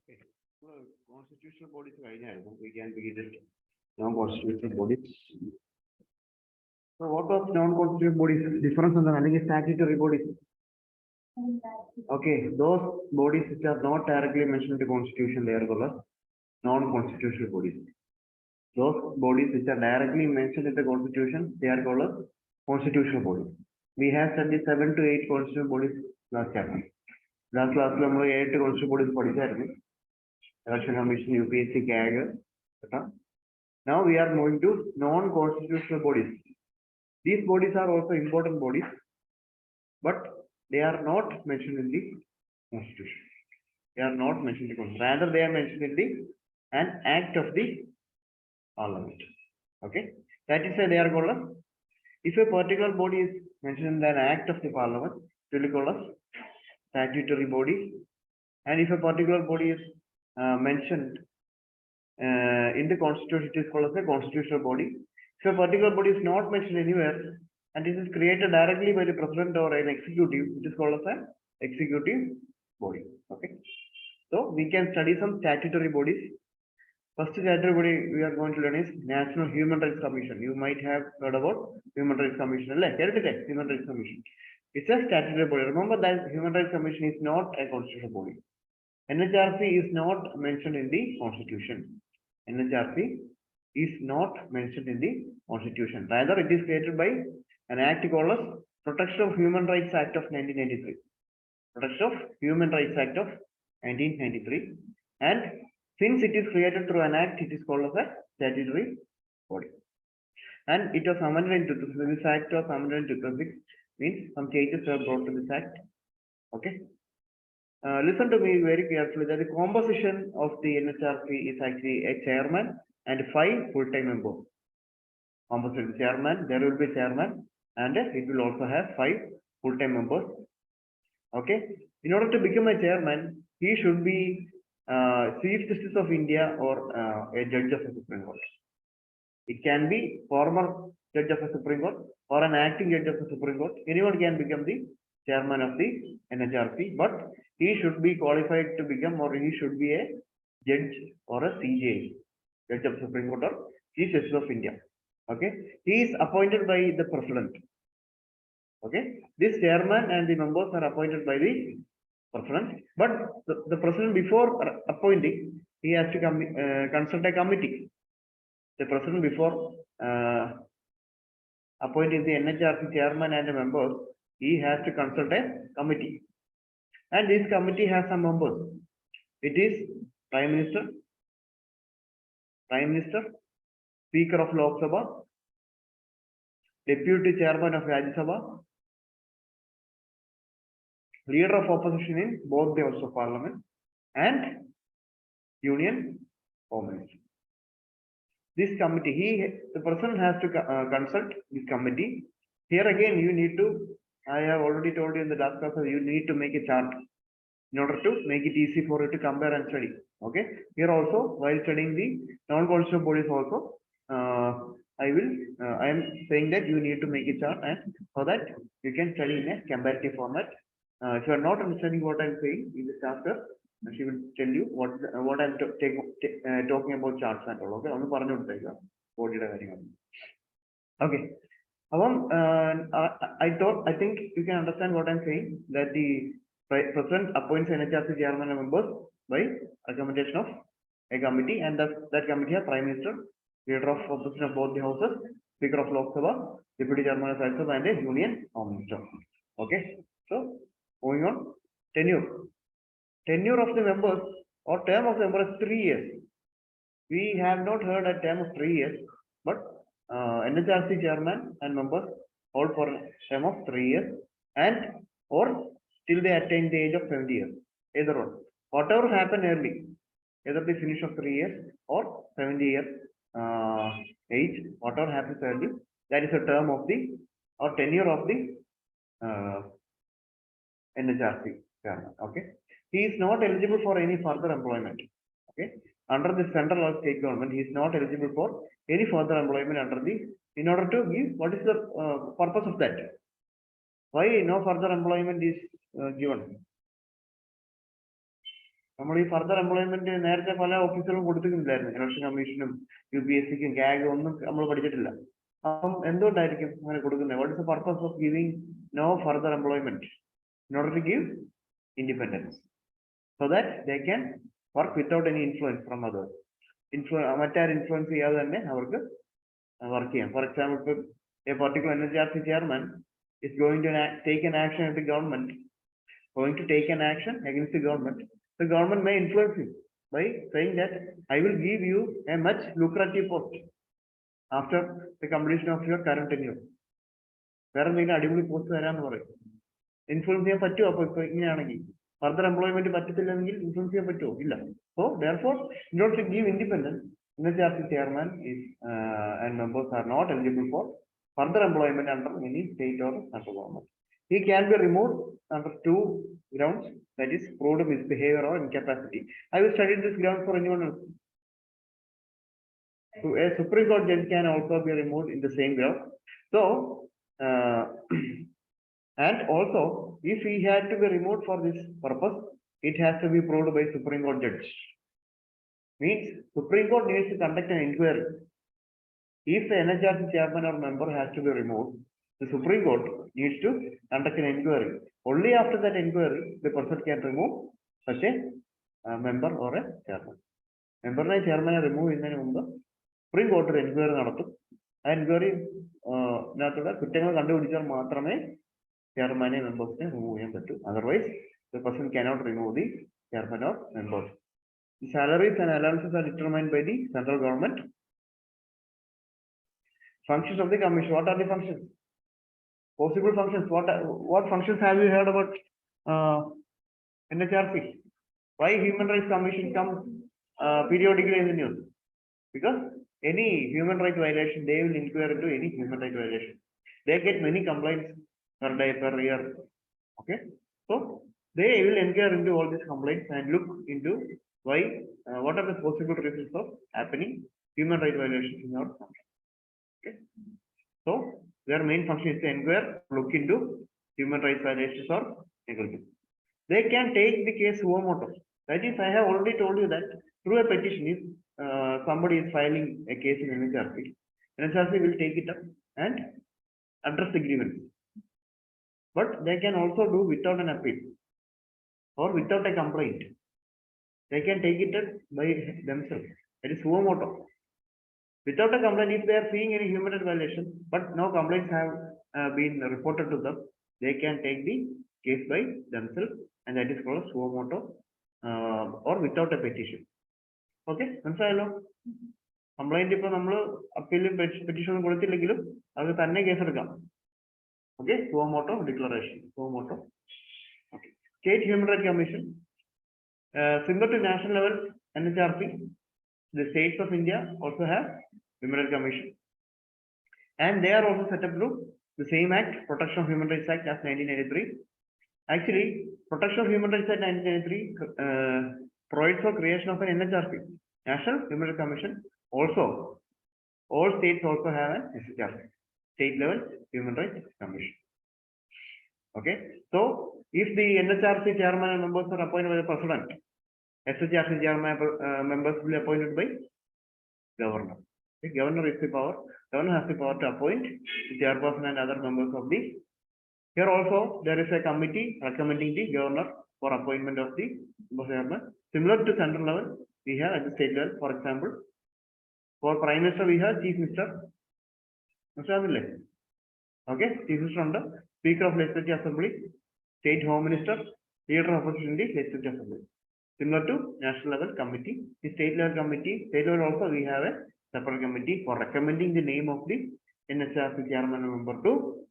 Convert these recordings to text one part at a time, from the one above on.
Okay. Constitutional bodies, we can begin it. Non-constitutional bodies. So, what was non-constitutional bodies? Difference in the statutory bodies. Okay, those bodies which are not directly mentioned in the Constitution, they are called non-constitutional bodies. Those bodies which are directly mentioned in the Constitution, they are called constitutional bodies. We have studied 7 to 8 constitutional bodies last chapter. Last class, we have 8 constitutional bodies. Election Commission, UPSC, CAG. Now we are moving to non-constitutional bodies. These bodies are also important bodies, but they are not mentioned in the Constitution. They are not mentioned in the Constitution. Rather, they are mentioned in an act of the Parliament. Okay, that is why they are called. If a particular body is mentioned in an act of the Parliament, it will be called as statutory body. And if a particular body is mentioned in the Constitution, it is called as a constitutional body. If a particular body is not mentioned anywhere and it is created directly by the president or an executive, it is called as an executive body. Okay, so we can study some statutory bodies. First statutory body we are going to learn is National Human Rights Commission. You might have heard about Human Rights Commission. Human Rights Commission. It's a statutory body. Remember that Human Rights Commission is not a constitutional body. NHRC is not mentioned in the Constitution. NHRC is not mentioned in the Constitution. Rather, it is created by an act called as Protection of Human Rights Act of 1993. Protection of Human Rights Act of 1993. And since it is created through an act, it is called as a statutory body. And it was amended in 2006. This act was amended in 2006. Means some changes were brought to this act. Okay. Listen to me very carefully that the composition of the NHRC is actually a chairman and 5 full-time members. Composition chairman, there will be chairman, and it will also have 5 full-time members. Okay. In order to become a chairman, he should be Chief Justice of India or a judge of the Supreme Court. It can be former judge of the Supreme Court or an acting judge of the Supreme Court. Anyone can become the chairman of the NHRC, but he should be qualified to become, or he should be a judge or a CJ, judge of the Supreme Court or Chief Justice of India. Okay, he is appointed by the president. Okay, this chairman and the members are appointed by the president, but the president, before appointing, he has to consult a committee. The president, before appointing the NHRC chairman and the members, he has to consult a committee. And this committee has some members. It is Prime Minister, Speaker of Lok Sabha, Deputy Chairman of Rajya Sabha, Leader of Opposition in both the Houses of Parliament, and Union Home Minister. This committee, the President has to consult this committee. Here again, you need to, I have already told you in the last class, you need to make a chart in order to make it easy for you to compare and study. Okay. Here also, while studying the non-constitutional bodies also, I am saying that you need to make a chart, and so that you can study in a comparative format. If you are not understanding what I am saying in this chapter, she will tell you what I am talking about charts and all. Okay, okay. I think you can understand what I am saying, that the President appoints NHRC chairman and members by recommendation of a committee, and that committee has Prime Minister, Leader of Opposition of both the houses, Speaker of Lok Sabha, Deputy Chairman of Rajya Sabha, and a Union Home Minister. Okay, so moving on, tenure of the members or term of the members is 3 years. We have not heard a term of 3 years, but NHRC chairman and members hold for a term of 3 years, and or till they attain the age of 70 years. Either one. Whatever happened early, either the finish of 3 years or 70 years age, whatever happens early, that is a term of the or tenure of the NHRC chairman. Okay, he is not eligible for any further employment. Okay, under the central or state government, he is not eligible for any further employment under the. In order to give, what is the purpose of that? Why no further employment is given? Further employment in there, the official would be there, Election Commission, UPSC, GAG, what is the purpose of giving no further employment? In order to give independence, so that they can work without any influence from others. Influence work here. For example, a particular NHRC chairman is going to take an action at the government, against the government may influence him by saying that I will give you a much lucrative post after the completion of your current tenure. Influence further employment influence. So therefore, in order to give independence, NHRC chairman is and members are not eligible for further employment under any state or central government. He can be removed under 2 grounds, that is proved misbehavior or incapacity. I will study this ground for anyone else. So a Supreme Court judge can also be removed in the same ground. So and also, if he had to be removed for this purpose, it has to be proved by Supreme Court judge. Means Supreme Court needs to conduct an inquiry. If the NHRC chairman or member has to be removed, the Supreme Court needs to conduct an inquiry. Only after that inquiry, the person can remove such a member or a chairman. Member and chairman are removed in the Supreme Court inquiry. Inquiry, chairman and members can remove him. Otherwise, the person cannot remove the chairman or members. The salaries and allowances are determined by the central government. Functions of the commission. What are the functions? Possible functions. What functions have you heard about NHRC? Why Human Rights Commission comes periodically in the news? Because any human rights violation, they will inquire into any human rights violation. They get many complaints per day, per year. Okay, so they will inquire into all these complaints and look into why, what are the possible reasons of happening human rights violations in our country. Okay, so their main function is to inquire, look into human rights violations or negligence. They can take the case suo motu. That is, I have already told you that through a petition, if somebody is filing a case in NHRC, NHRC will take it up and address the grievance. But they can also do without an appeal or without a complaint. They can take it up by themselves. That is suo motu. Without a complaint, if they are seeing any human rights violation, but no complaints have been reported to them, they can take the case by themselves, and that is called suo motu or without a petition. Okay, complaint if appeal petition case. Okay, suo motu declaration. Suo motu. Okay. State Human Rights Commission. Similar to national level, NHRC, the states of India also have Human Rights Commission. And they are also set up through the same act, Protection of Human Rights Act as 1993. Actually, Protection of Human Rights Act 1993 provides for creation of an NHRC, National Human Rights Commission. Also, all states also have an SHRC, State Level Human Rights Commission. Okay, so if the NHRC chairman and members are appointed by the president, SHRC chairman members will be appointed by governor. The governor is the power. Governor has the power to appoint the chairperson and other members of the. Here also there is a committee recommending the governor for appointment of the chairman. Similar to central level, we have at the state level. For example, for Prime Minister we have Chief Minister. Okay, Chief Minister under Speaker of Legislative Assembly, State Home Minister, Leader of Opposition in the Legislative Assembly. Similar to national level committee, the state level committee, state level also we have a separate committee for recommending the name of the NHRC chairman and member to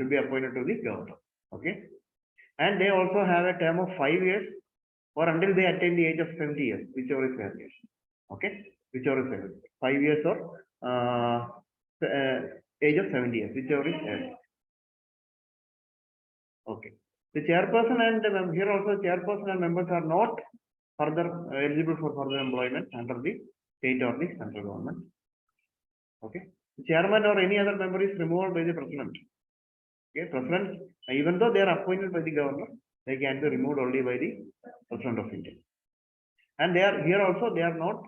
be appointed to the governor. Okay, and they also have a term of 5 years or until they attain the age of 70 years, whichever is earlier. Okay, whichever is earlier, 5 years or age of 70 years, whichever is earlier. Okay. The chairperson and here also chairperson and members are not further eligible for further employment under the state or the central government. Okay. The chairman or any other member is removed by the president. Okay. President, even though they are appointed by the governor, They can be removed only by the President of India. And they are here also, they are not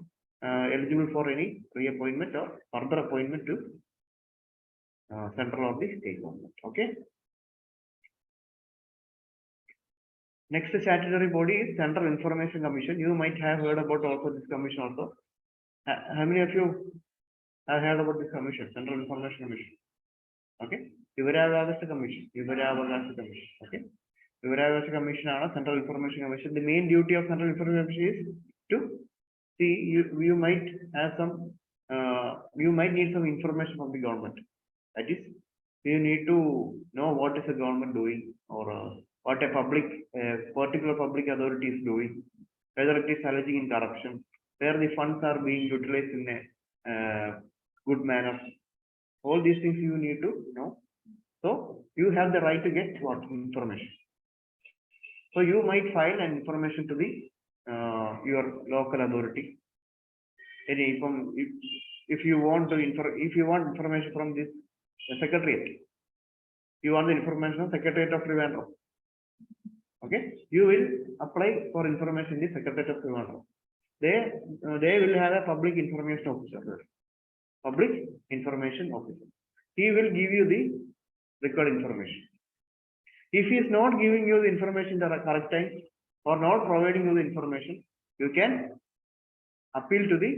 eligible for any reappointment or further appointment to central or the state government. Okay. Next statutory body is Central Information Commission. You might have heard about also this commission also. How many of you have heard about this commission, Central Information Commission? Okay. Vivaravakash Commission. Vivaravakash Commission. Okay. Vivaravakash Commission is Central Information Commission. The main duty of Central Information Commission is to see you might have some you might need some information from the government. That is, you need to know what is the government doing, or what a particular public authority is doing, whether it is alleging in corruption, where the funds are being utilized in a good manner. All these things you need to know. So you have the right to get what information. So you might file an information to the your local authority. If you want information from this secretariat, you want the information from Secretariat of Trivandrum. Okay, you will apply for information in the Secretariat of Trivandrum. They will have a public information officer. Public information officer. He will give you the required information. If he is not giving you the information at the correct time or not providing you the information, you can appeal to the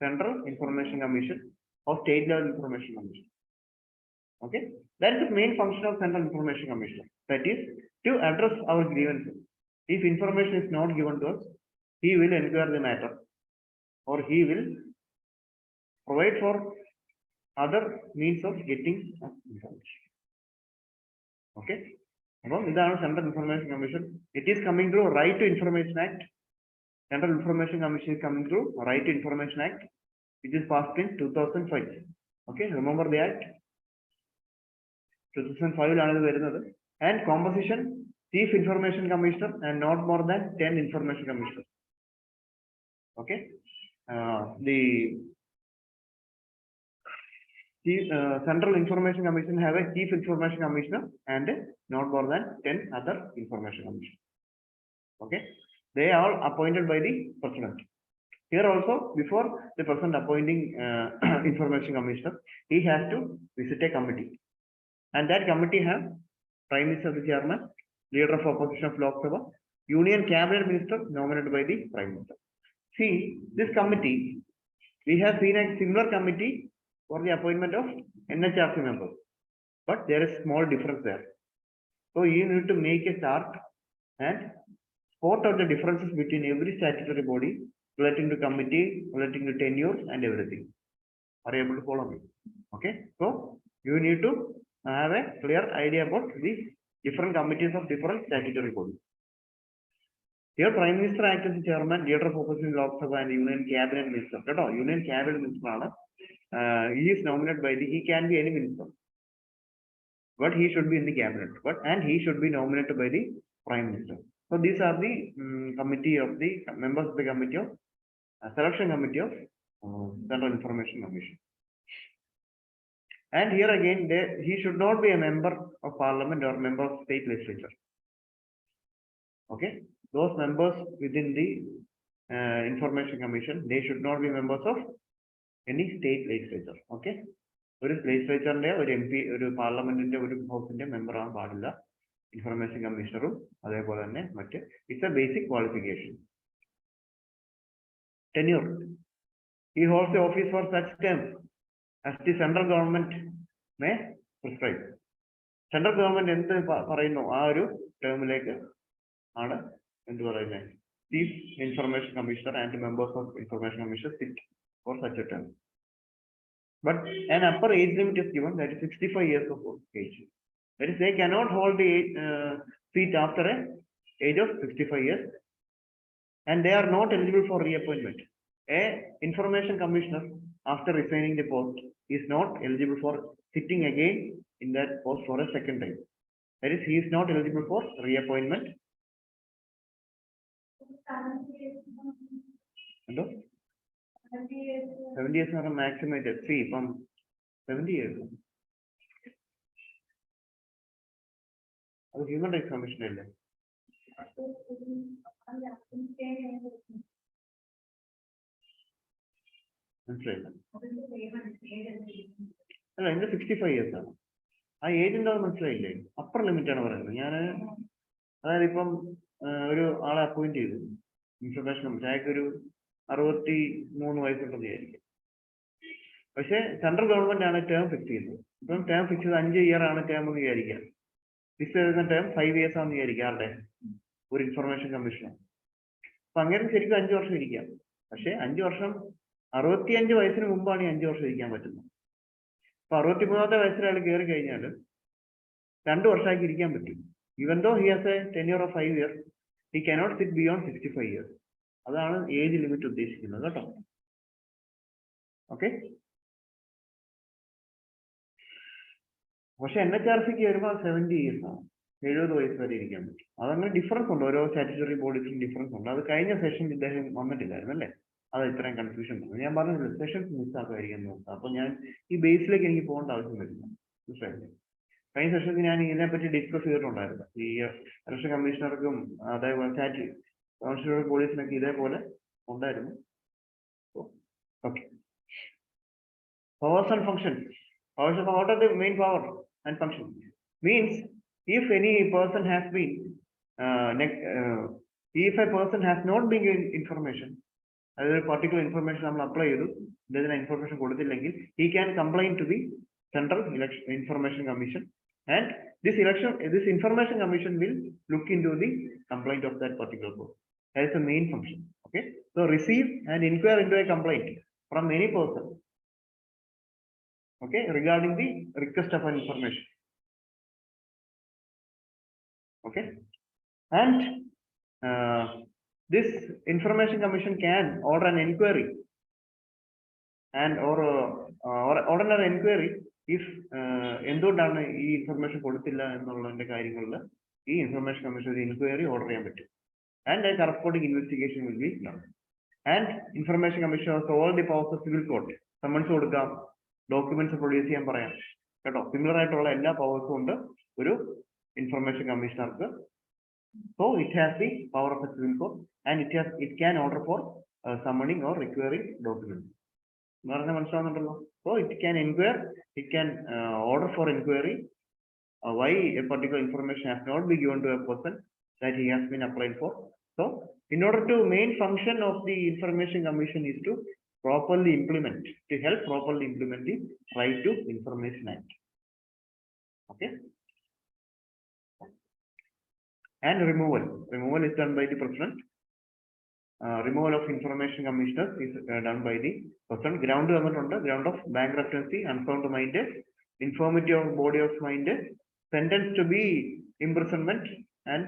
Central Information Commission or State Level Information Commission. Okay, that is the main function of Central Information Commission. That is to address our grievances. If information is not given to us, he will inquire the matter, or he will provide for other means of getting information. Okay. Now, this is Central Information Commission. It is coming through Right to Information Act. Central Information Commission is coming through Right to Information Act, which is passed in 2005. Okay, remember the act. 2005 and composition, Chief Information Commissioner and not more than 10 Information Commissioners. Okay, the Central Information Commission have a Chief Information Commissioner and not more than 10 other Information Commissioners. Okay, they are all appointed by the President. Here also, before the President appointing Information Commissioner, he has to visit a committee. And that committee have Prime Minister, the Chairman, Leader of Opposition of Lok Sabha, Union Cabinet Minister nominated by the Prime Minister. See, this committee, we have seen a similar committee for the appointment of NHRC members, but there is small difference there. So you need to make a chart and spot out the differences between every statutory body relating to committee, relating to tenure and everything. Are you able to follow me? Okay, so you need to have a clear idea about the different committees of different statutory bodies. Here, Prime Minister acts as the Chairman, Leader of Opposition Lok Sabha and Union Cabinet Minister. Union Cabinet Minister, he is nominated by he can be any minister, but he should be in the cabinet. And he should be nominated by the Prime Minister. So these are the committee of the members of the committee of selection committee of Central Information Commission. And here again, he should not be a member of Parliament or member of state legislature. Okay, those members within the Information Commission, they should not be members of any state legislature. Okay, ഒരു legislature ഒരു MP ഒരു പാർലമെന്റിന്റെ ഒരു ഹൗസിന്റെ member ആവാൻ പാടില്ല information കമ്മീഷണറും അതേപോലെ തന്നെ മറ്റ് it's A basic qualification. Tenure, he holds the office for such term as the central government may prescribe. Central government എന്ത് പറയുന്നു ആ ഒരു ടേമിലേക്ക് ആണ് എന്ത് പറയുന്നത് Chief Information Commissioner and members of Information Commission sit for such a term. But an upper age limit is given, that is 65 years of age. That is, they cannot hold the seat after an age of 65 years, and they are not eligible for reappointment. A Information Commissioner, after resigning the post, is not eligible for sitting again in that post for a second time. That is, he is not eligible for reappointment. Hello? 70 years are maximum. See, from 70 years. Human Rights Commission. അല്ല എന്റെ 65 years ആണ്. ആ age എന്താണെന്ന് മനസ്സിലായില്ലേ? Upper limit ആണ് പറയുന്നത്. ഞാൻ അതായത് ഇപ്പം ഒരു ആളെ അപ്പോയിന്റ് ചെയ്തു ഇൻഫർമേഷൻ അയാൾക്കൊരു 63 വയസ്സുണ്ടെന്ന് വിചാരിക്കും. പക്ഷെ സെൻട്രൽ ഗവൺമെന്റ് ആണ് ടേം ഫിക്സ് ചെയ്തത്. ഇപ്പം ടേം ഫിക്സ് ചെയ്ത് 5 year ആണ് ടേം എന്ന് വിചാരിക്കാം. ഫിക്സ് ചെയ്ത ടേം 5 years ആണെന്ന് വിചാരിക്കാം. ആരുടെ ഒരു ഇൻഫർമേഷൻ കമ്മീഷൻ. അപ്പൊ അങ്ങനെ ശരിക്കും 5 വർഷം ഇരിക്കാം. പക്ഷെ 5 വർഷം 65 വയസ്സിന് മുമ്പാണ് ഈ 5 വർഷം ഇരിക്കാൻ പറ്റുന്നത്. അപ്പൊ 63ാമത്തെ വയസ്സിൽ അയാൾ കയറി കഴിഞ്ഞാൽ 2 വർഷമാക്കി ഇരിക്കാൻ പറ്റും. Even though he has a tenure of 5 years, he cannot sit beyond 65 years. അതാണ് ഏജ് ലിമിറ്റ് ഉദ്ദേശിക്കുന്നത് കേട്ടോ. ഓക്കെ. പക്ഷെ NHRCക്ക് വരുമ്പോൾ 70 years ആണ്, 70 വയസ്സ് വരെ ഇരിക്കാൻ പറ്റും. അതങ്ങനെ ഡിഫറൻസ് ഉണ്ട്, ഓരോ സ്റ്റാറ്റ്യൂട്ടറി ബോഡീസിനും ഡിഫറൻസ് ഉണ്ട്. അത് കഴിഞ്ഞ സെഷനിൽ ഇദ്ദേഹം വന്നിട്ടില്ലായിരുന്നു അല്ലേ? അത് ഇത്രയും കൺഫ്യൂഷൻ ഉണ്ട്. ഞാൻ പറഞ്ഞില്ല സെഷൻസ് മിസ്സാക്കുമായിരിക്കും നോക്കാം. അപ്പൊ ഞാൻ ഈ ബേസിലേക്ക് എനിക്ക് പോകേണ്ട ആവശ്യം വരുന്നു. മനസ്സിലായില്ലേ? കഴിഞ്ഞ സെഷനിൽ ഞാൻ ഇതിനെപ്പറ്റി ഡിസ്കസ് ചെയ്തിട്ടുണ്ടായിരുന്നു. ഈ ഇലക്ഷൻ കമ്മീഷണർക്കും അതേപോലെ കോൺസ്റ്റിറ്റ്യൂട്ടറി ബോഡീസിനൊക്കെ ഇതേപോലെ ഉണ്ടായിരുന്നു. Okay. Powers and functions. What are the main power and function? Means if any person has been if a person has not been given information, a particular information നമ്മൾ അപ്ലൈ ചെയ്തു, ഇതിന് information കൊടുത്തില്ലെങ്കിൽ he can complain to the Central Election Information Commission, and this information commission will look into the complaint of that particular person. That is the main function. Okay, so receive and inquire into a complaint from any person, okay, regarding the request of an information. Okay, and this information commission can order an inquiry and or order an inquiry if എന്തുകൊണ്ടാണ് ഈ information കൊടുത്തില്ല എന്നുള്ളതിന്റെ കാര്യങ്ങളിൽ ഈ information commission ഒരു inquiry order ചെയ്യാൻ പറ്റും. And a corresponding investigation will be done. And information commission has all the powers of civil court. Summons കൊടുക്കാം, ഡോക്യുമെന്റ്സ് പ്രൊഡ്യൂസ് ചെയ്യാൻ പറയാം കേട്ടോ. സിമിലർ ആയിട്ടുള്ള എല്ലാ പവേഴ്സും ഉണ്ട് ഒരു ഇൻഫർമേഷൻ കമ്മീഷണർക്ക്. So it has the power of a civil court, and it can order for summoning or requiring documents. മനസ്സിലാവുന്നുണ്ടല്ലോ? So it can inquire, it can order for inquiry why a particular information has not been given to a person that he has been applied for. So in order to main function of the information commission is to properly implement, to help properly implement the Right to Information Act. Okay. And removal is done by the president. Removal of information commissioners is done by the president. Ground of bankruptcy, unsound mind, infirmity of body of mind, sentenced to be imprisonment and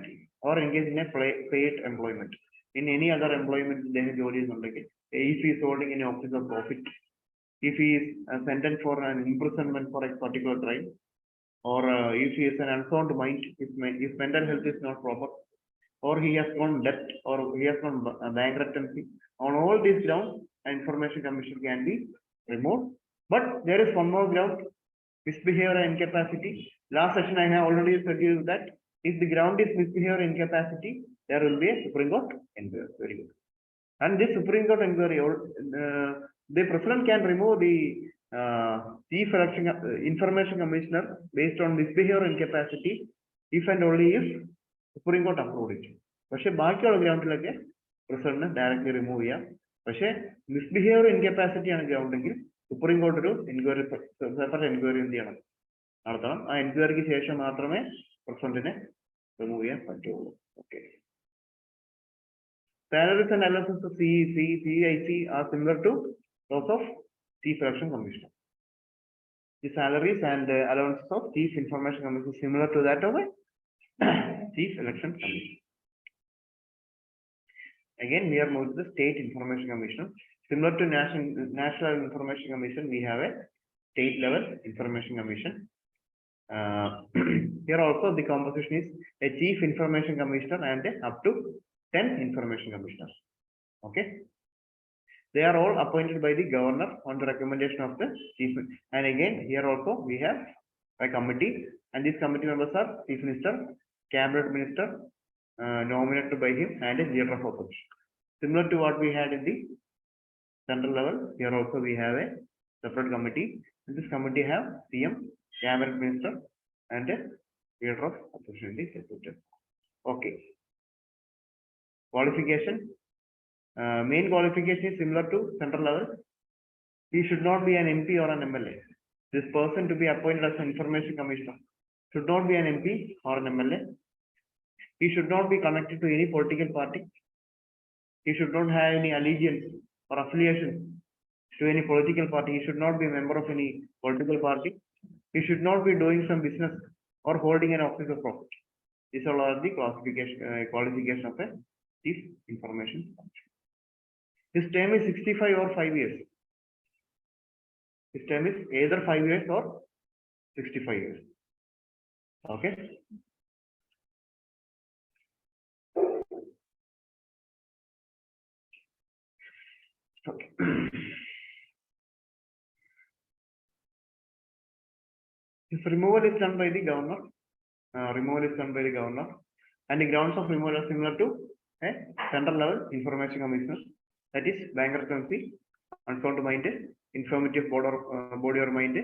or engaged in a paid employment. In any other employment, then jolly is if he is holding any office of profit, if he is sentenced for an imprisonment for a particular crime, or if he is an unsound mind, if mental health is not proper, or he has gone debt, or he has gone bankruptcy, on all these grounds, information commission can be removed. But there is one more ground, misbehavior and incapacity. Last session I have already said you that if the ground is misbehavior and incapacity, there will be a Supreme Court inquiry. Very good. And this Supreme Court inquiry, the president can remove the chief election information commissioner based on misbehavior and incapacity if and only if Supreme Court approved it. പക്ഷെ ബാക്കിയുള്ള ഗ്രൗണ്ടിലൊക്കെ പ്രസിഡന്റിന് directly remove ചെയ്യാം. പക്ഷെ misbehaviour incapacity ആണ് ഗ്രൗണ്ടെങ്കിൽ supreme court ഒരു enquiry, separate enquiry എന്ത് ചെയ്യണം, നടത്തണം. ആ എൻക്വയറിക്ക് ശേഷം മാത്രമേ പ്രസിഡന്റിനെ റിമൂവ് ചെയ്യാൻ പറ്റുള്ളൂ. Okay. Salaries and allowances of CIC are similar to those of Chief Election Commissioner. The salaries and allowances of Chief Information Commissioner is similar to that of a Chief Election Commissioner. Again, we are moving to the State Information Commission. Similar to National Information Commission, we have a state level Information Commission. Here also the composition is a Chief Information Commissioner and up to 10 Information Commissioners. Okay. They are all appointed by the governor on the recommendation of the chief. And again, here also we have a committee, and these committee members are Chief Minister, Cabinet Minister, nominated by him and a leader of opposition. Similar to what we had in the central level, here also we have a separate committee. And this committee have CM, cabinet minister, and a leader of opposition. Okay. Qualification. Main qualification is similar to central level. He should not be an MP or an MLA. This person to be appointed as an information commissioner should not be an MP or an MLA. He should not be connected to any political party. He should not have any allegiance or affiliation to any political party. He should not be a member of any political party. He should not be doing some business or holding an office of profit. These are all the qualification of a chief information. His term is 65 or 5 years. His term is either 5 years or 65 years. Okay. Okay. If removal is done by the governor, and the grounds of removal are similar to a central level information commissioner, that is bankruptcy, unsound mind, infirmity of body or mind,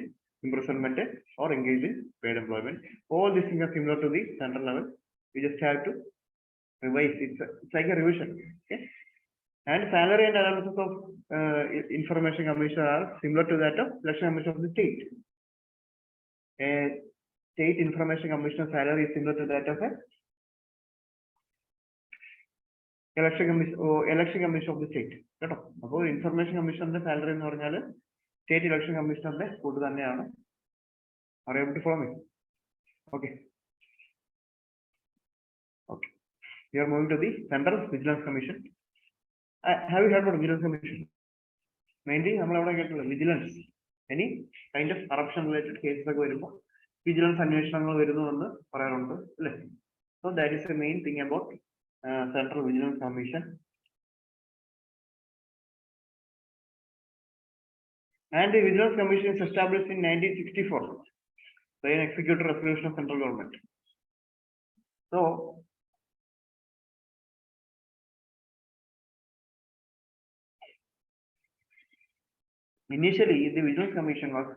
imprisonment, or engaged in paid employment. All these things are similar to the central level. We just have to revise. It's like a revision. Okay. And salary and analysis of information commissioner are similar to that of election commission of the state. A state information commissioner salary is similar to that of a election commission of the state. So information commissioner salary in order state election commissioner put the name. Are you able to follow me? Okay. Okay. We are moving to the Central Vigilance Commission. Have you heard about Vigilance Commission? Mainly, vigilance. Any kind of corruption related cases vigilance and so that is the main thing about Central Vigilance Commission. And the Vigilance Commission is established in 1964 by an executive resolution of central government. So initially, the Vigilance Commission was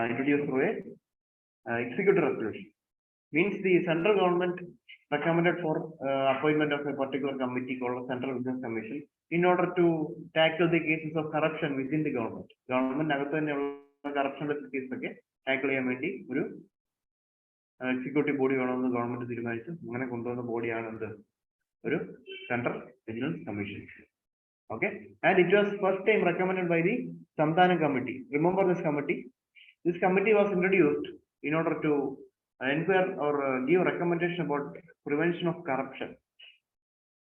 introduced through a executive resolution. Means the central government recommended for appointment of a particular committee called Central Vigilance Commission in order to tackle the cases of corruption within the government. Government corruption case tackle executive body the government body Central Vigilance Commission. Okay, and it was first time recommended by the Samdana committee. Remember this committee? This committee was introduced in order to inquire or give recommendation about prevention of corruption.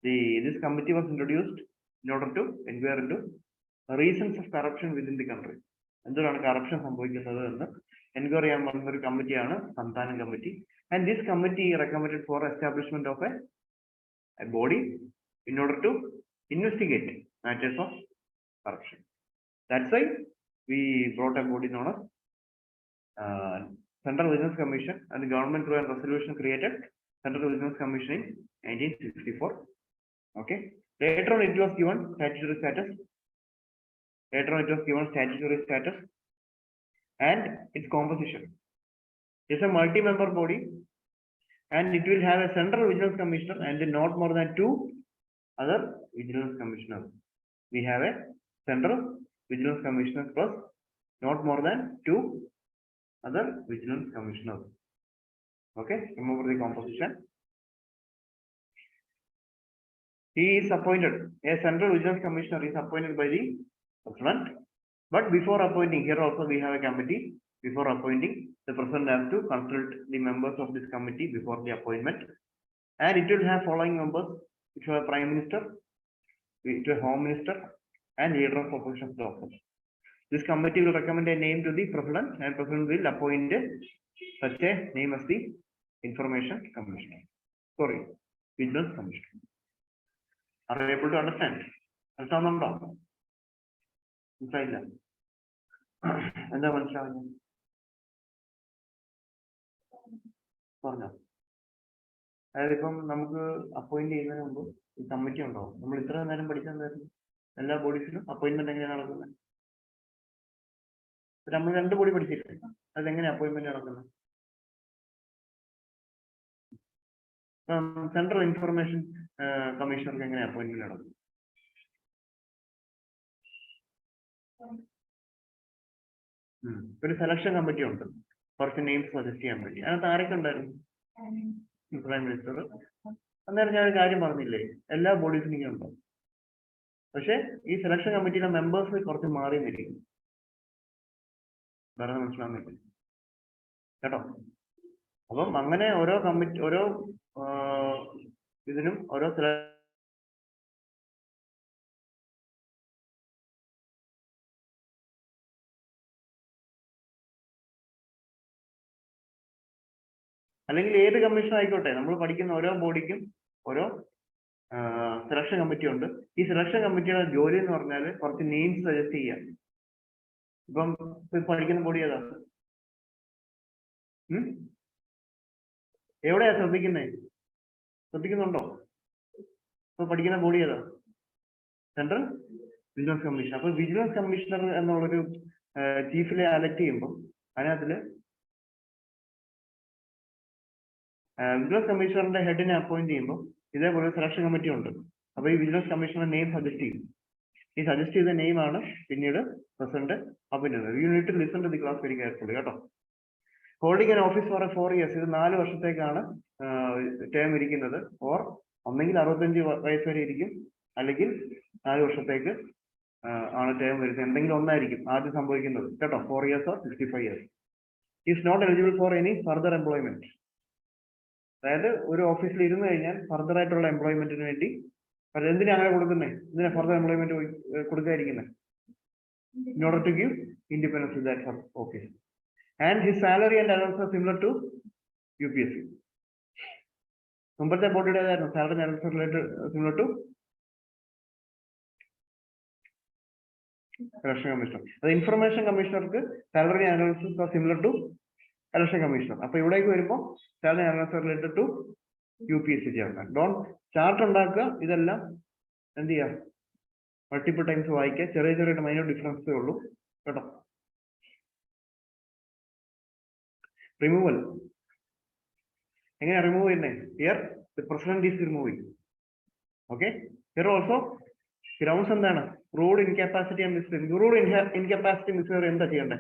This committee was introduced in order to inquire into reasons of corruption within the country. And there corruption inquiry committee Samdana committee, and this committee recommended for establishment of a body in order to investigate matters of corruption. That's why we brought a body known as Central Vigilance Commission, and the government through a resolution created Central Vigilance Commission in 1964. Okay. Later on, it was given statutory status. And its composition. It's a multi-member body, and it will have a Central Vigilance Commissioner and not more than 2 other Vigilance Commissioners. We have a Central Vigilance Commissioner plus not more than 2 other Vigilance Commissioners. Okay, remember the composition. He is appointed, a Central Vigilance Commissioner is appointed by the President. But before appointing, here also we have a committee. Before appointing, the President has to consult the members of this committee before the appointment. And it will have following members. It will have Prime Minister, it will have Home Minister, and Leader of Opposition office. This committee will recommend a name to the President, and President will appoint such a name as the Information Commissioner. Sorry, Vigilance Commissioner. Are you able to understand? Understand? എന്താ മനസ്സിലാവുന്നത്? പറഞ്ഞോ. അതായത് ഇപ്പം നമുക്ക് appoint ചെയ്യുന്നതിന് മുമ്പ് ഈ committee ഉണ്ടാവും. നമ്മൾ ഇത്ര നേരം പഠിച്ചെന്നായിരുന്നു എല്ലാ ബോഡീസിലും അപ്പോയിന്റ്മെന്റ് എങ്ങനെയാണ് നടക്കുന്നത്? നമ്മൾ 2 ബോഡി പഠിച്ചില്ലേ, അതെങ്ങനെ അപ്പോയിന്റ്മെന്റ് നടക്കുന്നത്? സെൻട്രൽ ഇൻഫർമേഷൻ കമ്മീഷണർക്ക് എങ്ങനെ അപ്പോയിന്റ്മെന്റ് നടക്കും? ഒരു സെലക്ഷൻ കമ്മിറ്റി ഉണ്ട്, കുറച്ച് നെയിംസ് സജസ്റ്റ് ചെയ്യാൻ വേണ്ടി. അതിനകത്ത് ആരൊക്കെ ഉണ്ടായിരുന്നു? Prime minister. അന്നേരം ഞാൻ ഒരു കാര്യം പറഞ്ഞില്ലേ, എല്ലാ ബോഡീസിനും ഇങ്ങനെ ഉണ്ടാവും. പക്ഷെ ഈ സെലക്ഷൻ കമ്മിറ്റിയിലെ മെമ്പേഴ്സ് കുറച്ച് മാറി നിൽക്കും. വേറെ മനസ്സിലാവുന്നില്ല കേട്ടോ. അപ്പം അങ്ങനെ ഓരോ കമ്മിറ്റി, ഓരോ ഇതിനും ഓരോ അല്ലെങ്കിൽ ഏത് കമ്മീഷൻ ആയിക്കോട്ടെ, നമ്മൾ പഠിക്കുന്ന ഓരോ ബോഡിക്കും ഓരോ സെലക്ഷൻ കമ്മിറ്റി ഉണ്ട്. ഈ സെലക്ഷൻ കമ്മിറ്റിയുടെ ജോലി എന്ന് പറഞ്ഞാൽ കുറച്ച് നെയിംസ് സജസ്റ്റ് ചെയ്യാം. ഇപ്പം പഠിക്കുന്ന ബോഡി ഏതാ? എവിടെയാ ശ്രദ്ധിക്കുന്നുണ്ടോ? ഇപ്പൊ പഠിക്കുന്ന ബോഡി ഏതാ? Central vigilance commission. അപ്പൊ വിജിലൻസ് കമ്മീഷണർ എന്നുള്ളൊരു ചീഫിലെ അലക്ട് ചെയ്യുമ്പോൾ അതിനകത്തില് വിജിലൻസ് കമ്മീഷണറിന്റെ ഹെഡിനെ അപ്പോയിന്റ് ചെയ്യുമ്പോൾ ഇതേപോലെ സെലക്ഷൻ കമ്മിറ്റി ഉണ്ട്. അപ്പൊ ഈ വിജിലൻസ് കമ്മീഷണർ നെയിം സജസ്റ്റ് ചെയ്യും. ഈ സജസ്റ്റ് ചെയ്ത നെയിം ആണ് പിന്നീട് പ്രസിഡന്റ് അപ്പോയിന്റ് ചെയ്യുന്നത്. You need to listen to the class very carefully കേട്ടോ. Holding an office for 4 years, ഇത് 4 വർഷത്തേക്കാണ് ടേം ഇരിക്കുന്നത്. ഓർ ഒന്നെങ്കിൽ 65 വയസ്സ് വരെ ഇരിക്കും, അല്ലെങ്കിൽ 4 വർഷത്തേക്ക് ആണ് ടേം വരുന്നത്. എന്തെങ്കിലും ഒന്നായിരിക്കും ആദ്യം സംഭവിക്കുന്നത് കേട്ടോ. 4 years or 65 years. Is not eligible for any further employment. അതായത് ഒരു ഓഫീസിൽ ഇരുന്ന് കഴിഞ്ഞാൽ ഫർദർ ആയിട്ടുള്ള എംപ്ലോയ്മെന്റിന് വേണ്ടി എന്തിനാ അങ്ങനെ കൊടുക്കുന്നത്? ഇതിനെ ഫർദർ എംപ്ലോയ്മെന്റ് കൊടുക്കാതിരിക്കുന്നത്? In order to give independence to that office. And his salary and allowances are similar to UPSC. മുമ്പത്തെ ബോഡിയുടെ ഏതായിരുന്നു salary and allowance related? Similar to election commissioner. അത് ഇൻഫർമേഷൻ കമ്മീഷണർക്ക് salary and allowances are similar to election commissioner. അപ്പൊ ഇവിടേക്ക് വരുമ്പോൾ salary and allowance related to UPSC ചേർക്കാൻ. Chart ഉണ്ടാക്കുക, ഇതെല്ലാം എന്ത് ചെയ്യാം, മൾട്ടിപ്പിൾ ടൈംസ് വായിക്കുക. ചെറിയ ചെറിയ മൈനർ ഡിഫറൻസേ ഉള്ളൂ കേട്ടോ. റിമൂവൽ എങ്ങനെയാ റിമൂവ് ചെയ്യുന്നത്? Here the president is removing. Okay, here also grounds എന്താണ്? Proved incapacity and misbehaviour. Proved incapacity misbehaviour എന്താ ചെയ്യണ്ടേ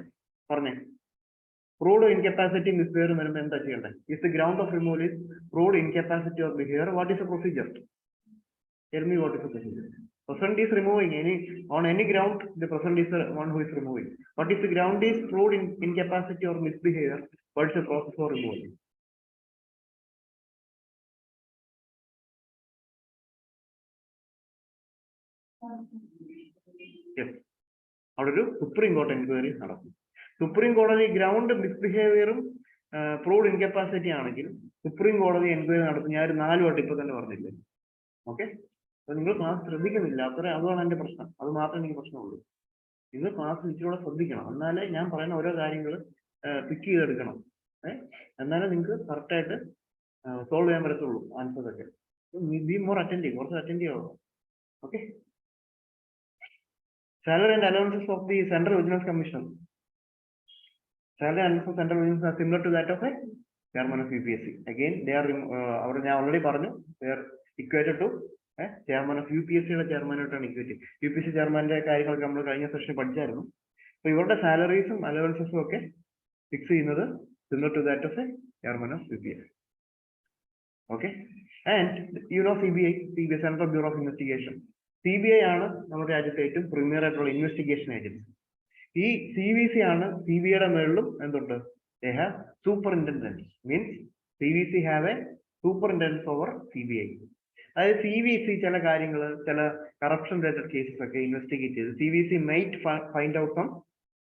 പറഞ്ഞേ? പ്രൂവ്ഡ് ഇൻകപ്പാസിറ്റി മിസ്ബിഹേവിയർ വരുമ്പോൾ എന്താ ചെയ്യണ്ടേ? If the ground of removal is proved incapacity of behaviour, what is the procedure? Tell me what is the procedure. President is removing on any ground, the president is the one who is removing. But if the ground is proved incapacity or misbehavior, what is the process for removal? Yes. How do Supreme Court inquiry? Supreme Court of the ground misbehavior proved incapacity ആണെങ്കിൽ Supreme Court of the inquiry നടത്തുന്ന ഞാൻ 4 വട്ടം ഇപ്പൊ തന്നെ പറഞ്ഞില്ലേ. Okay, അപ്പൊ നിങ്ങൾ class ശ്രദ്ധിക്കുന്നില്ല, അതാണ് എന്റെ പ്രശ്നം. അത് മാത്രമേ എനിക്ക് പ്രശ്നമുള്ളൂ. നിങ്ങൾ ക്ലാസ് ഇച്ചിരൂടെ ശ്രദ്ധിക്കണം, എന്നാലേ ഞാൻ പറയുന്ന ഓരോ കാര്യങ്ങൾ പിക്ക് ചെയ്തെടുക്കണം. എന്നാലേ നിങ്ങൾക്ക് കറക്റ്റായിട്ട് സോൾവ് ചെയ്യാൻ പറ്റത്തുള്ളൂ ആൻസേഴ്സ് ഒക്കെ. ബി മോർ അറ്റൻറ്റീവ്, കുറച്ച് അറ്റൻറ്റീവ് ആവും. Okay. Salary and allowances of the central vigilance commission. Salary and allowances central vigilance are similar to that of a chairman of UPSC. Again they are, അവിടെ ഞാൻ already പറഞ്ഞു, they are equated to chairman of UPSCയുടെ ചെയർമാനായിട്ടാണ് equate. UPSC ചെയർമാന്റെ കാര്യങ്ങളൊക്കെ നമ്മൾ കഴിഞ്ഞ സെഷനിൽ പഠിച്ചായിരുന്നു. അപ്പൊ ഇവരുടെ സാലറീസും അലവൻസസും ഒക്കെ ഫിക്സ് ചെയ്യുന്നത് similar to that of a chairman of UPSC. Okay. And you know CBI, central bureau of investigation. CBI ആണ് നമ്മുടെ രാജ്യത്തെ ഏറ്റവും പ്രീമിയർ ആയിട്ടുള്ള ഇൻവെസ്റ്റിഗേഷൻ ഏജൻസി. ഈ CVC ആണ് CBIയുടെ മേളിലും എന്തുണ്ട്? They have superintendents. Means CVC have a superintendence over CBI. അതായത് CVC ചില കാര്യങ്ങൾ, ചില കറപ്ഷൻ റിലേറ്റഡ് കേസസ് ഒക്കെ ഇൻവെസ്റ്റിഗേറ്റ് ചെയ്ത് CVC might find out some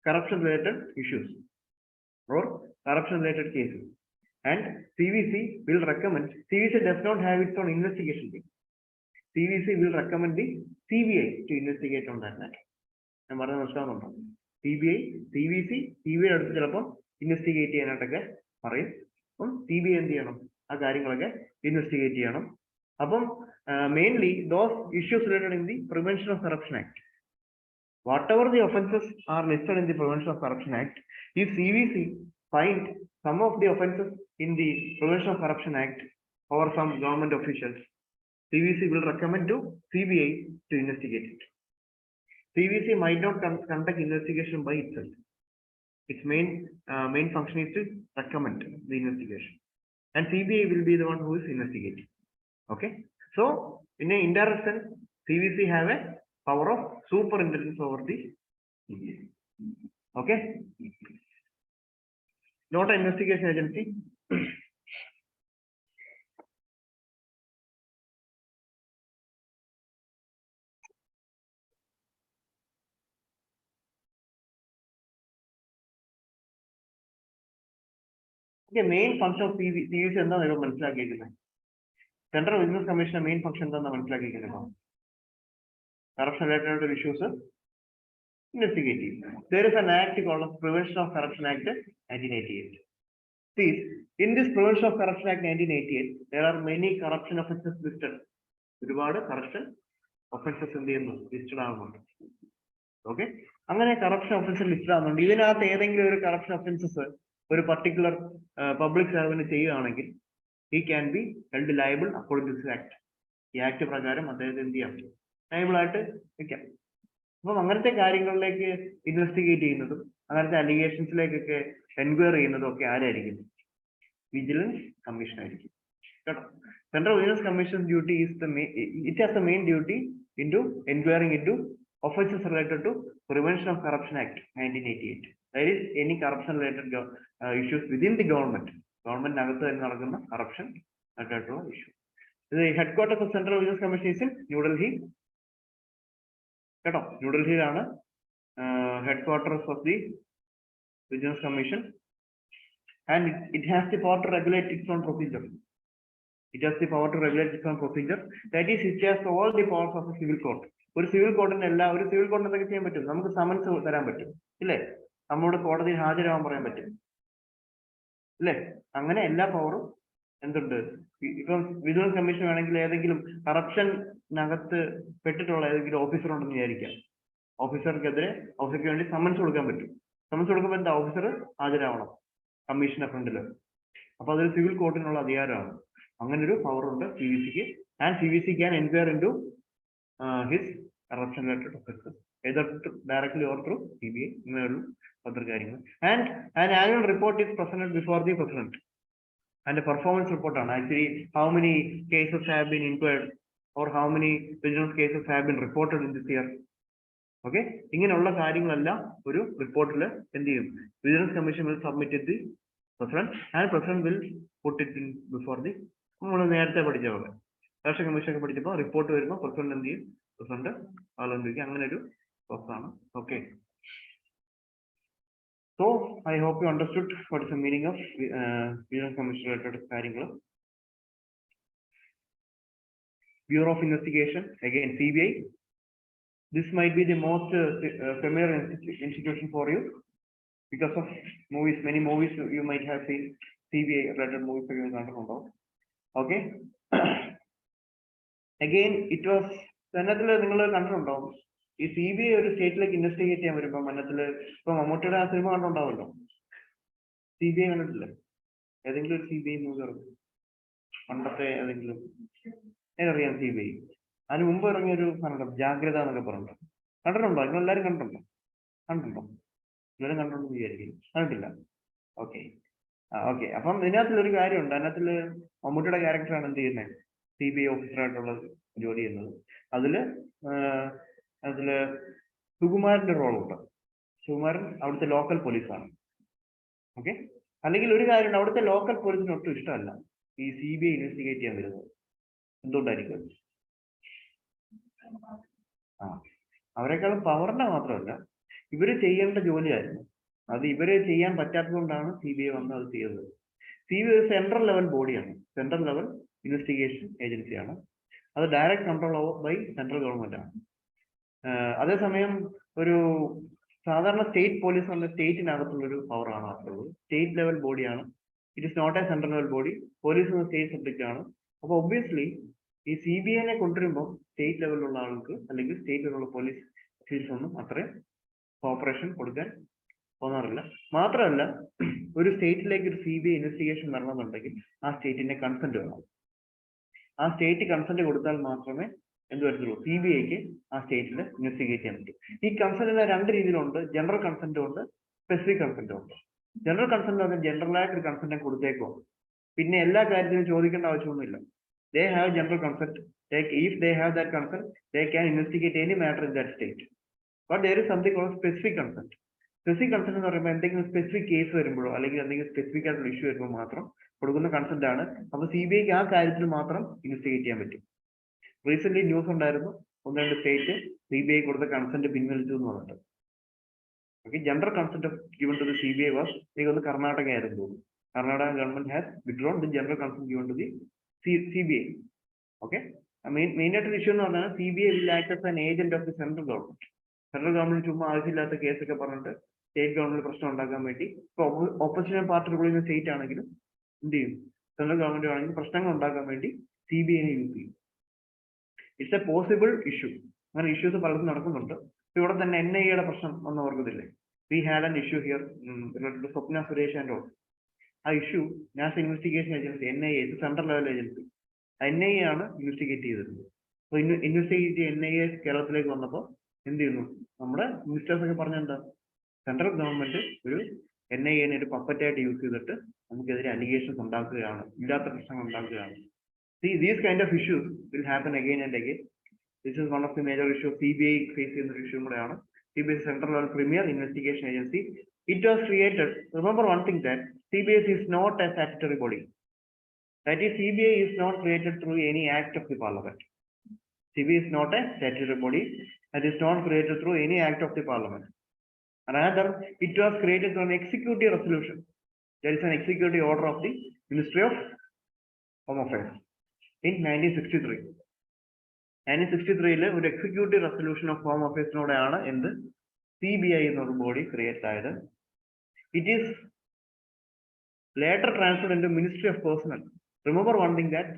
corruption related issues or corruption related cases, and CVC will recommend. CVC does not have its own investigation team. CVC will recommend the CBI to investigate on that matter. ഞാൻ പറഞ്ഞ മനസ്സിലാവുന്നുണ്ടോ? CVC അടുത്ത് ചിലപ്പോൾ investigate ചെയ്യാനായിട്ടൊക്കെ പറയും. അപ്പം CBI എന്ത് ചെയ്യണം? ആ കാര്യങ്ങളൊക്കെ ഇൻവെസ്റ്റിഗേറ്റ് ചെയ്യണം. അപ്പം mainly those issues related in the prevention of corruption act. Whatever the offences are listed in the Prevention of Corruption Act, if CVC find some of the offences in the Prevention of Corruption Act or some government officials, CVC will recommend to CBI to investigate it. CVC might not conduct investigation by itself. Its main function is to recommend the investigation, and CBI will be the one who is investigating. Okay, so in an indirect sense, CVC have a power of superintelligence over the CBI. Okay, not an investigation agency. The main function of CVC എന്താണ് നിങ്ങൾ മനസ്സിലാക്കിയിരിക്കുന്നത്? Central business കമ്മീഷന്റെ main function എന്താണെന്ന് മനസ്സിലാക്കിയിരിക്കുന്നത്? Corruption related issues investigating. There is an act called Prevention of Corruption Act 1988. See, in this Prevention of Corruption Act 1988, there are many corruption offences listed. ഒരുപാട് corruption offences എന്ത് ചെയ്യുന്നു listed ആകുന്നുണ്ട്. Okay, അങ്ങനെ corruption offences listed ആകുന്നുണ്ട്. ഇതിനകത്ത് ഏതെങ്കിലും ഒരു corruption offences ഒരു പർട്ടിക്കുലർ പബ്ലിക് സർവന്റ് ചെയ്യുകയാണെങ്കിൽ he can be held liable according to this act. ഈ ആക്ട് പ്രകാരം അദ്ദേഹത്തെ എന്ത് ചെയ്യാം, ലയബിൾ ആയിട്ട് വെക്കാം. അപ്പം അങ്ങനത്തെ കാര്യങ്ങളിലേക്ക് ഇൻവെസ്റ്റിഗേറ്റ് ചെയ്യുന്നതും അങ്ങനത്തെ അലിഗേഷൻസിലേക്കൊക്കെ എൻക്വയറി ചെയ്യുന്നതും ഒക്കെ ആരായിരിക്കും? വിജിലൻസ് കമ്മീഷൻ ആയിരിക്കും കേട്ടോ. Central vigilance commission duty is it has the main duty into enquiring into offences related to Prevention of Corruption Act 1988. There is any corruption related issues within the government. Government അകത്ത് തന്നെ നടക്കുന്ന corruption ആയിട്ടുള്ള issue. The headquarters of Central Vigilance Commission is in New Delhi. കേട്ടോ, ന്യൂഡൽഹിയിലാണ് headquarters of the Vigilance Commission, and it has the power to regulate its own procedure. It has the power to regulate its own procedure. That is, it has all the powers of a civil court. ഒരു civil കോർട്ടിന് ഒരു civil കോർട്ടിന് എന്തൊക്കെ ചെയ്യാൻ പറ്റും? നമുക്ക് summons തരാൻ പറ്റും, ഇല്ലേ? നമ്മോട് കോടതിയിൽ ഹാജരാകാൻ പറയാൻ പറ്റും, ഇല്ലേ? അങ്ങനെ എല്ലാ പവറും എന്തുണ്ട്? ഇപ്പം വിജിലൻസ് കമ്മീഷൻ വേണമെങ്കിൽ ഏതെങ്കിലും കറപ്ഷനകത്ത് പെട്ടിട്ടുള്ള ഏതെങ്കിലും ഓഫീസർ ഉണ്ടെന്ന് വിചാരിക്കാം. ഓഫീസർക്ക് വേണ്ടി സമൻസ് കൊടുക്കാൻ പറ്റും. സമൻസ് കൊടുക്കുമ്പോൾ എന്താ, ഓഫീസർ ഹാജരാവണം കമ്മീഷന്റെ ഫ്രണ്ടിൽ. അപ്പൊ അതൊരു സിവിൽ കോർട്ടിനുള്ള അധികാരമാണ്. അങ്ങനെ ഒരു പവർ ഉണ്ട് CVCക്ക്. And CVC can enquire into his corruption related offences either directly or through CBI. ഇങ്ങനെയുള്ള other കാര്യങ്ങൾ. And an annual report is presented before the president. And a performance report on actually how many cases have been inquired or how many vigilance cases have been reported in this year. Okay, ഇങ്ങനെയുള്ള കാര്യങ്ങളെല്ലാം ഒരു റിപ്പോർട്ടിൽ എന്ത് ചെയ്യും? Vigilance commission will submit it to the president, and president will put it in before the, നമ്മൾ നേരത്തെ പഠിച്ച പോലെ ഇലക്ഷൻ കമ്മീഷൻ ഒക്കെ പഠിച്ചപ്പോൾ റിപ്പോർട്ട് വരുമ്പോൾ പ്രസിഡന്റ് എന്ത് ചെയ്യും? പ്രസിഡന്റ് ആലോചിക്കുക. അങ്ങനെ ഒരു പ്രോസസ്സാണ്. Okay, so I hope you understood what is the meaning of Vigilance Commission related കാര്യങ്ങൾ. Bureau of Investigation, again CBI. This might be the most familiar institution for you because of movies. Many movies you might have seen CBI related movies. Okay. Again, it was അതിനകത്തില് നിങ്ങൾ കണ്ടിട്ടുണ്ടാവും, ഈ CBI ഒരു സ്റ്റേറ്റിലേക്ക് investigate ചെയ്യാൻ വരുമ്പോ മന്നത്തില് ഇപ്പൊ മമ്മൂട്ടിയുടെ ആ സിനിമ കണ്ടുണ്ടാവല്ലോ, CBI കണ്ടിട്ടില്ല? ഏതെങ്കിലും ഒരു CBI മൂവി ഇറങ്ങും പണ്ടത്തെ ഏതെങ്കിലും? ഏതറിയാം CBI? അതിന് മുമ്പ് ഇറങ്ങിയൊരു കണ്ടോ, ജാഗ്രത എന്നൊക്കെ പറഞ്ഞിട്ട് കണ്ടിട്ടുണ്ടോ? നിങ്ങൾ എല്ലാവരും കണ്ടിട്ടുണ്ടോ? എല്ലാവരും കണ്ടിട്ടുണ്ടോ വിചാരിക്കും. കണ്ടിട്ടില്ല? Okay, okay. അപ്പം ഇതിനകത്തിലൊരു കാര്യമുണ്ട്. അതിനകത്തില് മമ്മൂട്ടിയുടെ ക്യാരക്ടറാണ് എന്ത് ചെയ്യുന്നത്, CBI ഓഫീസറായിട്ടുള്ള ജോലി ചെയ്യുന്നത്. അതില് സുകുമാരന്റെ റോളുണ്ട്. സുകുമാരൻ അവിടുത്തെ ലോക്കൽ പോലീസാണ്. ഓക്കെ, അല്ലെങ്കിൽ ഒരു കാര്യമുണ്ട്, അവിടുത്തെ ലോക്കൽ പോലീസിന് ഒട്ടും ഇഷ്ടമല്ല ഈ CBI ഇൻവെസ്റ്റിഗേറ്റ് ചെയ്യാൻ വരുന്നത്. എന്തുകൊണ്ടായിരിക്കും? അവരെക്കാളും പവറിന്റെ മാത്രമല്ല, ഇവര് ചെയ്യേണ്ട ജോലിയായിരുന്നു അത്. ഇവര് ചെയ്യാൻ പറ്റാത്തത് കൊണ്ടാണ് CBI വന്ന് അത് ചെയ്തത്. CBI ഒരു സെൻട്രൽ ലെവൽ ബോഡിയാണ്, സെൻട്രൽ ലെവൽ ഇൻവെസ്റ്റിഗേഷൻ ഏജൻസിയാണ്. അത് direct control by central government ആണ്. അതേസമയം ഒരു സാധാരണ സ്റ്റേറ്റ് പോലീസ് പറഞ്ഞ സ്റ്റേറ്റിനകത്തുള്ളൊരു പവറാണ് ഉള്ളത്. സ്റ്റേറ്റ് ലെവൽ ബോഡിയാണ് It is not a central level body. Police is a state subject. So obviously, ഈ CBI കൊണ്ടുവരുമ്പോൾ സ്റ്റേറ്റ് ലെവലിലുള്ള ആൾക്ക് അല്ലെങ്കിൽ സ്റ്റേറ്റ് ലെവലുള്ള പോലീസ് ചീഫ് ഒന്നും അത്രയും കോപ്പറേഷൻ കൊടുക്കാൻ തോന്നാറില്ല. മാത്രമല്ല, ഒരു സ്റ്റേറ്റിലേക്ക് ഒരു CBI ഇൻവെസ്റ്റിഗേഷൻ വരണമെന്നുണ്ടെങ്കിൽ ആ സ്റ്റേറ്റിന്റെ കൺസെന്റ് വേണം. ആ സ്റ്റേറ്റ് കൺസെന്റ് കൊടുത്താൽ മാത്രമേ എന്ത് വരത്തുള്ളൂ, CBIക്ക് ആ സ്റ്റേറ്റിൽ ഇൻവെസ്റ്റിഗേറ്റ് ചെയ്യാൻ പറ്റും. ഈ കൺസെന്റിന് രണ്ട് രീതിയിലുണ്ട്. ജനറൽ കൺസെന്റും ഉണ്ട്, സ്പെസിഫിക് കൺസെന്റും ഉണ്ട്. ജനറൽ കൺസെന്റ് പറഞ്ഞാൽ ജനറൽ ആയിട്ട് ഒരു കൺസെന്റ് കൊടുത്തേക്കോ, പിന്നെ എല്ലാ കാര്യത്തിനും ചോദിക്കേണ്ട ആവശ്യമൊന്നുമില്ല. They have general consent. If they have that consent, they can investigate any matter in that state. But there is something called specific consent. Specific consent എന്ന് പറയുമ്പോൾ എന്തെങ്കിലും സ്പെസിഫിക് കേസ് വരുമ്പോഴോ അല്ലെങ്കിൽ എന്തെങ്കിലും സ്പെസിഫിക് ആയിട്ടുള്ള ഇഷ്യൂ വരുമ്പോൾ മാത്രം കൊടുക്കുന്ന കൺസെന്റ് ആണ്. അപ്പൊ CBIക്ക് ആ കാര്യത്തിൽ മാത്രം ഇൻവെസ്റ്റിഗേറ്റ് ചെയ്യാൻ പറ്റും. റീസെന്റ് ന്യൂസ് ഉണ്ടായിരുന്നു, ഒന്ന് രണ്ട് സ്റ്റേറ്റ് CBI കൊടുത്ത കൺസെന്റ് പിൻവലിച്ചു എന്ന് പറഞ്ഞിട്ട്. Okay, general consent given to the CBI was, എനിക്കൊന്ന് കർണാടക ആയിരുന്നു തോന്നുന്നു. Karnataka government has withdrawn the general consent given to the CBI. Okay, main ആയിട്ടുള്ള ഇഷ്യൂ എന്ന് പറഞ്ഞാൽ CBI will act as an agent of the central government. Central government ചുമ്മാ ആവശ്യമില്ലാത്ത കേസൊക്കെ പറഞ്ഞിട്ട് സ്റ്റേറ്റ് ഗവൺമെന്റ് പ്രശ്നം ഉണ്ടാക്കാൻ വേണ്ടി, ഇപ്പൊ ഓപ്പോസിഷൻ പാർട്ടി റൂൾ ചെയ്യുന്ന സ്റ്റേറ്റ് ആണെങ്കിലും എന്ത് ചെയ്യും, സെൻട്രൽ ഗവൺമെന്റ് ആണെങ്കിലും പ്രശ്നങ്ങൾ ഉണ്ടാക്കാൻ വേണ്ടി CBI യൂസ് ചെയ്യും. It's a possible issue. അങ്ങനെ ഇഷ്യൂസ് പലതും നടക്കുന്നുണ്ട്. ഇവിടെ തന്നെ NIA പ്രശ്നം ഒന്ന് ഓർക്കുന്നില്ലേ? We had an issue here related to Swapna Suresh and all. ആ issue national investigation agency NIA, central level agency, NIA ആണ് ഇൻവെസ്റ്റിഗേറ്റ് ചെയ്തത്. അപ്പൊ ഇൻവെസ്റ്റിഗേറ്റ് NIA കേരളത്തിലേക്ക് വന്നപ്പോൾ എന്ത് ചെയ്യുന്നു, നമ്മുടെ മിനിസ്റ്റേഴ്സ് ഒക്കെ പറഞ്ഞെന്താ, സെൻട്രൽ ഗവൺമെന്റ് ഒരു NIA ഒരു പപ്പറ്റായിട്ട് യൂസ് ചെയ്തിട്ട് നമുക്കെതിരെ അലിഗേഷൻസ് ഉണ്ടാക്കുകയാണ്, ഇല്ലാത്ത പ്രശ്നങ്ങൾ ഉണ്ടാക്കുകയാണ്. See, these kind of issues will happen again and again. This is one of the major issues CBI face ചെയ്യുന്ന ഒരു ഇഷ്യൂ കൂടെയാണ്. CBI Central Level Premier Investigation Agency. It was created. Remember one thing, that CBI is not a statutory body. That is, CBI is not created through any act of the Parliament. CBI is not a statutory body. That is not created through any act of the Parliament. Rather, it was created through an executive resolution. There is an executive order of the Ministry of Home Affairs in 1963. 1963 ഒരു executive resolution of home അഫയേഴ്സിനോടെയാണ് എന്ത് CBI എന്നൊരു body create ആയത്. It is later transferred into Ministry of Personnel. Remember one thing, that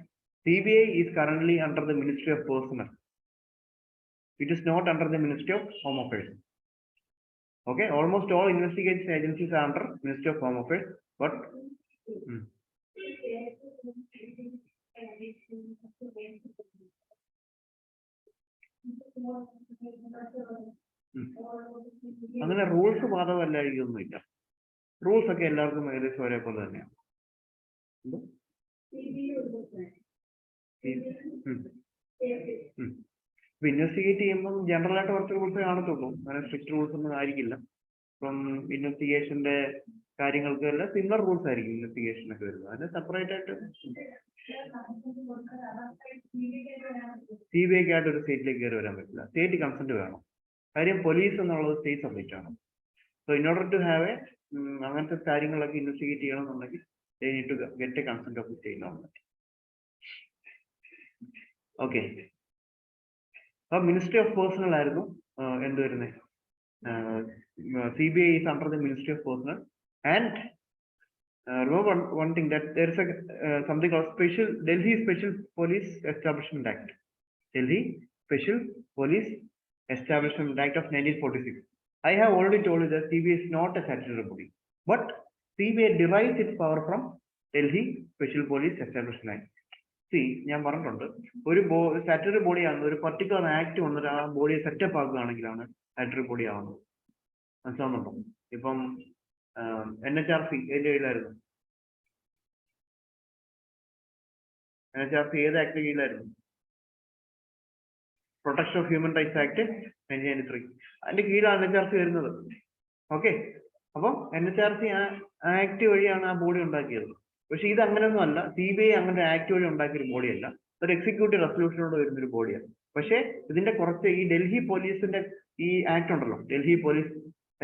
CBI is currently under the Ministry of Personnel. It is not under the Ministry of Home Affairs. Okay, almost all investigation agencies are under Ministry of Home Affairs, but അങ്ങനെ rules ബാധകമല്ലായിരിക്കൊന്നുമില്ല. Rules ഒക്കെ എല്ലാവർക്കും ഏകദേശം ഒരേപോലെ തന്നെയാണ്. Investigate ചെയ്യുമ്പോൾ general ആയിട്ട് കുറച്ച് rules കാണത്തുള്ളൂ, അങ്ങനെ സ്ട്രിക്റ്റ് റൂൾസ് ഒന്നും ആയിരിക്കില്ല. ഇപ്പം ഇൻവെസ്റ്റിഗേഷന്റെ കാര്യങ്ങൾക്ക് എല്ലാം സിമിലർ റൂൾസ് ആയിരിക്കും ഇൻവെസ്റ്റിഗേഷൻ ഒക്കെ വരുന്നത്. അതിന് സെപ്പറേറ്റ് ആയിട്ട് CBIക്ക് ആയിട്ട് ഒരു സ്റ്റേറ്റിലേക്ക് കയറി വരാൻ പറ്റില്ല. സ്റ്റേറ്റ് കൺസെന്റ് വേണം. കാര്യം പോലീസ് എന്നുള്ളത് സ്റ്റേറ്റ് സബ്ജക്റ്റ് ആണ്. So in order to have a അങ്ങനത്തെ കാര്യങ്ങളൊക്കെ ഇൻവെസ്റ്റിഗേറ്റ് ചെയ്യണമെന്നുണ്ടെങ്കിൽ they need to get a consent of the state government. Okay. So Ministry of Personnel ആയിരുന്നു എന്ത് വരുന്നത്, CBI is under the Ministry of Personnel. And remember one thing, that there is a something called Delhi Special Police Establishment Act. Delhi Special Police Establishment Act of 1946. I have already told you that CBI is not a statutory body, but CBI derives its power from Delhi Special Police Establishment Act. See, ഞാൻ പറഞ്ഞിട്ടുണ്ട്, ഒരു statutory ബോഡിയാണ്, ഒരു particular act വന്നിട്ട് ആ ബോഡിയെ setup ആക്കുകയാണെങ്കിലാണ് statutory body ആവുന്നത്. മനസ്സിലാവുന്നുണ്ടോ? ഇപ്പം NHRC ഏത് കീഴിലായിരുന്നു? NHRC ഏത് ആക്ട് കീഴിലായിരുന്നു? Protection of human rights act 1993. അതിന്റെ കീഴിലാണ് NHRC വരുന്നത്. ഓക്കെ, അപ്പം NHRC ആക്ട് വഴിയാണ് ആ ബോഡി ഉണ്ടാക്കിയത്. പക്ഷെ ഇത് അങ്ങനെയൊന്നും അല്ല. CBI അങ്ങനെ ആക്ട് വഴി ഉണ്ടാക്കിയൊരു ബോഡിയല്ല, ഒരു എക്സിക്യൂട്ടീവ് റെസൊല്യൂഷനോട് വരുന്നൊരു ബോഡിയാണ്. പക്ഷെ ഇതിന്റെ കുറച്ച് ഈ ഡൽഹി പോലീസിന്റെ ഈ ആക്ട് ഉണ്ടല്ലോ, Delhi police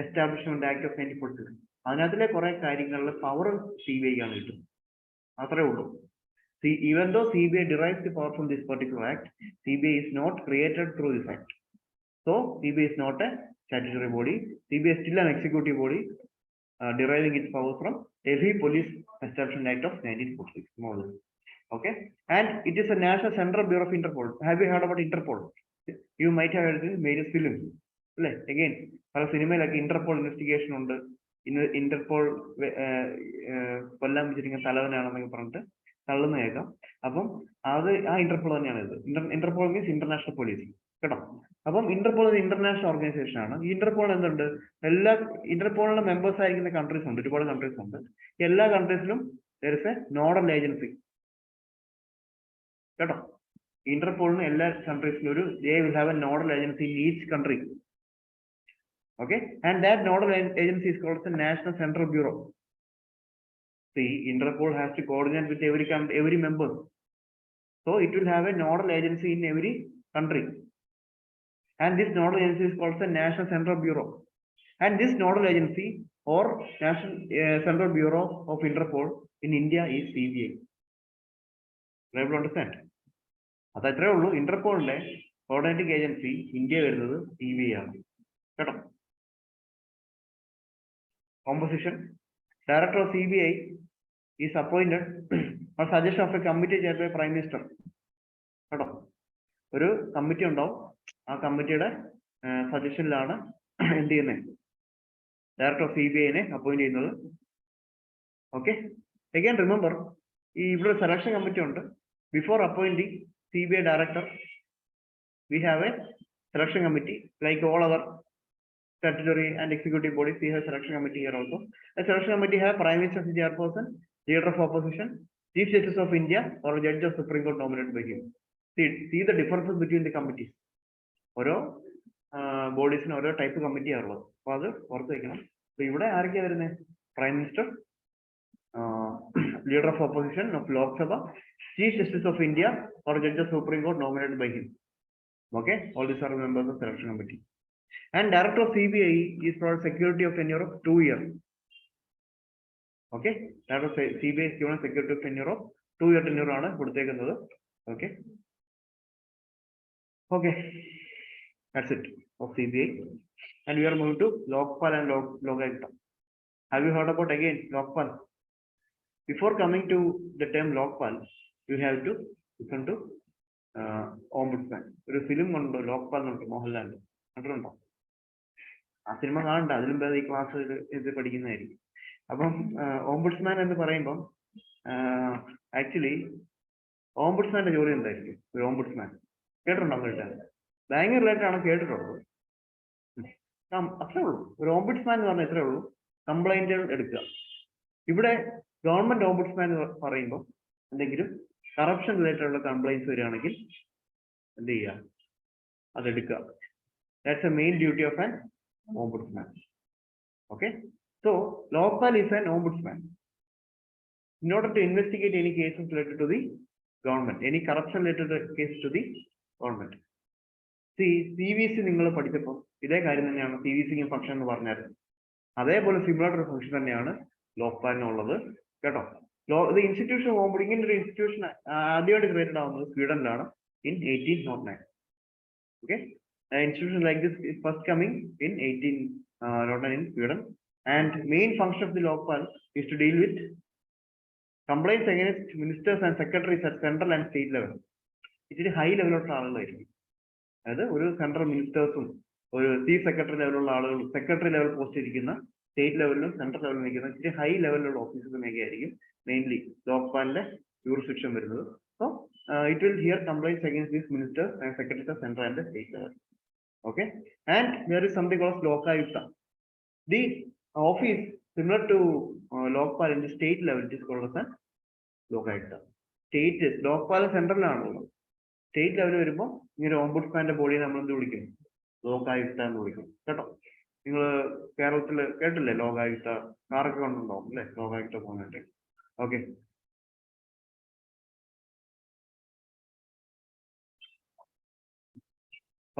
establishment act of 1946, അതിനകത്തിലെ കുറെ കാര്യങ്ങളിൽ പവർ CBIക്കാണ് കിട്ടുന്നത്. അത്രേ ഉള്ളൂ. Even though CBI derives the power from this particular act, CBI is not created through this act. So CBI is not a statutory body. CBI is still an executive body. deriving its power from Delhi Police Establishment Act of 1946. More than. Okay, and it is a national central bureau of Interpol. Have you heard about Interpol? You might have heard various films. Again, പല സിനിമയിലൊക്കെ Interpol investigation ഉണ്ട്, Interpol കൊല്ലാൻ വെച്ചിരിക്കുന്ന തലവനാണെന്നൊക്കെ പറഞ്ഞിട്ട് തള്ളുന്ന കേൾക്കാം. അപ്പം അത് ആ ഇന്റർപോൾ തന്നെയാണ് ഇത്. ഇന്റർപോൾ മീൻസ് ഇന്റർനാഷണൽ പോലീസ് കേട്ടോ. അപ്പം ഇന്റർപോൾ ഒരു ഇന്റർനാഷണൽ ഓർഗനൈസേഷൻ ആണ്. ഈ ഇന്റർപോൾ എന്തുണ്ട്, എല്ലാ ഇന്റർപോളിന്റെ മെമ്പേഴ്സ് ആയിരിക്കുന്ന കൺട്രീസ് ഉണ്ട്, ഒരുപാട് കൺട്രീസ് ഉണ്ട്. എല്ലാ കൺട്രീസിലും there is a nodal agency കേട്ടോ. ഇന്റർപോളിന് എല്ലാ കൺട്രീസിലും ഒരു they will have a nodal agency in each country. Okay, and that nodal agency is called the National Central Bureau. See, Interpol has to coordinate with every member, so it will have a nodal agency in every country, and this nodal agency is called the National Central Bureau. And this nodal agency or National Central Bureau of Interpol in India is CBI. Able to understand? അത് അത്രേ ഉള്ളൂ. ഇന്റർപോളിന്റെ coordinating agency India വരുന്നത് CBI ആണ് കേട്ടോ. Composition: Director of CBI is appointed on suggestion of a committee chaired by Prime Minister. കേട്ടോ, ഒരു committee ഉണ്ടാവും, ആ കമ്മിറ്റിയുടെ സജഷനിലാണ് എന്ത് ചെയ്യുന്നത്, ഡയറക്ടർ ഓഫ് CBI അപ്പോയിന്റ് ചെയ്യുന്നത്. ഓക്കെ, അഗൈൻ റിമെമ്പർ, ഈ ഇവിടെ സെലക്ഷൻ കമ്മിറ്റി ഉണ്ട്. Before appointing CBI director, we have a selection committee like all our statutory and executive bodies. We have selection committee here also. The selection committee have Prime Minister as chairperson, leader of opposition, Chief Justice of India or Judge of Supreme Court nominated by him. See the differences between the committees. ഓരോ ബോഡീസിന് ഓരോ type committee ആണുള്ളത്. അപ്പൊ അത് ഓർത്ത് വെക്കണം. അപ്പൊ ഇവിടെ ആരൊക്കെയാ വരുന്നത്? Prime minister, leader of opposition of Lok Sabha, Chief Justice of India or Judge of Supreme Court nominated by him. Okay, all these are members of selection committee. And director of CBI is for security of tenure of 2 years. Okay, director of CBI is given security of tenure of 2-year tenure ആണ് കൊടുത്തേക്കുന്നത്. Okay, okay, that's it of CBI. And we are moving to Lokpal and Lokayukta. Have you heard about again Lokpal? Before coming to the term Lokpal, you have to listen to Ombudsman. ഒരു film ഉണ്ട് ലോക്പാൽ എന്നുണ്ട്, മോഹൻലാൽ കണ്ടിട്ടുണ്ടോ? ആ cinema കാണണ്ട, അതിലും ഈ class ഇത് പഠിക്കുന്നതായിരിക്കും. അപ്പം ഓംബുഡ്സ്മാൻ എന്ന് പറയുമ്പം ആക്ച്വലി ഓംബുഡ്സ്മാന്റെ ജോലി എന്തായിരിക്കും? ഒരു ഓംബുഡ്സ്മാൻ കേട്ടിട്ടുണ്ടോ? കേട്ടാ ഭയങ്കര റിലേറ്റഡാണ്, കേട്ടിട്ടുള്ളത്. അത്രേ ഉള്ളൂ. ഒരു ഓംബുഡ്സ്മാൻ എന്ന് പറഞ്ഞാൽ ഇത്രേ ഉള്ളൂ, കംപ്ലൈന്റുകൾ എടുക്കുക. ഇവിടെ ഗവൺമെന്റ് ഓംബുഡ്സ്മാൻ എന്ന് പറയുമ്പോൾ എന്തെങ്കിലും കറപ്ഷൻ റിലേറ്റഡ് ഉള്ള കംപ്ലൈൻസ് വരികയാണെങ്കിൽ എന്ത് ചെയ്യുക? അതെടുക്കുക. That's the main duty of an ombudsman. Okay, so Lokpal is an ombudsman in order to investigate any cases related to the government, any corruption related case to the government. See, CVC നിങ്ങൾ പഠിച്ചപ്പോൾ ഇതേ കാര്യം തന്നെയാണ് CVC function എന്ന് പറഞ്ഞാൽ, അതേപോലെ similar ഒരു function തന്നെയാണ് ലോക്പാലിനുള്ളത് കേട്ടോ. The institution of ombudsman, ഇങ്ങനെ ഒരു ഇൻസ്റ്റിറ്റ്യൂഷൻ ആദ്യമായിട്ട് ക്രിയേറ്റഡ് ആവുന്നത് സ്വീഡനിലാണ് in 1809. Okay, an institution like this is first coming in 1809 in Sweden, and main function of the Lokpal is to deal with complaints against ministers and secretaries at central and state level. ഇച്ചിരി high ലെവലുള്ള ആളുകളായിരിക്കും. അതായത് ഒരു central മിനിസ്റ്റേഴ്സും ഒരു chief secretary ലെവലുള്ള ആളുകളും secretary level post ഇരിക്കുന്ന state ലെവലിലും central ലെവലിലും നിൽക്കുന്ന ഇച്ചിരി high ലെവലിലുള്ള ഓഫീസേഴ്സിനൊക്കെ ആയിരിക്കും മെയിൻലി ലോക്പാലിന്റെ jurisdiction വരുന്നത്. So it will hear complaints against these ministers and secretaries of central and the state level. Okay, and there is something called Lokayukta. The office similar to Lokpal in the state level, it is called as Lokayukta. State is Lokpal central ആണല്ലോ, state level വരുമ്പോൾ ഇങ്ങനെ ഓംബുഡ്സ്മാന്റെ body നമ്മൾ എന്ത് വിളിക്കും? ലോകായുക്ത എന്ന് വിളിക്കും കേട്ടോ. നിങ്ങൾ കേരളത്തിൽ കേട്ടില്ലേ ലോകായുക്ത? കാറൊക്കെ കൊണ്ടുണ്ടാവും അല്ലെ ലോകായുക്ത പോകുന്നുണ്ട്. Okay,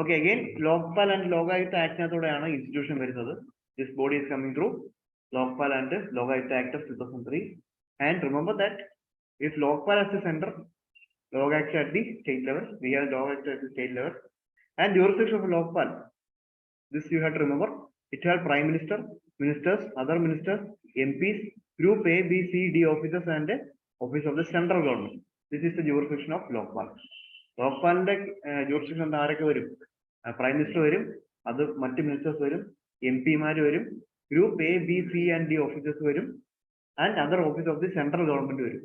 okay, again Lokpal and Lokayukta Act nathodeയാണ് ഇൻസ്റ്റിറ്റ്യൂഷൻ വരുന്നത്. This body is coming through Lokpal and Lokayukta Act of 2003. And remember that if Lokpal as the center, Lokayukta at the state level, we have Lokayukta at the state level, and jurisdiction of Lokpal, this you have to remember, It has Prime Minister, ministers, other ministers, MPs, Group A, B, C, D officers and office of the central government. This is the jurisdiction of Lokpal. Lokpalന്റെ jurisdiction ആരൊക്കെ വരും? Prime Minister വരും, അത് മറ്റ് ministers വരും, MP Mar വരും, Group A, B, C and D officers വരും, and other office of the central government വരും.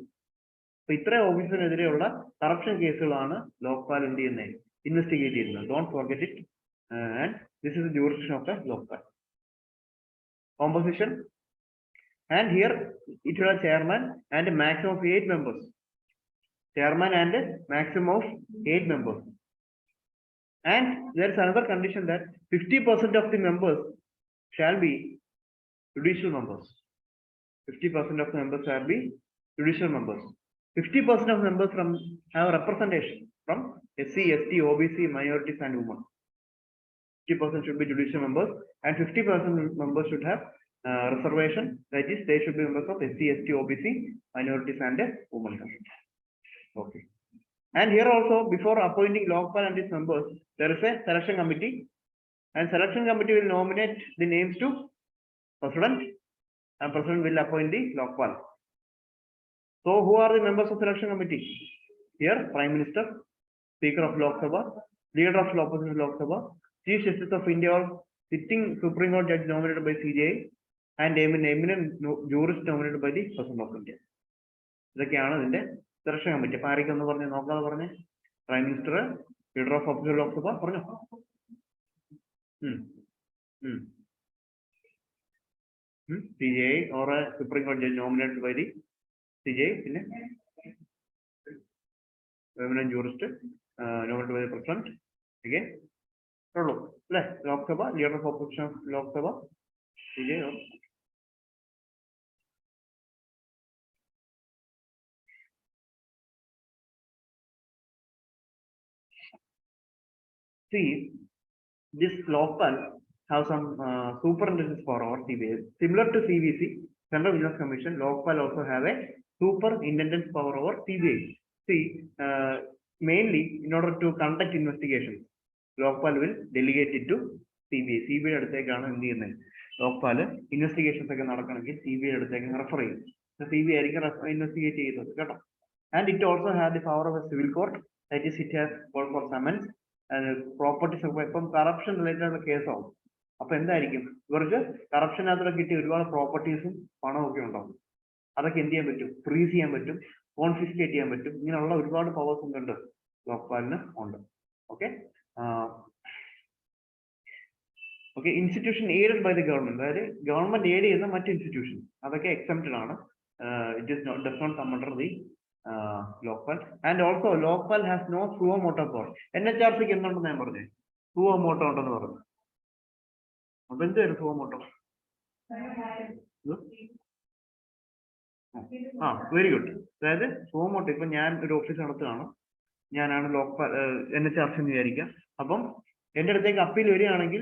So ഇത്ര ഓഫീസിനെതിരെയുള്ള corruption കേസുകളാണ് ലോക്പാൽ എന്ത് ചെയ്യുന്നത്, ഇൻവെസ്റ്റിഗേറ്റ് ചെയ്യുന്നത്. Don't forget it. And this is the jurisdiction of the Lokpal. Composition, and here it will have chairman and a maximum of 8 members. Chairman and a maximum of 8 members. And there is another condition that 50% of the members shall be judicial members. 50% of the members shall be judicial members. 50% of members have representation from SC, ST, OBC, minorities and women. 50% should be judicial members and 50% members should have reservation, that is they should be members of SC, ST, OBC, minorities and women. Okay. And here also, before appointing Lokpal and its members, there is a selection committee, and selection committee will nominate the names to President, and President will appoint the Lokpal. So who are the members of selection committee? Here Prime Minister, Speaker of Lok Sabha, Leader of Opposition Lok Sabha, Chief Justice of India or sitting Supreme Court judge nominated by CJI, and eminent jurist nominated by the President of India. ഇതൊക്കെയാണ് ഇതിന്റെ selection committee. അപ്പൊ ആരൊക്കെ ഒന്ന് പറഞ്ഞേ, നോക്കാതെ പറഞ്ഞേ. Prime minister, leader of opposition Lok Sabha, പറഞ്ഞോ. CJI or a Supreme Court judge nominated by the CJI, പിന്നെ eminent jurist nominated by the President. Again, ഉള്ളൂ അല്ലെ? Lok Sabha, leader of opposition Lok Sabha, CJI. See, this Lokpal have some superintendence power over CBI. Similar to CVC, Central Vigilance Commission, Lokpal also have a superintendence power over CBI. See, mainly in order to conduct investigations, Lokpal will delegate it to CBI. CBI അടുത്തേക്കാണ് എന്ത് ചെയ്യുന്നത്, Lokpal investigations ഒക്കെ നടക്കണമെങ്കിൽ CBI അടുത്തേക്ക് refer ചെയ്യും. CBI ആയിരിക്കും investigate ചെയ്യുന്നത് കേട്ടോ. And it also has the power of a civil court, that is it has call for summons. Properties ഒക്കെ ഇപ്പം കറപ്ഷൻ റിലേറ്റഡ് ആയിട്ടുള്ള കേസാവും. അപ്പൊ എന്തായിരിക്കും, ഇവർക്ക് കറപ്ഷനകത്ത് കിട്ടിയ ഒരുപാട് പ്രോപ്പർട്ടീസും പണവും ഒക്കെ ഉണ്ടാവും. അതൊക്കെ എന്ത് ചെയ്യാൻ പറ്റും, ഫ്രീസ് ചെയ്യാൻ പറ്റും, കോൺഫിസ്കേറ്റ് ചെയ്യാൻ പറ്റും. ഇങ്ങനെയുള്ള ഒരുപാട് പവേഴ്സ് ഉണ്ട് ലോക്പാലിന് ഉണ്ട്. Okay okay institution aided by the government, അതായത് ഗവൺമെന്റ് എയ്ഡ് ചെയ്യുന്ന മറ്റ് ഇൻസ്റ്റിറ്റ്യൂഷൻ അതൊക്കെ എക്സംപ്റ്റഡ് ആണ്. It is does not come under the Lokpal. And also Lokpal has no suo moto power. NHRCക്ക് എന്തുണ്ടെന്ന് ഞാൻ പറഞ്ഞേ, suo moto ഉണ്ടെന്ന് പറഞ്ഞു. അപ്പൊ എന്തായിരുന്നു suo moto? Very good. അതായത് suo moto, ഇപ്പൊ ഞാൻ ഒരു ഓഫീസ് നടത്തുകയാണ്, ഞാനാണ് ലോക്പാൽ NHRC എന്ന് വിചാരിക്കാം. അപ്പം എന്റെ അടുത്തേക്ക് അപ്പീൽ വരികയാണെങ്കിൽ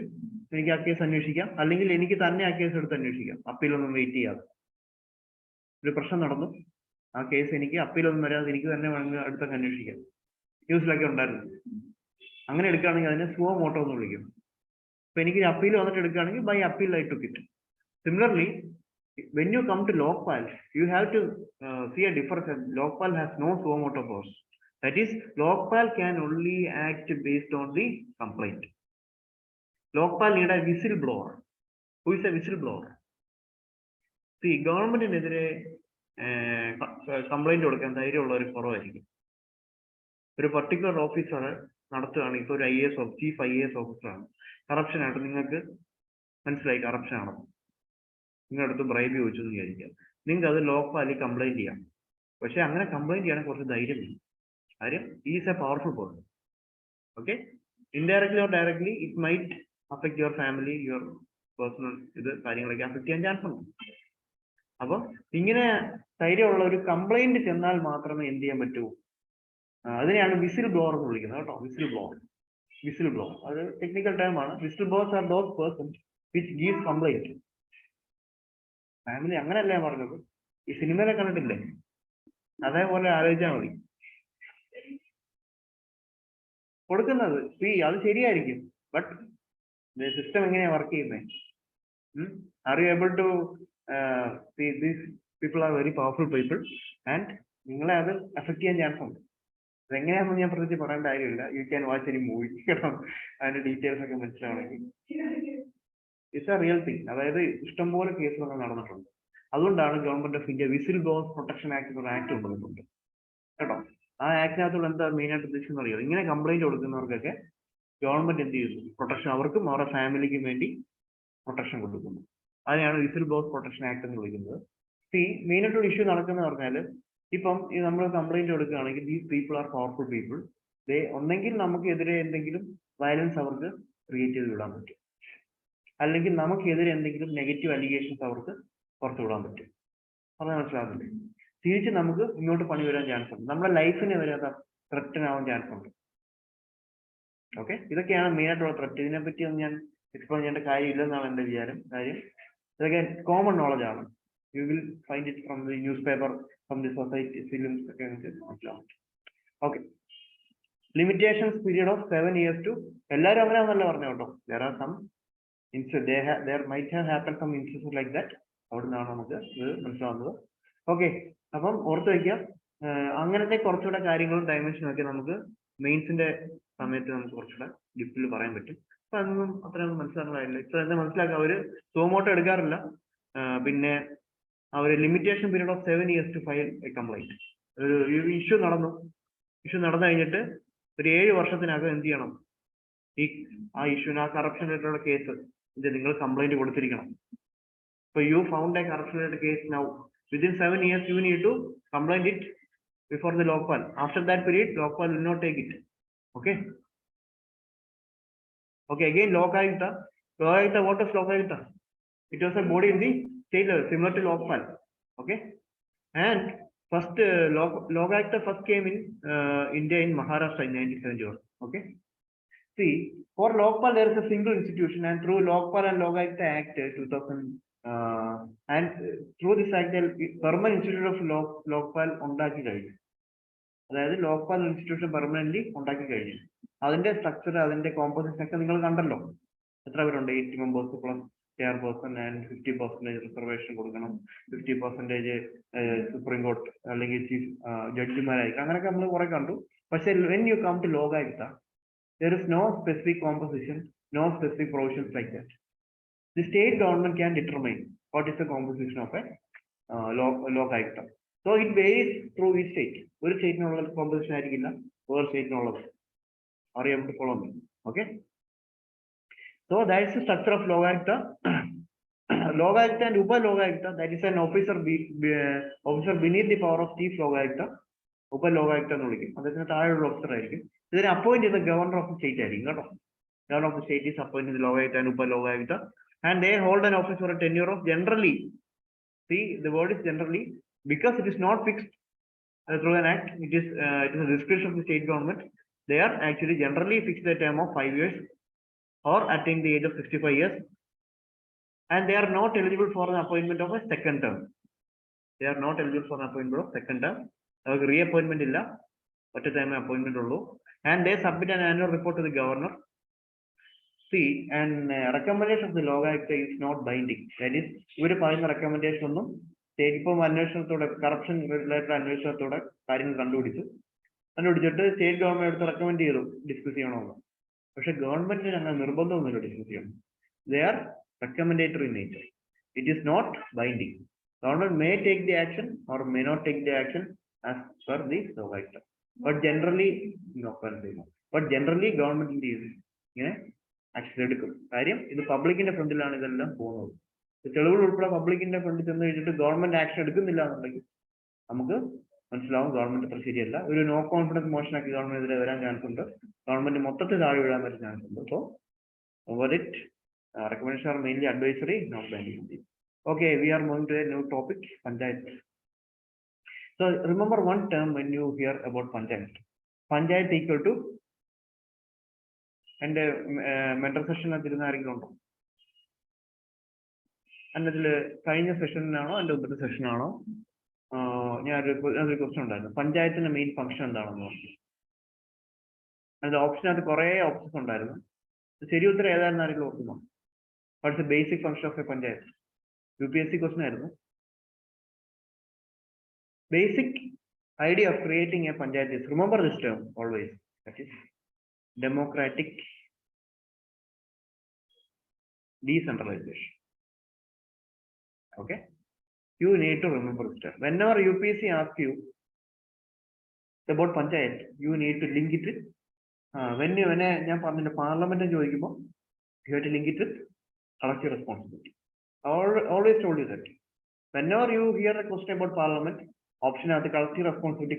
എനിക്ക് ആ കേസ് അന്വേഷിക്കാം, അല്ലെങ്കിൽ എനിക്ക് തന്നെ ആ കേസ് എടുത്ത് അന്വേഷിക്കാം, അപ്പീലൊന്നും വെയിറ്റ് ചെയ്യാതെ. ഒരു പ്രശ്നം നടന്നു, ആ കേസ് എനിക്ക് അപ്പീലൊന്നും വരാതെ എനിക്ക് തന്നെ വേണമെങ്കിൽ അടുത്തൊക്കെ അന്വേഷിക്കാം. ന്യൂസിലൊക്കെ ഉണ്ടായിരുന്നു. അങ്ങനെ എടുക്കുകയാണെങ്കിൽ അതിനെ suo moto എന്ന് വിളിക്കും. അപ്പൊ എനിക്ക് അപ്പീൽ വന്നിട്ട് എടുക്കുകയാണെങ്കിൽ by appeal I took it. Similarly when you come to Lokpal, you have to see a difference. Lokpal has no suo moto powers. That is, Lokpal can only act based on the complaint. Lokpal need a whistleblower. Who is a whistleblower? See, ഗവൺമെന്റിനെതിരെ complaint കൊടുക്കാൻ ധൈര്യമുള്ള ഒരു കുറവായിരിക്കും. ഒരു particular officer നടത്തുകയാണെങ്കിൽ, ഇപ്പോൾ ഒരു IAS chief IAS ഓഫീസറാണ്, corruption ആയിട്ട് നിങ്ങൾക്ക് മനസ്സിലായി കറപ്ഷൻ ആണോ, നിങ്ങളുടെ അടുത്ത് ബ്രൈബ് ചോദിച്ചു എന്ന് വിചാരിക്കാം, നിങ്ങൾക്ക് അത് ലോക്പാലിൽ കംപ്ലൈന്റ് ചെയ്യാം. പക്ഷെ അങ്ങനെ കംപ്ലൈന്റ് ചെയ്യാൻ കുറച്ച് ധൈര്യം വേണം. കാര്യം is A powerful person. Okay, indirectly or directly it might affect your family, your personal കാര്യങ്ങളൊക്കെ അഫക്ട് ചെയ്യാൻ ചാൻസ് ഉണ്ട്. അപ്പൊ ഇങ്ങനെ ധൈര്യമുള്ള ഒരു കംപ്ലൈന്റ് ചെന്നാൽ മാത്രമേ എന്ത് ചെയ്യാൻ പറ്റൂ, അതിനെയാണ് വിസിൽ ബ്ലോവർ എന്ന് വിളിക്കുന്നത് കേട്ടോ. വിസിൽ ബ്ലോവർ അത് ടെക്നിക്കൽ ടൈം ആണ്. Whistle blowers are those persons which gives complaint. Family അങ്ങനെയല്ല പറഞ്ഞത്, ഈ സിനിമയിലെ കണ്ടിട്ടില്ലേ, അതേപോലെ ആലോചിച്ചാൽ മതി. കൊടുക്കുന്നത് അത് ശരിയായിരിക്കും, ബട്ട് സിസ്റ്റം എങ്ങനെയാ വർക്ക് ചെയ്യുന്നത്, Are you able to see these people are very powerful people and നിങ്ങളെ അത് അഫക്ട് ചെയ്യാൻ ചാൻസ് ഉണ്ട്. അതെങ്ങനെയാണെന്ന് ഞാൻ പ്രത്യേകിച്ച് പറയേണ്ട കാര്യമില്ല. You can watch any movie കേട്ടോ, അതിന്റെ ഡീറ്റെയിൽസ് ഒക്കെ മനസ്സിലാവണമെങ്കിൽ. It's a real thing. അതായത് ഇഷ്ടംപോലെ കേസുകൾ നടന്നിട്ടുണ്ട്. അതുകൊണ്ടാണ് government of India whistle blowers protection act എന്നൊരു ആക്ട് കൊണ്ടുവന്നിട്ടുണ്ട് കേട്ടോ. ആ ആക്ടിനകത്തുള്ള എന്താ മെയിൻ ആയിട്ട് ഉദ്ദേശിക്കുന്നത് അറിയോ? ഇങ്ങനെ കംപ്ലൈന്റ് കൊടുക്കുന്നവർക്കൊക്കെ ഗവൺമെന്റ് എന്ത് ചെയ്യുന്നു? പ്രൊട്ടക്ഷൻ അവർക്കും അവരുടെ ഫാമിലിക്കും വേണ്ടി പ്രൊട്ടക്ഷൻ കൊടുക്കുന്നു. അതിനെയാണ് വിസിൽ ബ്ലോവേഴ്സ് പ്രൊട്ടക്ഷൻ ആക്ട് എന്ന് വിളിക്കുന്നത്. മെയിൻ ആയിട്ടൊരു ഇഷ്യൂ നടക്കുന്ന പറഞ്ഞാൽ, ഇപ്പം നമ്മൾ കംപ്ലൈന്റ് കൊടുക്കുകയാണെങ്കിൽ these people are powerful people. ഒന്നെങ്കിൽ നമുക്കെതിരെ എന്തെങ്കിലും വയലൻസ് അവർക്ക് ക്രിയേറ്റ് ചെയ്ത് വിടാൻ പറ്റും, അല്ലെങ്കിൽ നമുക്കെതിരെ എന്തെങ്കിലും നെഗറ്റീവ് അലിഗേഷൻസ് അവർക്ക് പുറത്തു വിടാൻ പറ്റും. പറഞ്ഞാൽ മനസ്സിലാകുന്നില്ലേ? തിരിച്ച് നമുക്ക് ഇങ്ങോട്ട് പണി വരാൻ ചാൻസ് ഉണ്ട്. നമ്മുടെ ലൈഫിനെ വരെ അത് ത്രെറ്റനാവാൻ ചാൻസ് ഉണ്ട്. ഓക്കെ, ഇതൊക്കെയാണ് മെയിൻ ആയിട്ടുള്ള ത്രെറ്റ്. ഇതിനെപ്പറ്റി ഒന്നും ഞാൻ എക്സ്പ്ലെയിൻ ചെയ്യേണ്ട കാര്യമില്ലെന്നാണ് എൻ്റെ വിചാരം. ഇതൊക്കെ കോമൺ നോളജ് ആണ്. You will find it from the newspaper, from the society, films. Okay. Limitations period of 7 years to. എല്ലാവരും അങ്ങനെയാണെന്നല്ല പറഞ്ഞു കേട്ടോ. There are some instances. There might have happened some instances like that. അവിടെ നിന്നാണ് നമുക്ക് ഇത് മനസ്സിലാവുന്നത്. Okay, അപ്പം ഓർത്ത് വയ്ക്കുക. അങ്ങനത്തെ കുറച്ചുകൂടെ കാര്യങ്ങളും ഡയമെൻഷനും ഒക്കെ നമുക്ക് മെയിൻസിന്റെ സമയത്ത് നമുക്ക് കുറച്ചുകൂടെ ഡിപ്പിൽ പറയാൻ പറ്റും. അപ്പൊ അതൊന്നും അത്രയൊന്നും മനസ്സിലാക്കാറില്ല. ഇപ്പൊ എന്താ മനസ്സിലാക്കുക, അവര് സോമോട്ടോ എടുക്കാറില്ല. പിന്നെ അവർ limitation period of 7 years to file a complaint. ഒരു ഇഷ്യൂ നടന്നു കഴിഞ്ഞിട്ട് ഒരു 7 വർഷത്തിനകം എന്ത് ചെയ്യണം? ആ ഇഷ്യൂന്, ആ കറപ്ഷൻ റിലേറ്റഡ് കേസ് നിങ്ങൾ complaint കൊടുത്തിരിക്കണം. So you found a corruption related case now. Within 7 years, you need to complain it before the Lokpal. After that period, Lokpal will not take it. Okay. Okay. Again, Lokayukta. What is Lokayukta? It was a body in the state level, similar to Lokpal. Okay. And first Lokayukta first came in India in Maharashtra in 1971. Okay. See, for Lokpal there is a single institution, and through Lokpal and Lokayukta Act 2000. And through this act, permanent institute of Lokpal ഉണ്ടാക്കി കഴിഞ്ഞു. അതായത് Lokpal institution permanently ഉണ്ടാക്കി കഴിഞ്ഞു. അതിന്റെ structure, അതിന്റെ composition ഒക്കെ നിങ്ങൾ കണ്ടല്ലോ. എത്ര പേരുണ്ട്? 80 members plus chairperson and 50% reservation കൊടുക്കണം, 50% സുപ്രീം കോർട്ട് അല്ലെങ്കിൽ ചീഫ് ജഡ്ജിമാരായിരിക്കും. അങ്ങനെയൊക്കെ നമ്മൾ കുറെ കണ്ടു. പക്ഷെ when you come to Lokayukta, there is no specific composition, no specific provisions like that. The state government can determine what is the composition of a Lokayukta. So it varies through each state. ഒരു സ്റ്റേറ്റിനുള്ള composition ആയിരിക്കില്ല വേറെ സ്റ്റേറ്റിനുള്ളത്. Are you able to follow me? Okay. So that is the structure of Lokayukta. Lokayukta and Upa Lokayukta, that is an officer beneath the power of chief Lokayukta. Upa Lokayukta എന്ന് വിളിക്കും. അദ്ദേഹത്തിന് താഴെയുള്ള officer ആയിരിക്കും. ഇതിനെ appoint ചെയ്ത governor of the state ആയിരിക്കും കേട്ടോ. Governor of the state is appointed Lokayukta and Upa Lokayukta. And they hold an office for a tenure of generally. See, the word is generally because it is not fixed through an act. It is a discretion of the state government. They are actually generally fixed a term of 5 years or attain the age of 65 years, and they are not eligible for an appointment of a second term. They are not eligible for an appointment of second term. Reappointment illa, but a time appointment ullu, and they submit an annual report to the governor. See, and recommendation of the Lokayukta is not binding. That is, ഇവര് പറയുന്ന recommendation ഒന്നും state ഇപ്പം അന്വേഷണത്തോടെ, corruption related അന്വേഷണത്തോടെ കാര്യങ്ങൾ കണ്ടുപിടിച്ചിട്ട് state government എടുത്ത് recommend ചെയ്തു discuss ചെയ്യണമെന്ന്. പക്ഷെ ഗവൺമെന്റിന് അങ്ങനെ നിർബന്ധമൊന്നുമില്ല ഡിസ്കസ് ചെയ്യണം. They are recommendatory in nature. It is not binding. Government may take the action or may not take the action as per the Lokayukta. But generally, government is action എടുക്കും. കാര്യം ഇത് പബ്ലിക്കിന്റെ ഫ്രണ്ടിലാണ് ഇതെല്ലാം പോകുന്നത്. തെളിവുകൾ ഉൾപ്പെടെ പബ്ലിക്കിന്റെ ഫ്രണ്ടിൽ ചെന്ന് കഴിഞ്ഞിട്ട് ഗവൺമെന്റ് ആക്ഷൻ എടുക്കുന്നില്ല എന്നുണ്ടെങ്കിൽ നമുക്ക് മനസ്സിലാവും ഗവൺമെന്റ് അത്ര ശരിയല്ല. ഒരു നോ കോൺഫിഡൻസ് മോഷനാക്കി ഗവൺമെന്റിനെതിരെ വരാൻ ചാൻസ് ഉണ്ട്. ഗവൺമെന്റ് മൊത്തത്തിൽ താഴെ വീഴാൻ പറ്റുന്ന ചാൻസ് ഉണ്ട്. So over it recommendation are mainly advisory, not binding. Okay, we are moving to a new topic, panchayat. So remember one term when you hear about panchayat. Panchayat equal to, and mentor session അതിരുന്ന ആരെങ്കിലും ഉണ്ടോ? അതിൽ കഴിഞ്ഞ സെഷനാണോ എൻ്റെ മുമ്പത്തെ സെഷനാണോ ഞാനൊരു question ഉണ്ടായിരുന്നു. പഞ്ചായത്തിന്റെ main function എന്താണെന്ന് പറഞ്ഞു. അതിന്റെ ഓപ്ഷനകത്ത് കുറേ ഓപ്ഷൻസ് ഉണ്ടായിരുന്നു. ശരി ഉത്തരം ഏതായിരുന്നു ആരെങ്കിലും ഓർക്കുന്നോ? What's the basic function of a panchayat? UPSC question. Basic idea of creating a panchayat is, remember this term always, that is democratic decentralization. Okay, you need to remember this term. Whenever UPSC asks you about panchayat, you need to link it with when parliament you have to link it with collective responsibility. Always told you that. Whenever you hear a question about parliament, option at the collective responsibility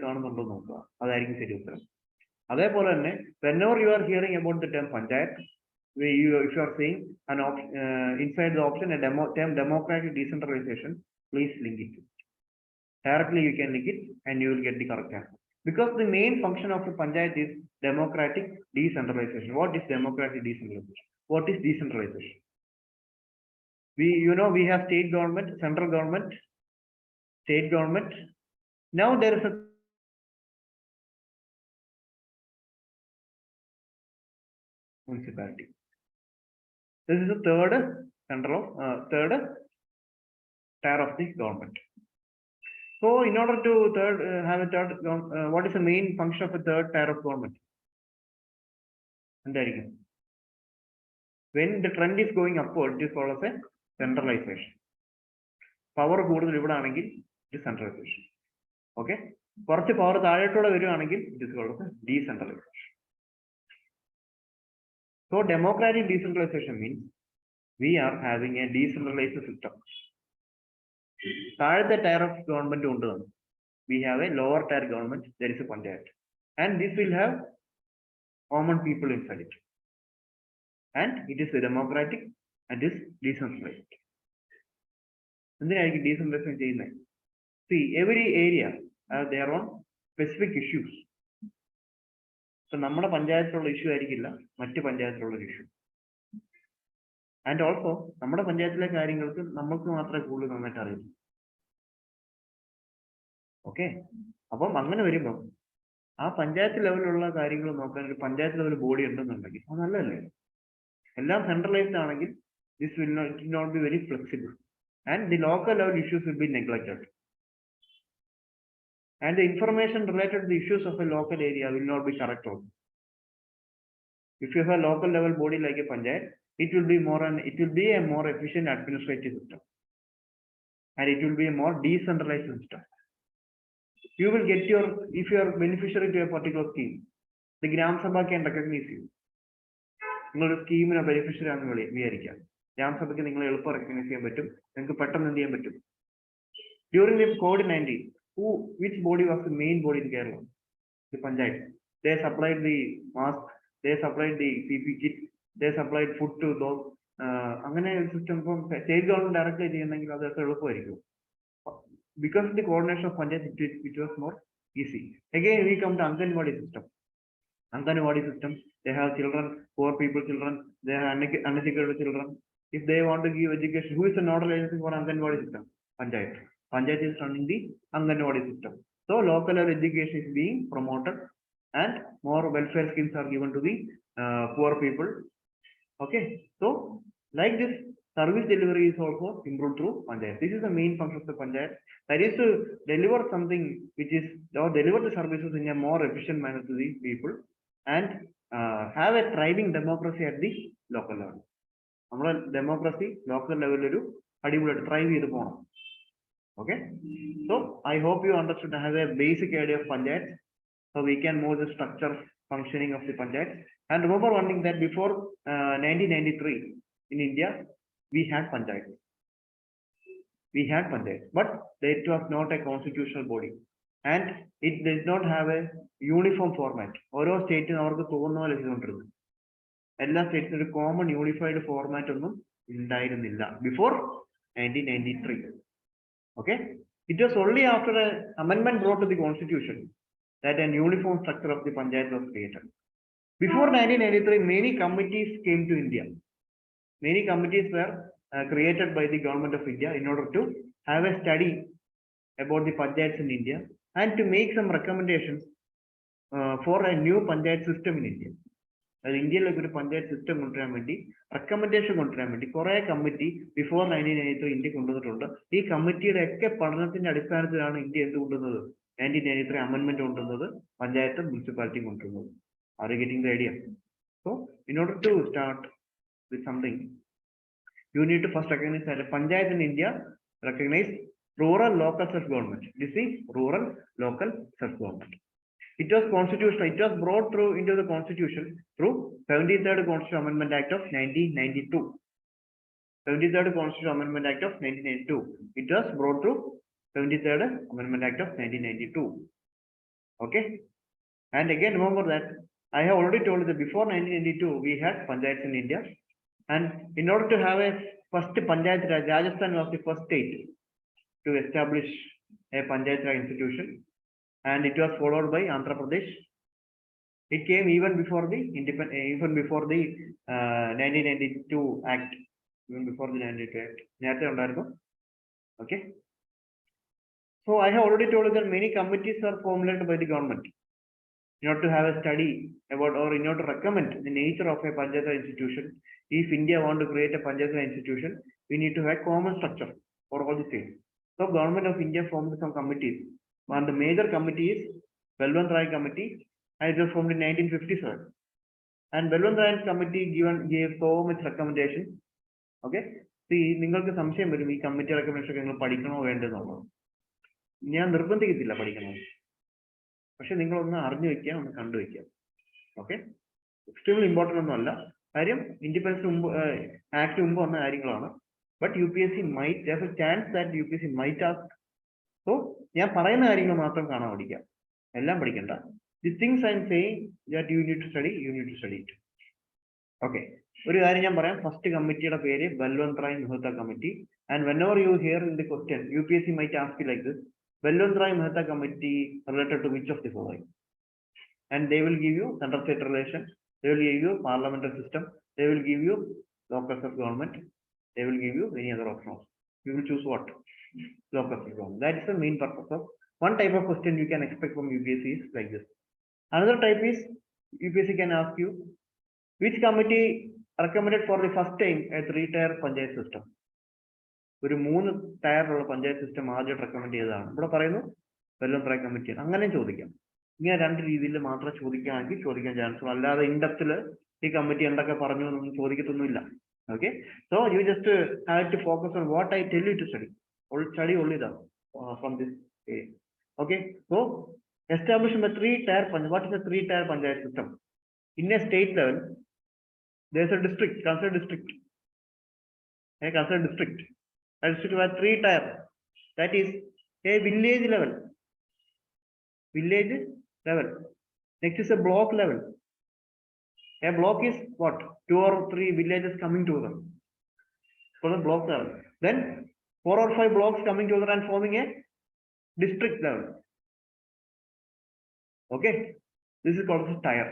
whenever you are hearing about the term panchayat, if you are saying an option inside the option a term democratic decentralization, please link it. Directly you can link it and you will get the correct answer. Because the main function of a panchayat is democratic decentralization. What is democratic decentralization? What is decentralization? We have state government, central government, state government. Now there is a municipality. This is the third tier of the government. So in order to have a third, what is the main function of a third tier of government? When the trend is going upward, it is called as a centralization. Power decentralization. Okay? Power it is called as decentralization. So democratic decentralization means we are having a decentralized system. The tier of government, we have a lower tier government, there is a panchayat. And this will have common people inside it. And it is a democratic and is decentralized. And then I get decentralization. See, every area has their own specific issues. So, namada panchayat issue arikilla, matti panchayat issue. And also, namada panchayathile karyangalukku nammakku mathre koolu nannayittu ariyum. Okay. Appam angane varumbo aa panchayat level ulla karyangal nokkan oru panchayat level body undennundengil adu nallale. Ellam centralized aanengil this will not be very flexible. And the local level issues will be neglected. And the information related to the issues of a local area will not be correct also. If you have a local level body like a panchayat, it will be a more efficient administrative system. And it will be a more decentralized system. You will get if you are beneficiary to a particular scheme, the Gram Sabha can recognize you. You scheme in a beneficiary annually, Gram Sabha can recognize you. During the COVID-19, which body was the main body in Kerala? The panchayat. They supplied the mask, they supplied the PP kit, they supplied food to those. System from state government directly, because of the coordination of panchayat, it was more easy. Again, we come to Anganwadi system. Anganwadi system, they have children, poor people children, they have uneducated children. If they want to give education, who is the nodal agency for Anganwadi system? Panchayat. Panchayat is running the Anganwadi system. So local level education is being promoted and more welfare schemes are given to the poor people. Okay. So like this, service delivery is also improved through panchayat. This is the main function of the panchayat. That is to deliver something which is, or deliver the services in a more efficient manner to the people and have a thriving democracy at the local level. Our democracy, local level, thrive with the okay. So I hope you understood and have a basic idea of panchayat. So we can move the structure functioning of the panchayat. And remember one thing, that before 1993 in India, we had panchayat. But it was not a constitutional body. And it does not have a uniform format. All states in our states a common unified format before 1993. Okay. It was only after an amendment brought to the constitution that an uniform structure of the panchayat was created. Before 1993, many committees came to India. Many committees were created by the government of India in order to have a study about the panchayats in India and to make some recommendations for a new panchayat system in India. India like a Panjayat system recommendation committee before 1993 India this committee India 1993 amendment Panjayat municipality. Are you getting the idea? So in order to start with something, you need to first recognize that Panjayat in India recognize rural local self-government. This is rural local self-government. It was constitutional. It was brought through into the constitution through 73rd Constitutional Amendment Act of 1992. 73rd Constitutional Amendment Act of 1992. It was brought through 73rd Amendment Act of 1992. Okay. And again, remember that I have already told you that before 1992 we had panchayats in India, and in order to have a first panchayat, Rajasthan was the first state to establish a panchayat institution, and it was followed by Andhra Pradesh. It came even before the 1992 Act, even before the 1992 Act. Okay. So I have already told you that many committees are formulated by the government in order to have a study about, or in order to recommend the nature of a panchayat institution. If India want to create a panchayat institution, we need to have common structure for all the states. So government of India formed some committees. One the major committee is Balwant Rai Committee, and it was formed in 1957. And Balwant Rai Committee gave so much recommendation. Okay. See, നിങ്ങൾക്ക് സംശയം വരും ഈ committee recommendation നിങ്ങൾ പഠിക്കണോ വേണ്ടെന്നുള്ളത്. ഞാൻ നിർബന്ധിക്കത്തില്ല പഠിക്കണോ, പക്ഷെ നിങ്ങൾ ഒന്ന് അറിഞ്ഞു വെക്കുക, ഒന്ന് കണ്ടു വെക്കുക. ഓക്കെ. എക്സ്ട്രീംലി ഇമ്പോർട്ടൻ്റ് ഒന്നും അല്ല കാര്യം, ഇൻഡിപെൻഡൻസ് മുമ്പ് ആക്ട് മുമ്പ് വന്ന കാര്യങ്ങളാണ്. But UPSC might, there's a chance that UPSC might ask. So ഞാൻ പറയുന്ന കാര്യങ്ങൾ മാത്രം കാണാൻ പഠിക്കാം, എല്ലാം പഠിക്കണ്ട. The things I'm saying that you need to study, you need to study it. Okay. ഒരു കാര്യം ഞാൻ പറയാം. ഫസ്റ്റ് കമ്മിറ്റിയുടെ പേര് Balwant Rai Mehta committee. And whenever you hear in the question, UPSC might ask you like this: Balwant Rai Mehta Committee related to which of the following? And they will give you central state relation, they will give you parliamentary system, they will give you local self-government, they will give you any other options. You will choose what? Local self-government. That is the main purpose of one type of question you can expect from UPSC is like this. Another type is UPSC can ask you which committee recommended for the first time a 3-tier panchayat system. ഒരു 3 ടയറുള്ള panchayat system ആദ്യം recommend ചെയ്തതാണ്. ഇവിടെ പറയുന്നു ബൽവന്ത് റായ് കമ്മിറ്റിയാണ്. അങ്ങനെ ചോദിക്കാം. ഇങ്ങനെ രണ്ട് രീതിയിൽ മാത്രം ചോദിക്കുകയാണെങ്കിൽ ചോദിക്കാൻ ചാൻസ് ഉള്ളൂ. അല്ലാതെ ഇൻഡെപ്തിൽ ഈ കമ്മിറ്റി എന്തൊക്കെ പറഞ്ഞു എന്നൊന്നും ചോദിക്കത്തൊന്നുമില്ല. Okay. So you just have to focus on what I tell you to study. Study only that from this area. Okay. So establishment 3-tier panchayat. What is a 3-tier panchayat system? In a state level, there is a district, consider district. Consider district. A district have 3-tier. That is a village level. Village level. Next is a block level. A block is what? 2 or 3 villages coming together. For the block level. Then 4 or 5 blocks coming together and forming a district level. Okay. This is called a tier.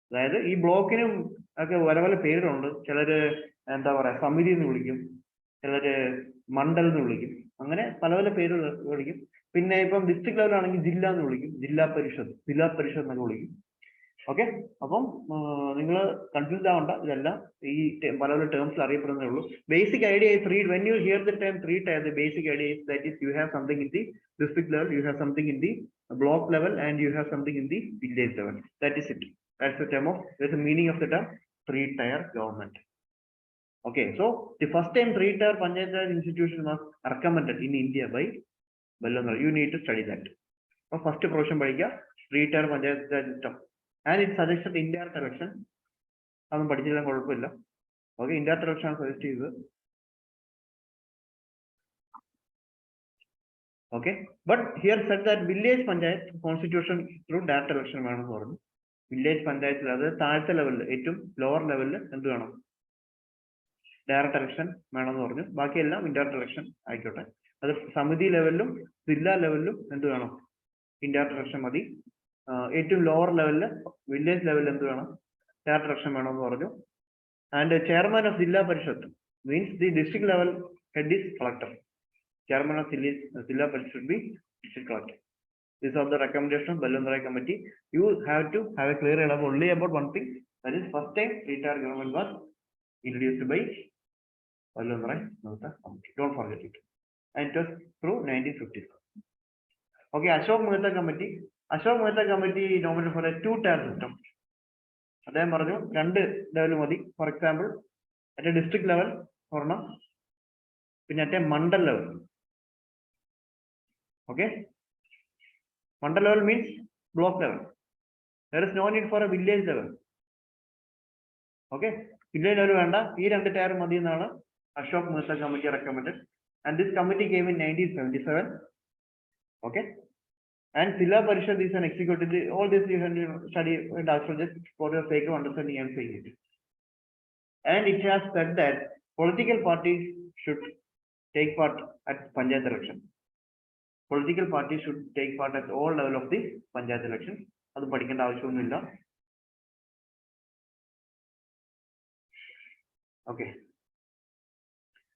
അതായത് ഈ ബ്ലോക്കിനും ഒക്കെ പല പല പേരുണ്ട്. ചിലര് എന്താ പറയാ സമിതി എന്ന് വിളിക്കും, ചിലര് മണ്ഡൽ എന്ന് വിളിക്കും, അങ്ങനെ പല പല പേര് വിളിക്കും. പിന്നെ ഇപ്പം ഡിസ്ട്രിക്ട് ലെവലാണെങ്കിൽ ജില്ല എന്ന് വിളിക്കും, ജില്ലാ പരിഷത്ത് എന്നൊക്കെ വിളിക്കും. ഓക്കെ. അപ്പം നിങ്ങൾ കൺഫ്യൂസ് ആവണ്ട, ഇതെല്ലാം ഈ പല പല ടേംസിൽ അറിയപ്പെടുന്നേ ഉള്ളൂ. Basic idea is when you hear the term 3-tier, the basic idea is that is you have something in the district level, you have something in the block level, and you have something in the village level. That is it. That's the term of, that's the meaning of the term 3-tier government. Okay. So the first time 3-tier panchayat institution was recommended in India by Balwant Rai. You need to study that. So first portion പഠിക്കുക 3-tier panchayat system, and it suggested indirect election. അതൊന്നും പഠിച്ചില്ല, കുഴപ്പമില്ല. Okay. indirect election ആണ് suggest ചെയ്തത്. Okay. But here said that village panchayat constitution through direct election വേണമെന്ന് പറഞ്ഞു. Village പഞ്ചായത്തിൽ, അത് താഴത്തെ ലെവലിൽ, ഏറ്റവും ലോവർ ലെവലിൽ എന്ത് വേണം? ഡയറക്റ്റ് ഇലക്ഷൻ വേണമെന്ന് പറഞ്ഞു. ബാക്കിയെല്ലാം ഇൻഡയറക്റ്റ് ഇലക്ഷൻ ആയിക്കോട്ടെ. അത് സമിതി ലെവലിലും ജില്ലാ ലെവലിലും എന്ത് വേണം? ഇൻഡയറക്റ്റ് ഇലക്ഷൻ മതി. ഏറ്റവും ലോവർ ലെവലിൽ വില്ലേജ് ലെവലിൽ എന്ത് വേണം? ഡയറക്റ്റ് ഇലക്ഷൻ വേണമെന്ന് പറഞ്ഞു. And chairman of Zilla Parishad means the district level head is collector. Chairman of Zilla Parishad should be district collector. These are the recommendations of Balwant Rai Committee. You have to have a clear idea only about one thing, That is first time retired government was introduced by don't forget it. And it was through 1950s. Okay, Ashok Mehta Committee. Ashok Mehta Committee nominated for a two-tier system. Then level, for example, at a district level, or no, at a mandal level. Okay, mandal level means block level. There is no need for a village level. Okay, village level and the tier Madinana, Ashok Mehta Committee recommended, and this committee came in 1977. Okay, and Silla Parishad is an executive. All this you can study and also just for the sake of understanding and saying it. And it has said that political parties should take part at Panchayat election. Political parties should take part at all level of the Panchayat election. That's പഠിക്കേണ്ട ആവശ്യമൊന്നുമില്ല. Okay.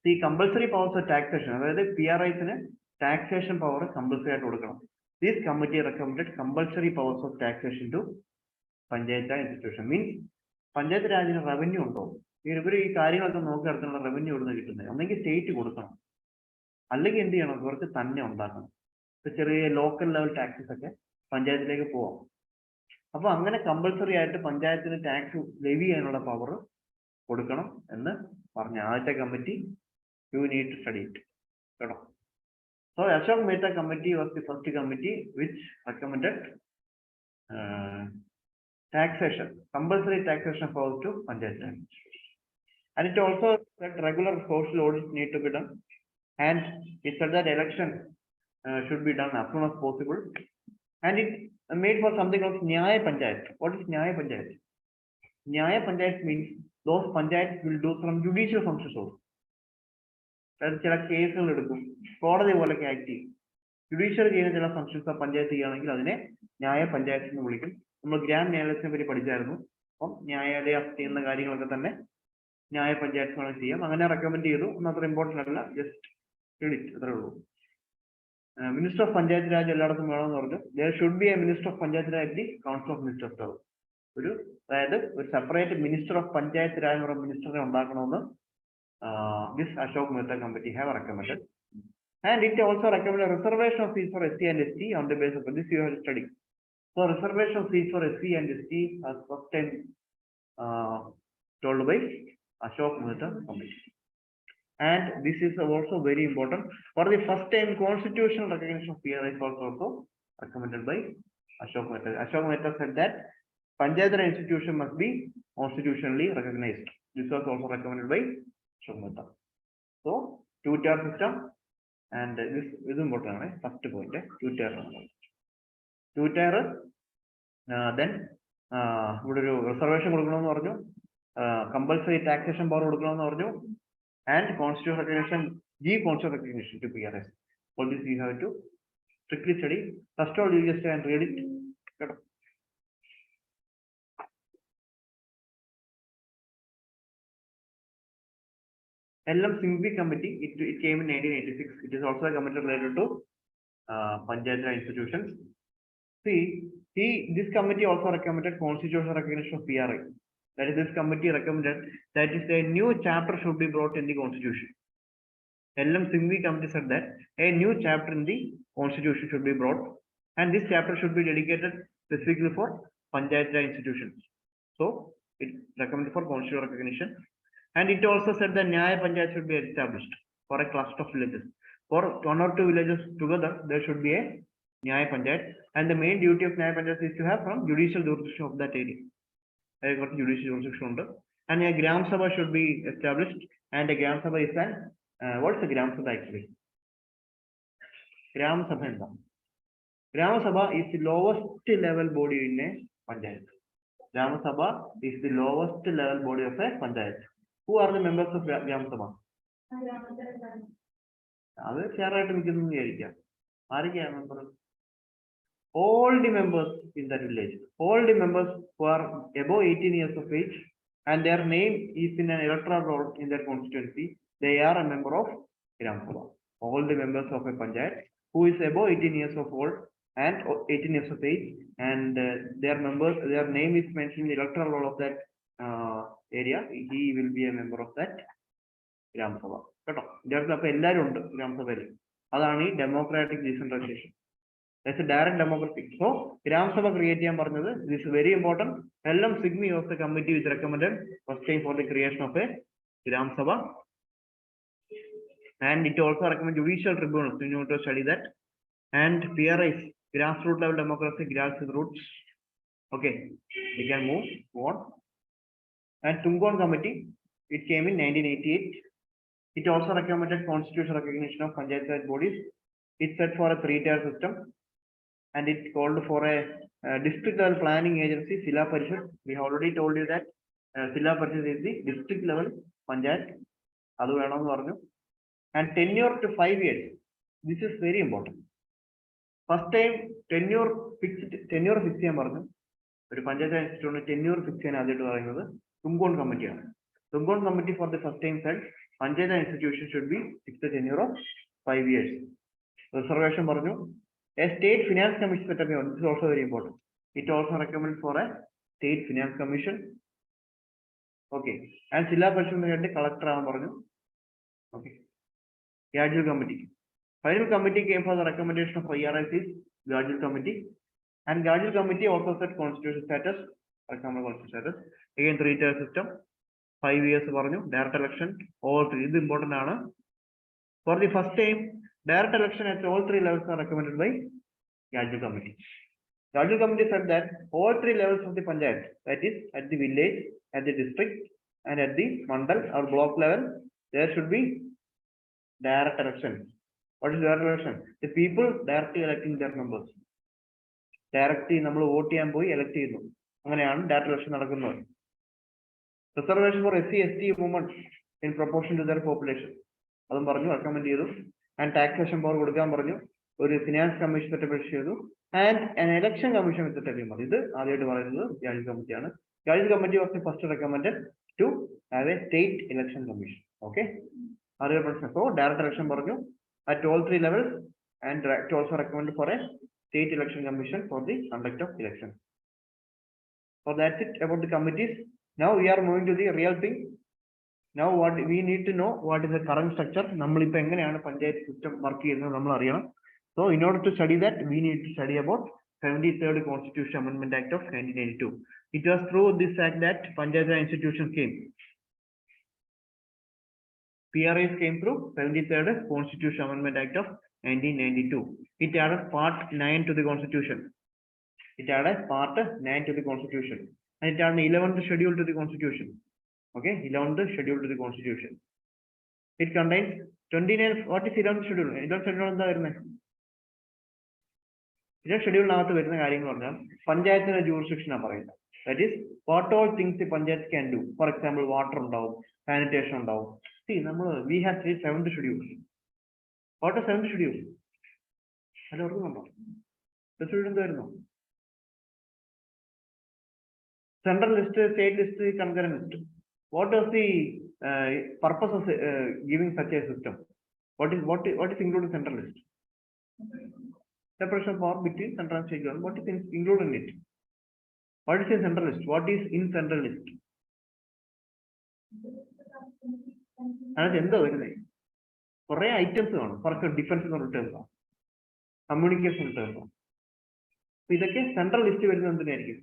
The compulsory powers of taxation, അതായത് PRIs-ന് taxation power compulsory ആയിട്ട് കൊടുക്കണം. This committee recommended compulsory powers of taxation to Panchayat institution. Means Panchayat Raj's revenue ഉണ്ടോ? ഇവർ ഈ കാര്യങ്ങളൊക്കെ നോക്കി നടത്തുന്ന റവന്യൂ ഇവിടുന്ന് കിട്ടുന്നത് ഒന്നെങ്കിൽ സ്റ്റേറ്റ് കൊടുക്കണം, അല്ലെങ്കിൽ എന്ത് ചെയ്യണം, ഇവർക്ക് തന്നെ ഉണ്ടാക്കണം. ഇപ്പൊ ചെറിയ ലോക്കൽ ലെവൽ ടാക്സസ് ഒക്കെ പഞ്ചായത്തിലേക്ക് പോവാം. അപ്പൊ അങ്ങനെ കമ്പൽസറി ആയിട്ട് പഞ്ചായത്തിന് ടാക്സ് ലെവി ചെയ്യാനുള്ള പവർ കൊടുക്കണം എന്ന് പറഞ്ഞ ആദ്യത്തെ committee you need to study it കേട്ടോ. So Ashok Mehta committee was the first committee which recommended taxation, compulsory taxation powers to Panchayat. And it also said regular social audits need to be done, and it said that election should be done as soon as possible. And it made for something called Nyaya Panchayat. What is Nyaya Panchayat? Nyaya Panchayat means those panchayats will do some judicial functions also. ചില കേസുകൾ എടുക്കും, കോടതി പോലൊക്കെ act ചെയ്യും. Judicial ചെയ്യുന്ന ചില functions panchayat ചെയ്യുകയാണെങ്കിൽ അതിനെ ന്യായ പഞ്ചായത്ത് എന്ന് വിളിക്കും. നമ്മൾ ഗ്രാമ ന്യായാലയത്തിനെ പറ്റി പഠിച്ചായിരുന്നു. അപ്പം ന്യായാലയം ചെയ്യുന്ന കാര്യങ്ങളൊക്കെ തന്നെ ന്യായ പഞ്ചായത്തുകൾ ചെയ്യാം. അങ്ങനെ റെക്കമെൻഡ് ചെയ്തു. ഒന്നും അത്ര ഇമ്പോർട്ടൻ്റ് അല്ല, ജസ്റ്റ് ക്രെഡിറ്റ് അത്രേ ഉള്ളൂ. മിനിസ്റ്റർ ഓഫ് പഞ്ചായത്ത് രാജ് എല്ലായിടത്തും വേണമെന്ന് പറഞ്ഞു. There should be A minister of panchayat Raj the council of ministers. അതായത് ഒരു separate minister of panchayat Raj എന്ന് പറയുന്ന മിനിസ്റ്ററിനെ ഉണ്ടാക്കണമെന്ന് this Ashok Mehta committee have recommended. And it also recommended a reservation of seats for SC and ST on the basis of this you have studied. So reservation of seats for SC and ST as first time told by Ashok Mehta committee. And this is also very important. For the first time constitutional recognition of PRI was also recommended by Ashok Mehta. Ashok Mehta said that Panchayat institution must be constitutionally recognized. This was also recommended by Ashok Mehta. So two-tier system, and this is important, right? First point, two-tier. Two-tier, then reservation compulsory taxation power and constitutional recognition, constitutional recognition to PRS. All this you have to strictly study. First of all, you just and read it. LM Singhvi committee, it came in 1986. It is also a committee related to Panchayat institutions. See, this committee also recommended constitutional recognition of PRI. That is, this committee recommended that is a new chapter should be brought in the constitution. LM Singhvi committee said that a new chapter in the constitution should be brought, and this chapter should be dedicated specifically for Panchayat institutions. So it recommended for constitutional recognition. And it also said that Nyaya Panchayat should be established for a cluster of villages. For one or two villages together, there should be a Nyaya Panchayat. And the main duty of Nyaya Panchayat is to have some judicial jurisdiction of that area. There got judicial jurisdiction. And a Gram Sabha should be established. And a Gram Sabha is an what's a Gram Sabha actually? Gram Sabha. Gram Sabha is the lowest level body in a Panchayat. Gram Sabha is the lowest level body of a Panchayat. Who are the members of Gram Sabha? All the members in that village, all the members who are above 18 years of age and their name is in an electoral roll in their constituency, they are a member of Gram Sabha. All the members of a Panchayat who is above 18 years of old and 18 years of age and their name is mentioned in the electoral roll of that area, he will be a member of that Gram Sabha. That's a democratic decentralization. That's a direct democracy. So, Gram Sabha create this is very important. Hellam Sigmi of the committee is recommended first time for the creation of a Gram Sabha. And it also recommends judicial tribunals. You need to study that. And PRIs, grassroots level democracy, grassroots. Okay, we can move on. And Tungon Committee, it came in 1988. It also recommended constitutional recognition of Panchayat Raj bodies. It set for a 3-tier system, and it called for a district level planning agency, Sila Parishad. We have already told you that Sila Parishad is the district level Panchayat. And tenure to 5 years. This is very important. First time tenure fixed ചെയ്യാൻ പറഞ്ഞു. ഒരു panchayat ഇൻസ്റ്റിറ്റ്യൂട്ടിന് tenure fix ചെയ്യാൻ ആദ്യമായിട്ട് പറയുന്നത് Tungon Committee ആണ്. Tungon Committee for the first time said Panchayat institution should be fixed tenure of 5 years. Reservation പറഞ്ഞു. A state finance commission set up. This is also very important. It also recommended for a state finance commission. Okay. And Sila Parishad collector ആവാൻ പറഞ്ഞു. Okay. Gradual Committee. Final committee came for the recommendation of IRIC's Gradual Committee. And Gradual Committee also set constitutional status. Again, 3-tier system. 5 years direct election. All 3 is important. For the first time, direct election at all 3 levels are recommended by Gradual Committee. Gradual Committee said that all 3 levels of the Panchayat, that is at the village, at the district, and at the mandal or block level, there should be direct election. What is direct election? The people directly electing their members. Directly നമ്മൾ vote ചെയ്യാൻ പോയി elect ചെയ്യുന്നു. അങ്ങനെയാണ് direct election നടക്കുന്നത്. Reservation for SC ST movement in proportion to their population. അതും പറഞ്ഞു recommend ചെയ്തു. And taxation power കൊടുക്കാൻ പറഞ്ഞു. ഒരു finance commission സെറ്റപ്പ് ചെയ്തു. And an election commission with the setup. ഇത് ആദ്യമായിട്ട് പറയുന്നത് Gradual Committee ആണ്. Gradual Committee was the first recommended to have a state election commission. Okay. So direct election പറഞ്ഞു at all 3 levels, and it also recommended for a state election commission for the conduct of election. So that's it about the committees. Now we are moving to the real thing. Now what we need to know, what is the current structure. നമ്മളിപ്പോൾ എങ്ങനെയാണ് panchayat system work ചെയ്യുന്നത് നമ്മൾ അറിയണം. So in order to study that, we need to study about 73rd Constitution Amendment Act of 1992. It was through this act that Panchayat Raj institutions came. PRIs came through 73rd Constitution Amendment Act of 1992. It added Part 9 to the Constitution. It added Part 9 to the Constitution. And it added 11th schedule to the Constitution. Okay, 11th schedule to the Constitution. It contains 29. What is 11th schedule? 11th schedule എന്താ വരുന്നത്? 11th schedule-നകത്ത് വരുന്ന കാര്യങ്ങൾ പറഞ്ഞാൽ പഞ്ചായത്തിന്റെ jurisdiction ആണ് പറയുന്നത്. That is, what all things the Panchayat can do. For example, water ഉണ്ടാവും, sanitation ഉണ്ടാവും. See, we have 7th schedule. What is 7th schedule? Hello, the schedule. Central list, state list, concurrent list. What is the purpose of giving such a system? What is included in central list? Separation of power between central and state government. What is included in it? What is in central list? What is in central list? അത് എന്താ വരുന്നത്? കുറെ items കാണും. കുറച്ച് defence returns ആണ്, communication returns ആണ്. ഇതൊക്കെ central list വരുന്നത് എന്തിനായിരിക്കും?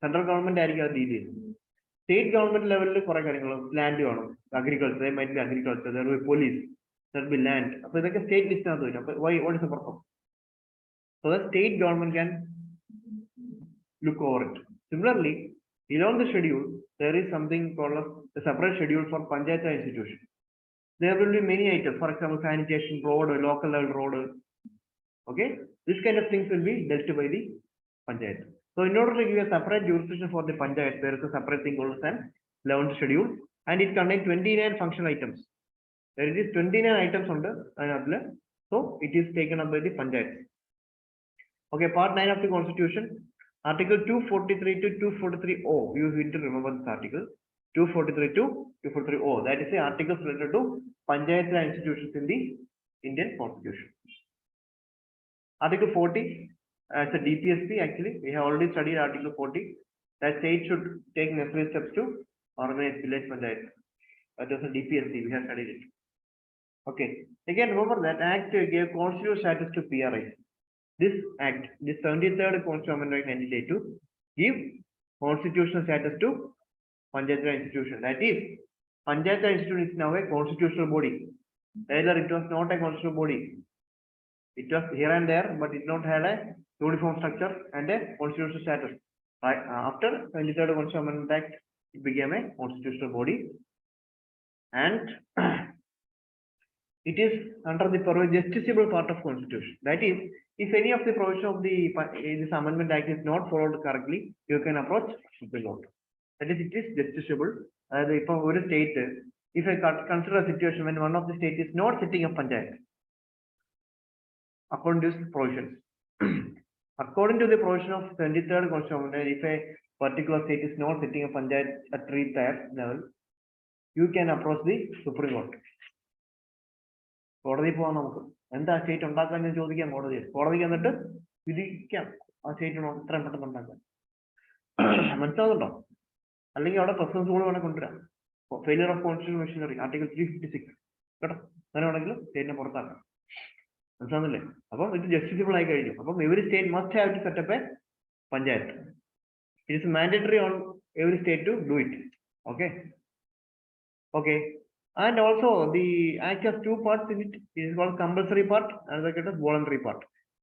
സെൻട്രൽ ഗവൺമെന്റ് ആയിരിക്കും അത് ഡീൽ ചെയ്യുന്നത്. സ്റ്റേറ്റ് ഗവൺമെന്റ് ലെവലിൽ കുറെ കാര്യങ്ങൾ, ലാൻഡ് വേണം, അഗ്രികൾച്ചർ, അഗ്രികൾച്ചർ, പോലീസ്, ലാൻഡ്. അപ്പൊ ഇതൊക്കെ സ്റ്റേറ്റ് ലിസ്റ്റിനകത്ത് വരും. അപ്പൊ what is the purpose? So the state government can look over it. Similarly, beyond the schedule, there is something called a separate schedule for Panchayat institution. There will be many items, for example, sanitation, road, local level road. Okay, this kind of things will be dealt by the Panchayat. So in order to give a separate jurisdiction for the Panchayat, there is a separate thing called an 11th schedule, and it contains 29 functional items. There is 29 items under, so it is taken up by the Panchayat. Okay, Part 9 of the Constitution, Article 243 to 243O. You need to remember this article. 243 to 243O. That is the articles related to Panchayat institutions in the Indian Constitution. Article 40, as a DPSP, actually, we have already studied Article 40. That state should take necessary steps to Organized Village Panchayat. That was a DPSC, we have studied it. Okay, again remember that Act gave constitutional status to PRI. This Act, this 73rd Constitutional Amendment 1982, give constitutional status to Panchayat institution. That is, Panchayat institution is now a constitutional body. Earlier it was not a constitutional body. It was here and there, but it not had a uniform structure and a constitutional status. Right after 23rd Constitutional Amendment Act, it became a constitutional body, and it is under the justiciable part of Constitution. That is, if any of the provision of this Amendment Act is not followed correctly, you can approach Supreme Court. That is, it is justiciable. If a state, if I consider a situation when one of the state is not setting up Panchayat, according to these provisions, according to the provision of 23rd Constitutional Amendment, if a particular state is not setting up Panchayat at 3-tier level, you can approach the Supreme Court. കോടതി പോകാൻ നമുക്ക് എന്താ state ഉണ്ടാക്കാൻ ചോദിക്കാം കോടതിക്ക് എന്നിട്ട് വിധിക്കാം ആ state ഇത്രയും പെട്ടെന്ന് ഉണ്ടാക്കാൻ. മനസ്സിലാവുന്നുണ്ടോ? അല്ലെങ്കിൽ അവിടെ പ്രസിഡൻസ് കൂടെ വേണേൽ കൊണ്ടുവരാം. Failure of constitution machinery article 356 കേട്ടോ, അങ്ങനെ വേണമെങ്കിലും സ്റ്റേറ്റിനെ പുറത്താക്കാം. മനസ്സിലാവുന്നില്ലേ? അപ്പം ഇത് ജസ്റ്റിസിബിൾ ആയി കഴിഞ്ഞു. അപ്പം every state must have to set up a panchayat. It is mandatory on every state to do it. Okay. And also the Act has two parts in it. It is called compulsory part and the voluntary part.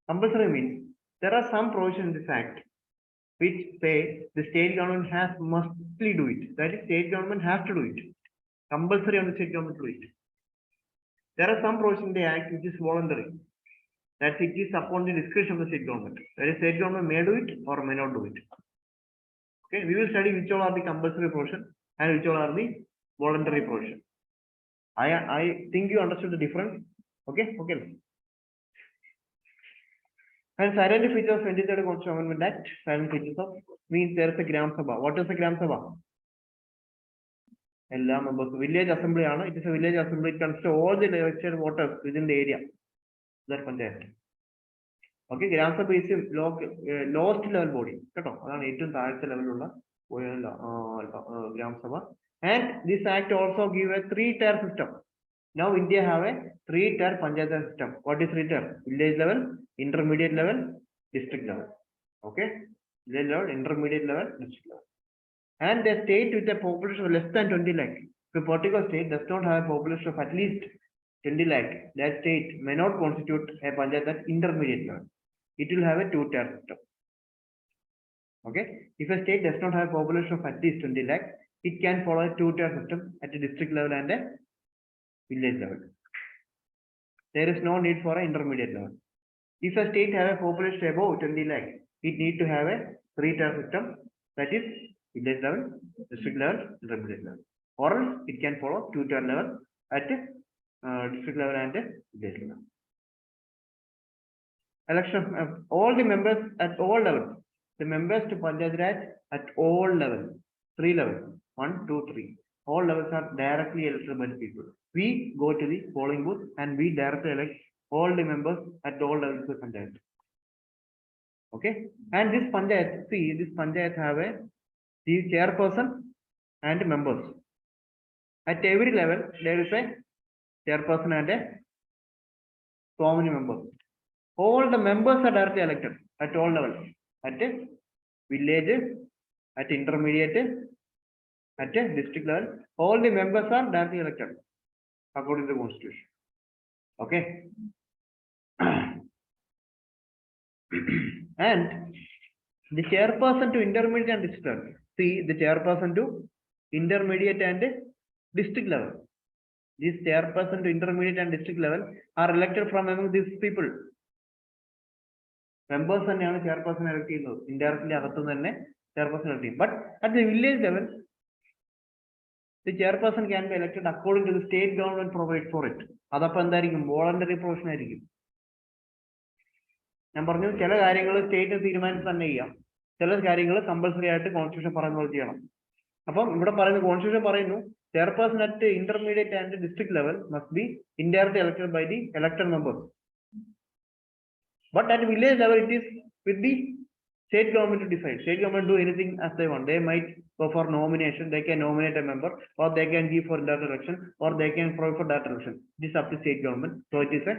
Compulsory means there are some provisions in this Act which say the state government mustly do it. That is, state government has to do it. Compulsory on the state government to do it. There are some provisions in the Act which is voluntary. That it is upon the discretion of the state government. That is, state government may do it or may not do it. Okay, we will study which all are the compulsory provision and which all are the voluntary provision. I think you understood the difference. Okay. And silent features of 23rd Constitutional Amendment Act. Silent features of means there is a Gram Sabha. What is a Gram Sabha? Village assembly. It is a village assembly. It consists of all the elected voters within the area. That Panchayat. Okay, Gram Sabha is a lowest level body. That's 8th level Gram Sabha. And this Act also give a 3-tier system. Now India have a 3-tier Panchayat system. What is 3-tier? Village level, intermediate level, district level. Okay, village level, intermediate level, district level. And the state with a population of less than 20 lakh. If a particular state does not have a population of at least 20 lakh, that state may not constitute a Panchayat at intermediate level. It will have a 2-tier system. Okay, if a state does not have a population of at least 20 lakh, it can follow a 2-tier system at a district level and a village level. There is no need for an intermediate level. If a state has a population above 20 lakh, it needs to have a 3-tier system, that is village level, district level, intermediate level. Or else it can follow 2-tier level at district level and village level. Election of all the members at all levels. The members to Panchayat Raj at all levels, 3 levels. 1, 2, 3. All levels are directly elected by the people. We go to the polling booth and we directly elect all the members at all levels of the Panchayat. Okay. And this Panchayat, see, this Panchayat have the chairperson and members. At every level, there is a chairperson and so many members. All the members are directly elected at all levels. At village, at intermediate, at a district level, all the members are directly elected according to the Constitution. Okay. And the chairperson to intermediate and district level. See, the chairperson to intermediate and district level. This chairperson to intermediate and district level are elected from among these people. Members and chairperson elected indirectly chairperson elected. But at the village level, the chairperson can be elected according to the state government provide for it. That's voluntary provision. Number one, state compulsory constitution constitution chairperson at the intermediate and the district level must be indirectly elected by the elected members. But at village level, it is with the State government to decide. State government do anything as they want. They might go for nomination. They can nominate a member, or they can give for that election, or they can provide for that election. This is up to state government. So it is a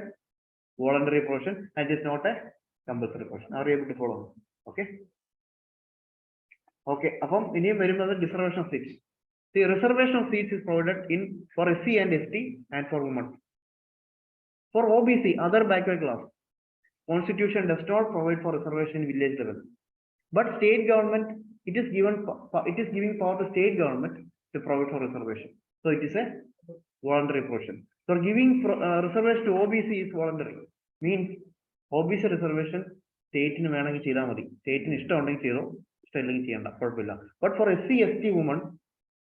voluntary portion and it is not a compulsory portion. Are you able to follow? Okay. Okay. Upon any reservation of seats. The reservation of seats is provided in for SC and ST and for women. For OBC, other backward class, Constitution does not provide for reservation in village level. But state government, it is giving power to state government to provide for reservation. So it is a voluntary portion. So giving reservation to OBC is voluntary. Means OBC reservation state in വേണമെങ്കിൽ ചെയ്താൽ മതി. State in ഇഷ്ടമുണ്ടെങ്കിൽ ചെയ്തോ, ഇഷ്ടമില്ലെങ്കിൽ ചെയ്യണ്ട, കുഴപ്പമില്ല. But for SC, ST women,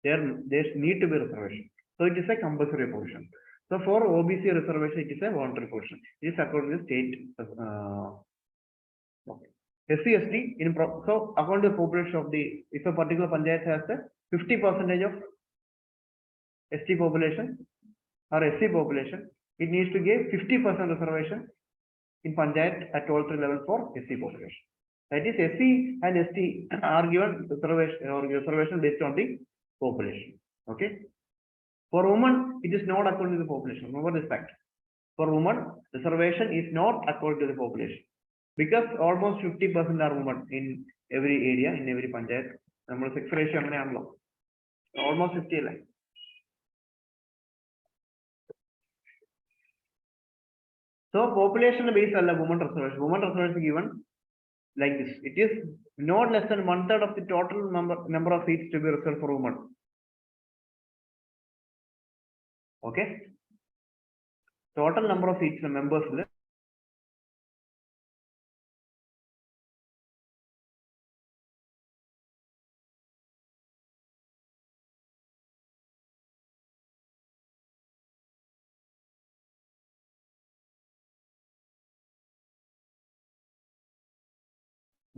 there need to be reservation. So it is a compulsory portion. So for OBC reservation, it is a voluntary portion. It is according to the state. Okay. SC, ST, so according to the population of the, if a particular panchayat has the 50% of ST population or SC population, it needs to give 50% reservation in panchayat at all three levels for SC population. That is, SC and ST are given reservation based on the population. Okay. For women, it is not according to the population. Remember this fact. For women, reservation is not according to the population. Because almost 50% are women in every area, in every panchayat. Number sex ratio almost 50 like. So population based on women reservation. Women reservation given like this. It is not less than 1/3 of the total number of seats to be reserved for women. Okay. Total number of seats members.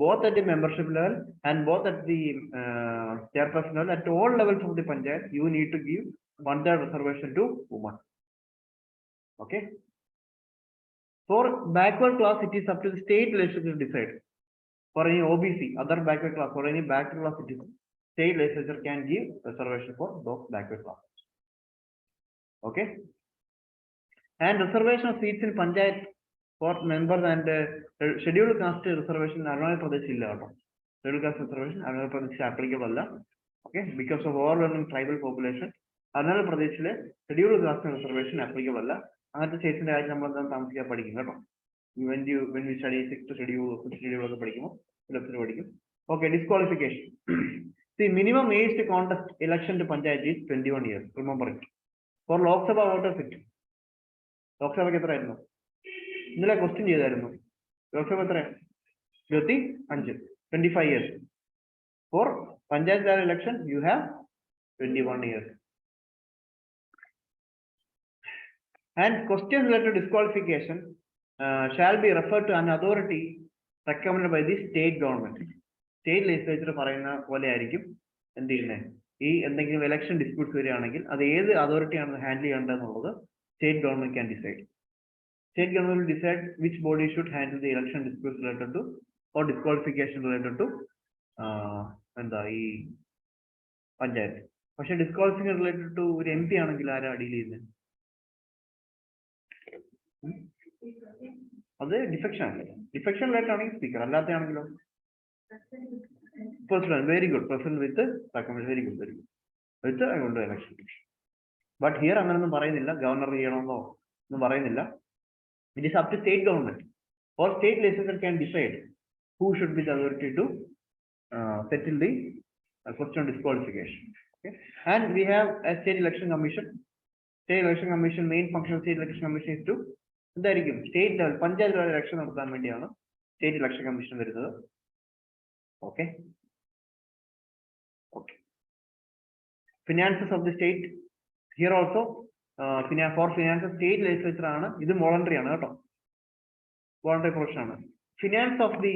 Both at the membership level and both at the chairperson level, at all levels of the panchayat, you need to give 1/3 reservation to women. Okay. For backward class, it is up to the state legislature to decide. For any OBC, other backward class, or any backward class citizen, state legislature can give reservation for those backward classes. Okay. And reservation of seats in panchayat for members and scheduled caste reservation Arunachal Pradesh illa. Scheduled caste reservation Arunachal Pradesh applicable. Okay, because of overwhelming tribal population, Arunachal Pradesh scheduled caste reservation applicable. When we study 6th schedule, 5th schedule, okay, disqualification. The minimum age to contest election to panchayat is 21 years. Remember it. For Lok Sabha voters, it. Lok Sabha ke tarah no. Nila question cheyidayirunnu. Lok Sabha tarah 25 years. For panchayat election, you have 21 years. And questions related to disqualification shall be referred to an authority recommended by the state government. State legislature പറയുന്ന പോലെ ആയിരിക്കും എന്ത് ചെയ്യുന്നത് ഈ എന്തെങ്കിലും election disputes വരികയാണെങ്കിൽ അത് ഏത് authority ആണ് handle ചെയ്യേണ്ടതെന്നുള്ളത് state government can decide. State government will decide which body should handle the election disputes related to or disqualification related to എന്താ ഈ പഞ്ചായത്ത്. പക്ഷെ disqualification related to ഒരു MP ആണെങ്കിൽ ആരാ ഡീൽ ചെയ്യുന്നത്? അത് ഡിഫെക്ഷൻ ആണ്. ഡിഫെക്ഷൻ റിലേറ്റഡ് ആണെങ്കിൽ സ്പീക്കർ, അല്ലാത്തയാണെങ്കിലോ president. Very good. President with recommend. Very good with കൊണ്ട് ഇലക്ഷൻ. ബട്ട് ഹിയർ അങ്ങനൊന്നും പറയുന്നില്ല. ഗവർണർ ചെയ്യണമെന്നോ ഒന്നും പറയുന്നില്ല. It is up to state government or state legislature can decide who should be the authority to settle the question on disqualification. Okay, and we have a state election commission. State election commission main function of state election commission is to എന്തായിരിക്കും state level panchayat level election നടത്താൻ വേണ്ടിയാണ് state election commission വരുന്നത്. Okay okay finances of the state here also for finances state legislature ആണ്. ഇത് voluntary ആണ് കേട്ടോ, voluntary provision ആണ്. Finance of the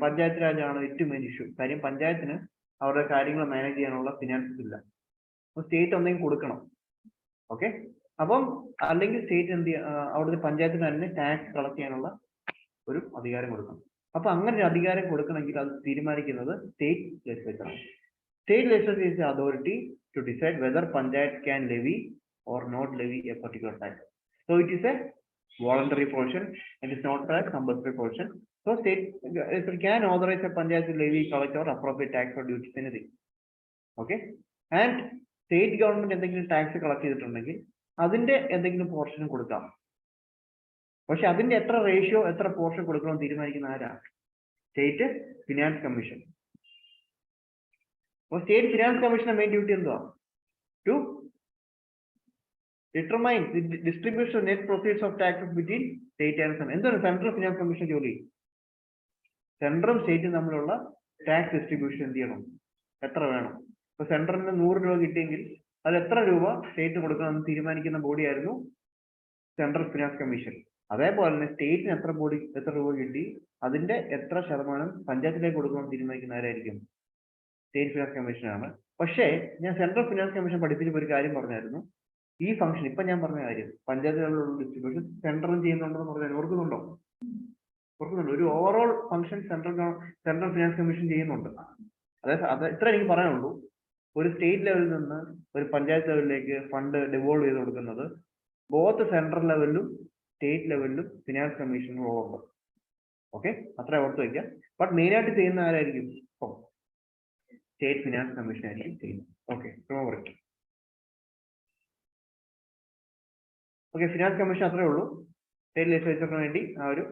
panchayat Raj ആണ് ഏറ്റവും മെയിൻ ഇഷ്യൂ. കാര്യം പഞ്ചായത്തിന് അവരുടെ കാര്യങ്ങൾ മാനേജ് ചെയ്യാനുള്ള ഫിനാൻസസ് ഇല്ല. അപ്പോൾ സ്റ്റേറ്റ് എന്തെങ്കിലും കൊടുക്കണം. ഓക്കെ, അപ്പം അല്ലെങ്കിൽ സ്റ്റേറ്റ് എന്ത് അവിടുത്തെ പഞ്ചായത്തിന് തന്നെ ടാക്സ് കളക്ട് ചെയ്യാനുള്ള ഒരു അധികാരം കൊടുക്കണം. അപ്പൊ അങ്ങനെ ഒരു അധികാരം കൊടുക്കണമെങ്കിൽ അത് തീരുമാനിക്കുന്നത് സ്റ്റേറ്റ് ലെജിസ്ലേച്ചർ ആണ്. State legislature is the authority to decide whether Panchayat can levy or not levy a particular tax. So it is a voluntary portion, it is not a compulsory portion. So state can authorize a Panchayat to levy, collect or appropriate tax or duties, anything. Okay, and state government എന്തെങ്കിലും tax collect ചെയ്തിട്ടുണ്ടെങ്കിൽ അതിന്റെ എന്തെങ്കിലും portion കൊടുക്കാം. പക്ഷെ അതിന്റെ എത്ര ratio എത്ര portion കൊടുക്കണം തീരുമാനിക്കുന്ന ആരാ? State finance commission. State Finance Commission main duty എന്തുവാ? To determine the distribution of net proceeds of taxes between state and central. എന്താണ് സെൻട്രൽ ഫിനാൻസ് കമ്മീഷൻ ജോലി? സെൻട്രലും സ്റ്റേറ്റും തമ്മിലുള്ള ടാക്സ് ഡിസ്ട്രിബ്യൂഷൻ എന്ത് ചെയ്യണം, എത്ര വേണം. ഇപ്പൊ സെൻട്രലിന് 100 രൂപ കിട്ടിയെങ്കിൽ അത് എത്ര രൂപ സ്റ്റേറ്റ് കൊടുക്കണം എന്ന് തീരുമാനിക്കുന്ന ബോഡിയായിരുന്നു സെൻട്രൽ ഫിനാൻസ് കമ്മീഷൻ. അതേപോലെ തന്നെ സ്റ്റേറ്റിന് എത്ര രൂപ കിട്ടി അതിന്റെ എത്ര ശതമാനം പഞ്ചായത്തിലേക്ക് കൊടുക്കണം എന്ന് തീരുമാനിക്കുന്ന ആരായിരിക്കും? സ്റ്റേറ്റ് ഫിനാൻസ് കമ്മീഷൻ ആണ്. പക്ഷേ ഞാൻ സെൻട്രൽ ഫിനാൻസ് കമ്മീഷൻ പഠിപ്പിച്ചപ്പോൾ ഒരു കാര്യം പറഞ്ഞായിരുന്നു, ഈ ഫംഗ്ഷൻ ഇപ്പൊ ഞാൻ പറഞ്ഞ കാര്യം പഞ്ചായത്തുകളിലുള്ള ഡിസ്ട്രിബ്യൂഷൻ സെൻട്രലും ചെയ്യുന്നുണ്ടെന്ന് പറഞ്ഞാൽ ഓർക്കുന്നുണ്ടോ? ഒരു overall function central finance commission ചെയ്യുന്നുണ്ട്. അതായത് അത് ഇത്ര എനിക്ക് പറയാനുള്ളൂ. ഒരു സ്റ്റേറ്റ് ലെവലിൽ നിന്ന് ഒരു പഞ്ചായത്ത് ലെവലിലേക്ക് ഫണ്ട് ഡിവോൾവ് ചെയ്ത് കൊടുക്കുന്നത് ബോത്ത് സെൻട്രൽ ലെവലിലും സ്റ്റേറ്റ് ലെവലിലും ഫിനാൻസ് കമ്മീഷനുകളുണ്ട്. ഓക്കെ, അത്ര ഓർത്ത് വയ്ക്കാം. ബട്ട് മെയിനായിട്ട് ചെയ്യുന്ന ആരായിരിക്കും? സ്റ്റേറ്റ് ഫിനാൻസ് കമ്മീഷൻ ആയിരിക്കും ചെയ്യുന്നത്. ഓക്കെ, ഫിനാൻസ് കമ്മീഷൻ അത്രേ ഉള്ളൂ. സ്റ്റേറ്റ് ലെജിസ്ലേച്ചറിന് വേണ്ടി ആ ഒരു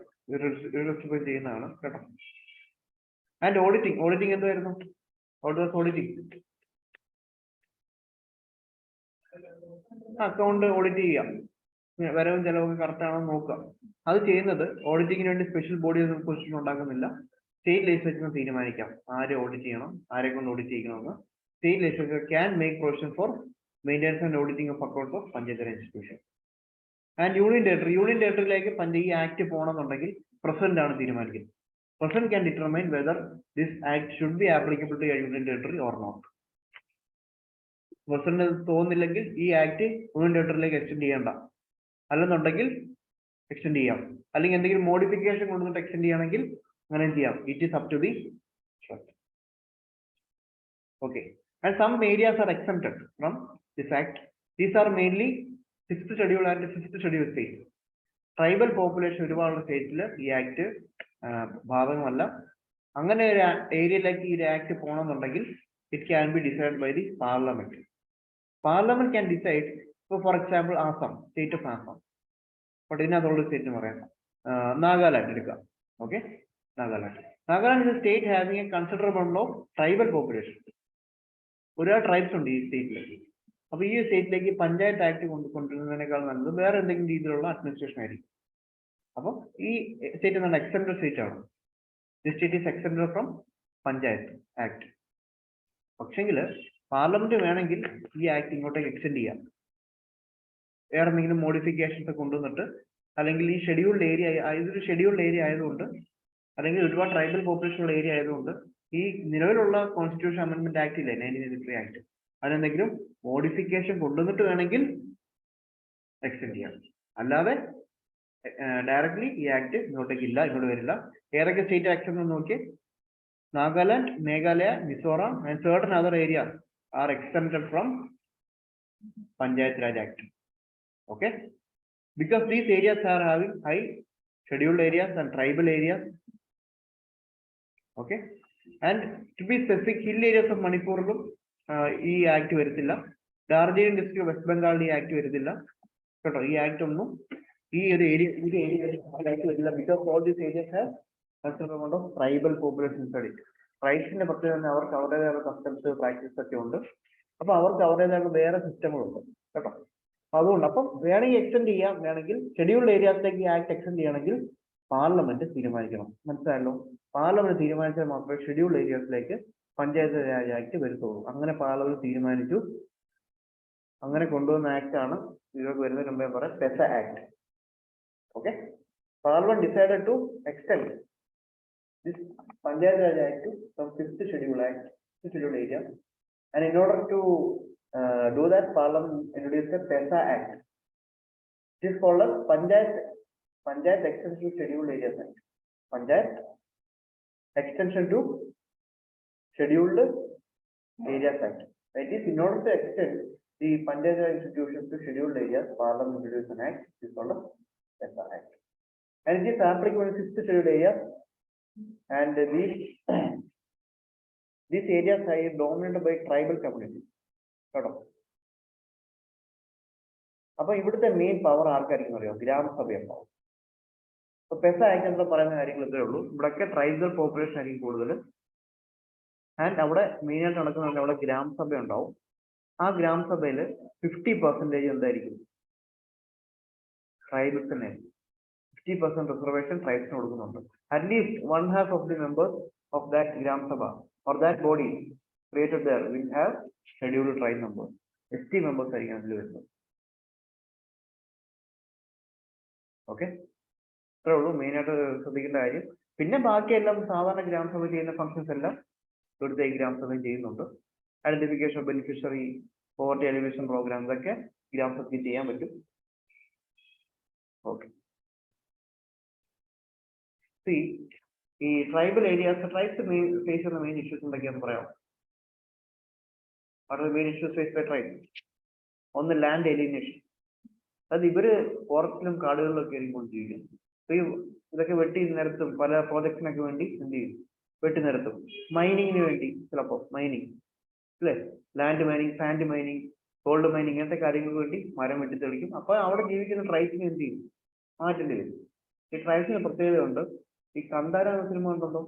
ചെയ്യുന്നതാണ് കേട്ടോ. ആൻഡ് ഓഡിറ്റിംഗ് എന്തായിരുന്നു? ഓഡിറ്റിംഗ് അക്കൗണ്ട് ഓഡിറ്റ് ചെയ്യാം, വരവും ചെലവും കറക്റ്റ് ആണോ നോക്കുക. അത് ചെയ്യുന്നത് ഓഡിറ്റിങ്ങിന് വേണ്ടി സ്പെഷ്യൽ ബോഡി പൊസിഷൻ ഉണ്ടാക്കുന്നില്ല. സ്റ്റേറ്റ് ലെജിസ്ലേച്ചറിന് തീരുമാനിക്കാം ആരെ ഓഡിറ്റ് ചെയ്യണം, ആരെ കൊണ്ട് ഓഡിറ്റ് ചെയ്യണമെന്ന്. State legislature can make provision for maintenance and auditing of accounts of panchayat institution. And union ടെറിട്ടറിയിലേക്ക് ഈ ആക്ട് പോകണമെന്നുണ്ടെങ്കിൽ പ്രസിഡന്റ് ആണ് തീരുമാനിക്കുന്നത്. President can determine whether this act should be applicable to union territory or not. President തോന്നുന്നില്ലെങ്കിൽ ഈ act union ടെറിട്ടറിയിലേക്ക് extend ചെയ്യേണ്ട, അല്ലെന്നുണ്ടെങ്കിൽ extend ചെയ്യാം. അല്ലെങ്കിൽ എന്തെങ്കിലും മോഡിഫിക്കേഷൻ കൊണ്ടുവന്നിട്ട് എക്സ്റ്റെൻഡ് ചെയ്യണമെങ്കിൽ അങ്ങനെ ചെയ്യാം. It is up to the trust. Okay, and some areas are exempted from this act. These are mainly 6th schedule and 5th schedule states. Tribal population ഒരുപാട് സ്റ്റേറ്റിൽ ഈ ആക്ട് ഭാഗമല്ല. അങ്ങനെ ഒരു ഏരിയയിലേക്ക് ഈ ആക്ട് പോകണമെന്നുണ്ടെങ്കിൽ it can be decide by the parliament. Parliament can decide. For example Assam, state of Assam. But ഇതിനകത്തുള്ള സ്റ്റേറ്റ് പറയാം, നാഗാലാൻഡ് എടുക്കാം. Okay, Nagaland is a state having a considerable number of tribal population. ഒരുപാട് ട്രൈബ്സ് ഉണ്ട് ഈ സ്റ്റേറ്റിൽ. അപ്പൊ ഈ സ്റ്റേറ്റിലേക്ക് പഞ്ചായത്ത് ആക്ട് കൊണ്ടുവരുന്നതിനേക്കാൾ നല്ലത് വേറെ എന്തെങ്കിലും രീതിയിലുള്ള അഡ്മിനിസ്ട്രേഷൻ ആയിരിക്കും. അപ്പൊ ഈ സ്റ്റേറ്റ് എന്താണ്? എക്സെപ്റ്റഡ് സ്റ്റേറ്റ് ആണ്. The state is excepted from panchayat act. പക്ഷെങ്കിൽ പാർലമെന്റ് വേണമെങ്കിൽ ഈ ആക്ട് ഇങ്ങോട്ടേക്ക് എക്സ്റ്റെൻഡ് ചെയ്യാം. വേറെ എന്തെങ്കിലും മോഡിഫിക്കേഷൻസ് കൊണ്ടുവന്നിട്ട്, അല്ലെങ്കിൽ ഈ ഷെഡ്യൂൾഡ് ഏരിയ, ഇതൊരു ഷെഡ്യൂൾഡ് ഏരിയ ആയതുകൊണ്ട്, അല്ലെങ്കിൽ ഒരുപാട് ട്രൈബൽ പോപ്പുലേഷൻ ഉള്ള ഏരിയ ആയതുകൊണ്ട് ഈ നിലവിലുള്ള കോൺസ്റ്റിറ്റ്യൂഷൻ അമെന്റ്മെന്റ് ആക്ട് ഇല്ലേ, 1983 ആക്ട്, അതിനെന്തെങ്കിലും മോഡിഫിക്കേഷൻ കൊണ്ടുവന്നിട്ട് വേണമെങ്കിൽ എക്സ്റ്റെൻഡ് ചെയ്യാം. അല്ലാതെ ഡയറക്ട്ലി ഈ ആക്ട് ഇങ്ങോട്ടേക്ക് ഇങ്ങോട്ട് വരില്ല. ഏതൊക്കെ സ്റ്റേറ്റ് ആക്ട് എന്ന് നോക്കി, Nagaland, Meghalaya, Mizoram and certain other areas are exempted from Panchayat Raj Act. Okay, because these areas are having high scheduled areas and tribal areas. Okay, and to be specific, hill areas of Manipurulum ഈ act വരത്തില്ല. Darjeeling district west ബംഗാളിൽ ഈ act വരത്തില്ല കേട്ടോ. ഈ act ഒന്നും ഈ ഒരു ഏരിയ വരില്ല. Because all these areas have considerable amount of tribal population study. ട്രൈബ്സിന്റെ പ്രത്യേകത അവർക്ക് അവരുടേതായ കസ്റ്റംസ് പ്രാക്ടീസ് ഒക്കെ ഉണ്ട്. അപ്പൊ അവർക്ക് അവരുടേതായ വേറെ സിസ്റ്റങ്ങളുണ്ട് കേട്ടോ. അതുകൊണ്ട് അപ്പം വേണമെങ്കിൽ എക്സ്റ്റെൻഡ് ചെയ്യാം, വേണമെങ്കിൽ ഷെഡ്യൂൾഡ് ഏരിയാസിലേക്ക് ഈ ആക്ട് എക്സ്റ്റെൻഡ് ചെയ്യണമെങ്കിൽ പാർലമെന്റ് തീരുമാനിക്കണം. മനസ്സിലായല്ലോ? പാർലമെന്റ് തീരുമാനിച്ചാൽ മാത്രമേ ഷെഡ്യൂൾഡ് ഏരിയാസിലേക്ക് പഞ്ചായത്ത് രാജ് ആക്ട് വരുത്തുള്ളൂ. അങ്ങനെ പാർലമെന്റ് തീരുമാനിച്ചു. അങ്ങനെ കൊണ്ടുവന്ന ആക്ട് ആണ് ഇതിലേക്ക് വരുന്നതിന് മുമ്പേ പറയാം PESA act. Okay, parliament decided to extend this panchayat raj act from 5th schedule act to scheduled area, and in order to do that, Parliament introduced a PESA Act. It is called as Panchayat Extension Scheduled Areas Act. Panchayat extension to Scheduled Areas Act. That is, in order to extend the Panchayat institutions to scheduled areas, Parliament introduced an act, is called the PESA Act. And it is applicable in 6 scheduled areas, and these areas are dominated by tribal communities. അപ്പോൾ ഇവിടുത്തെ main power ആർക്കായിരിക്കും അറിയോ? ഗ്രാമസഭയുണ്ടാവും. അപ്പൊ പെസ act എന്ന് പറയുന്ന കാര്യങ്ങൾ ഇത്രേ ഉള്ളൂ. ഇവിടെയൊക്കെ ട്രൈബൽ പോപ്പുലേഷൻ ആയിരിക്കും കൂടുതൽ. ആൻഡ് അവിടെ മെയിൻ ആയിട്ട് നടക്കുന്നുണ്ട്, അവിടെ ഗ്രാമസഭ ഉണ്ടാവും. ആ ഗ്രാമസഭയിൽ 50% എന്തായിരിക്കും? ട്രൈബൽസിനെ 50% റിസർവേഷൻ ട്രൈബ്സിന് കൊടുക്കുന്നുണ്ട്. At least 1/2 of the members of that Gram Sabha or that body created there will have scheduled tribe members. ST members ആയിരിക്കും അതിൽ വരുന്നത്. ഓക്കെ, ഇത്രേ ഉള്ളൂ മെയിൻ ആയിട്ട് ശ്രദ്ധിക്കേണ്ട കാര്യം. പിന്നെ ബാക്കിയെല്ലാം സാധാരണ ഗ്രാമസഭ ചെയ്യുന്ന ഫംഗ്ഷൻസ് എല്ലാം ഇവിടുത്തെ ഈ ഗ്രാമസഭയും ചെയ്യുന്നുണ്ട്. Identification of beneficiary, poverty alleviation programme, ഇതൊക്കെ ഗ്രാമസഭയ്ക്ക് ചെയ്യാൻ പറ്റും. ഓക്കെ, ഈ ട്രൈബൽ ഏരിയാസ്, ട്രൈബ്സ് ഫേസ് ചെയ്യുന്ന മെയിൻ ഇഷ്യൂസ് എന്തൊക്കെയാണെന്ന് പറയാം. Main issues face by tribe. ഒന്ന്, ലാൻഡ് എലിനേഷൻ. അത് ഇവര് ഫോറസ്റ്റിലും കാടുകളിലൊക്കെ ആയിരിക്കും ജീവിക്കുന്നത്. ഇതൊക്കെ വെട്ടി നിരത്തും, പല പ്രോജക്റ്റിനൊക്കെ വേണ്ടി എന്ത് ചെയ്യും, വെട്ടി നിരത്തും. മൈനിങ്ങിന് വേണ്ടി ചിലപ്പോൾ മൈനിങ് അല്ലേ, land mining, sand mining, gold mining, ഇങ്ങനത്തെ കാര്യങ്ങൾക്ക് വേണ്ടി മരം വെട്ടി തെളിക്കും. അപ്പൊ അവിടെ ജീവിക്കുന്ന ട്രൈബ്സിന് എന്ത് ചെയ്യും, മാറ്റേണ്ടി വരും. ഈ ട്രൈബ്സിന് പ്രത്യേകതയുണ്ട്. ഈ കന്താര എന്ന സിനിമ ഉണ്ടല്ലോ,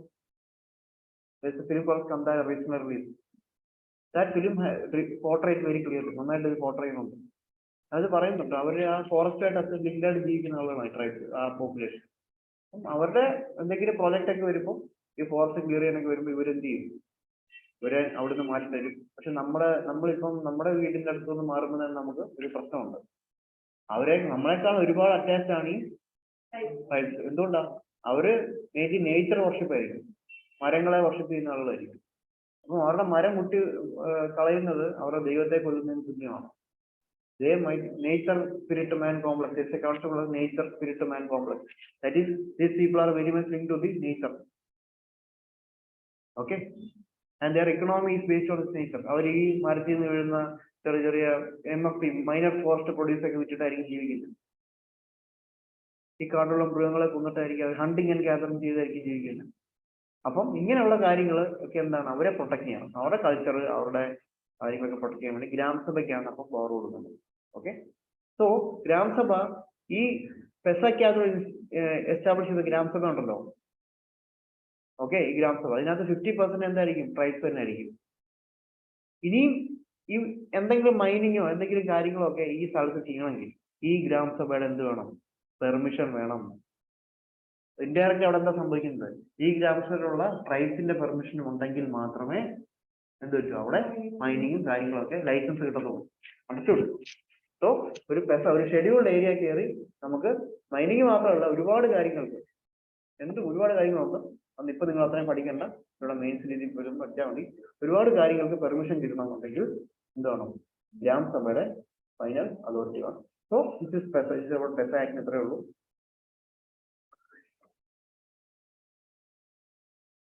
film call Kantara, regional release. That film portrait very clear, നന്നായിട്ട് പോർട്രേ ചെയ്യുന്നുണ്ട്. അത് പറയുന്നുണ്ട് അവര് ആ ഫോറസ്റ്റായിട്ട് ലിങ്കായിട്ട് ജീവിക്കുന്ന ആളുകളാണ് ട്രൈബ്സ്, ആ പോപ്പുലേഷൻ. അവരുടെ എന്തെങ്കിലും പ്രോജക്റ്റ് ഒക്കെ വരുമ്പോൾ, ഈ ഫോറസ്റ്റ് ക്ലിയർ ചെയ്യാനൊക്കെ വരുമ്പോൾ ഇവരെന്ത് ചെയ്യും, ഇവരെ അവിടുന്ന് മാറ്റി തരും. പക്ഷെ നമ്മളിപ്പം നമ്മുടെ വീടിന്റെ അടുത്തുനിന്ന് മാറുമ്പോൾ തന്നെ നമുക്ക് ഒരു പ്രശ്നമുണ്ട്. നമ്മളെക്കാൾ ഒരുപാട് അറ്റാച്ച്ഡ് ആണ് ഈ ട്രൈബ്സ്. എന്തുകൊണ്ടാ? അവര് നേച്ചർ വർഷിപ്പ് ആയിരിക്കും, മരങ്ങളെ വർഷിപ്പ് ചെയ്യുന്ന ആളുകളായിരിക്കും. അപ്പം അവരുടെ മരം മുട്ടി കളയുന്നത് അവരുടെ ദൈവത്തെ കൊല്ലുന്നതിന് തുല്യമാണ്. Nature spirit man complex. It's a concept of nature spirit man complex. That is, these people are very much linked to the nature. Okay, and their economy is based on this nature. അവർ ഈ മരത്തിൽ നിന്ന് വീഴുന്ന ചെറിയ MFP, minor forest produce ഒക്കെ വിറ്റിട്ടായിരിക്കും ജീവിക്കുന്നത്. ഈ കാടുള്ള മൃഗങ്ങളെ കൊന്നിട്ടായിരിക്കും അവർ hunting and gathering ചെയ്തായിരിക്കും ജീവിക്കുന്നത്. അപ്പം ഇങ്ങനെയുള്ള കാര്യങ്ങൾ ഒക്കെ എന്താണ്, അവരെ പ്രൊട്ടക്ട് ചെയ്യണം. അവരുടെ കൾച്ചർ, അവരുടെ കാര്യങ്ങളൊക്കെ പ്രൊട്ടക്ട് ചെയ്യാൻ വേണ്ടി ഗ്രാമസഭയ്ക്കാണ് അപ്പം പവർ കൊടുക്കുന്നത്. ഓക്കെ, സോ ഗ്രാമസഭ ഈ പെസയ്ക്കകത്ത് എസ്റ്റാബ്ലിഷ് ചെയ്ത ഗ്രാമസഭ ഉണ്ടല്ലോ. ഓക്കെ, ഈ ഗ്രാമസഭ അതിനകത്ത് 50% എന്തായിരിക്കും, ട്രൈബ്സ് തന്നെ ആയിരിക്കും. ഇനിയും ഈ എന്തെങ്കിലും മൈനിങ്ങോ എന്തെങ്കിലും കാര്യങ്ങളോ ഒക്കെ ഈ സ്ഥലത്ത് ചെയ്യണമെങ്കിൽ ഈ ഗ്രാമസഭയുടെ എന്ത് വേണം, പെർമിഷൻ വേണം. ഇൻഡയറക്റ്റ് അവിടെ എന്താ സംഭവിക്കുന്നത്, ഈ ഗ്രാമസഭയിലുള്ള ട്രൈബ്സിന്റെ പെർമിഷൻ ഉണ്ടെങ്കിൽ മാത്രമേ എന്ത് പറ്റും, അവിടെ മൈനിങ്ങും കാര്യങ്ങളൊക്കെ ലൈസൻസ് കിട്ടത്തുള്ളൂ. അണ്ടർസ്റ്റുഡ്? സോ ഒരു ഷെഡ്യൂൾഡ് ഏരിയ കയറി നമുക്ക് മൈനിങ് മാത്രമല്ല ഒരുപാട് കാര്യങ്ങൾക്ക് ഒരുപാട് കാര്യങ്ങളുണ്ട്. അന്ന് ഇപ്പൊ നിങ്ങൾ അത്രയും പഠിക്കേണ്ട, ഇവിടെ മെയിൻസ് രീതിയിൽ പോലും പഠിച്ചാൽ മതി. ഒരുപാട് കാര്യങ്ങൾക്ക് പെർമിഷൻ കിട്ടണമെന്നുണ്ടെങ്കിൽ എന്താണ്, ഗ്രാമസഭയുടെ ഫൈനൽ അതോറിറ്റി ആണ്. So this is PESA act. ഇത്രേ ഉള്ളൂ.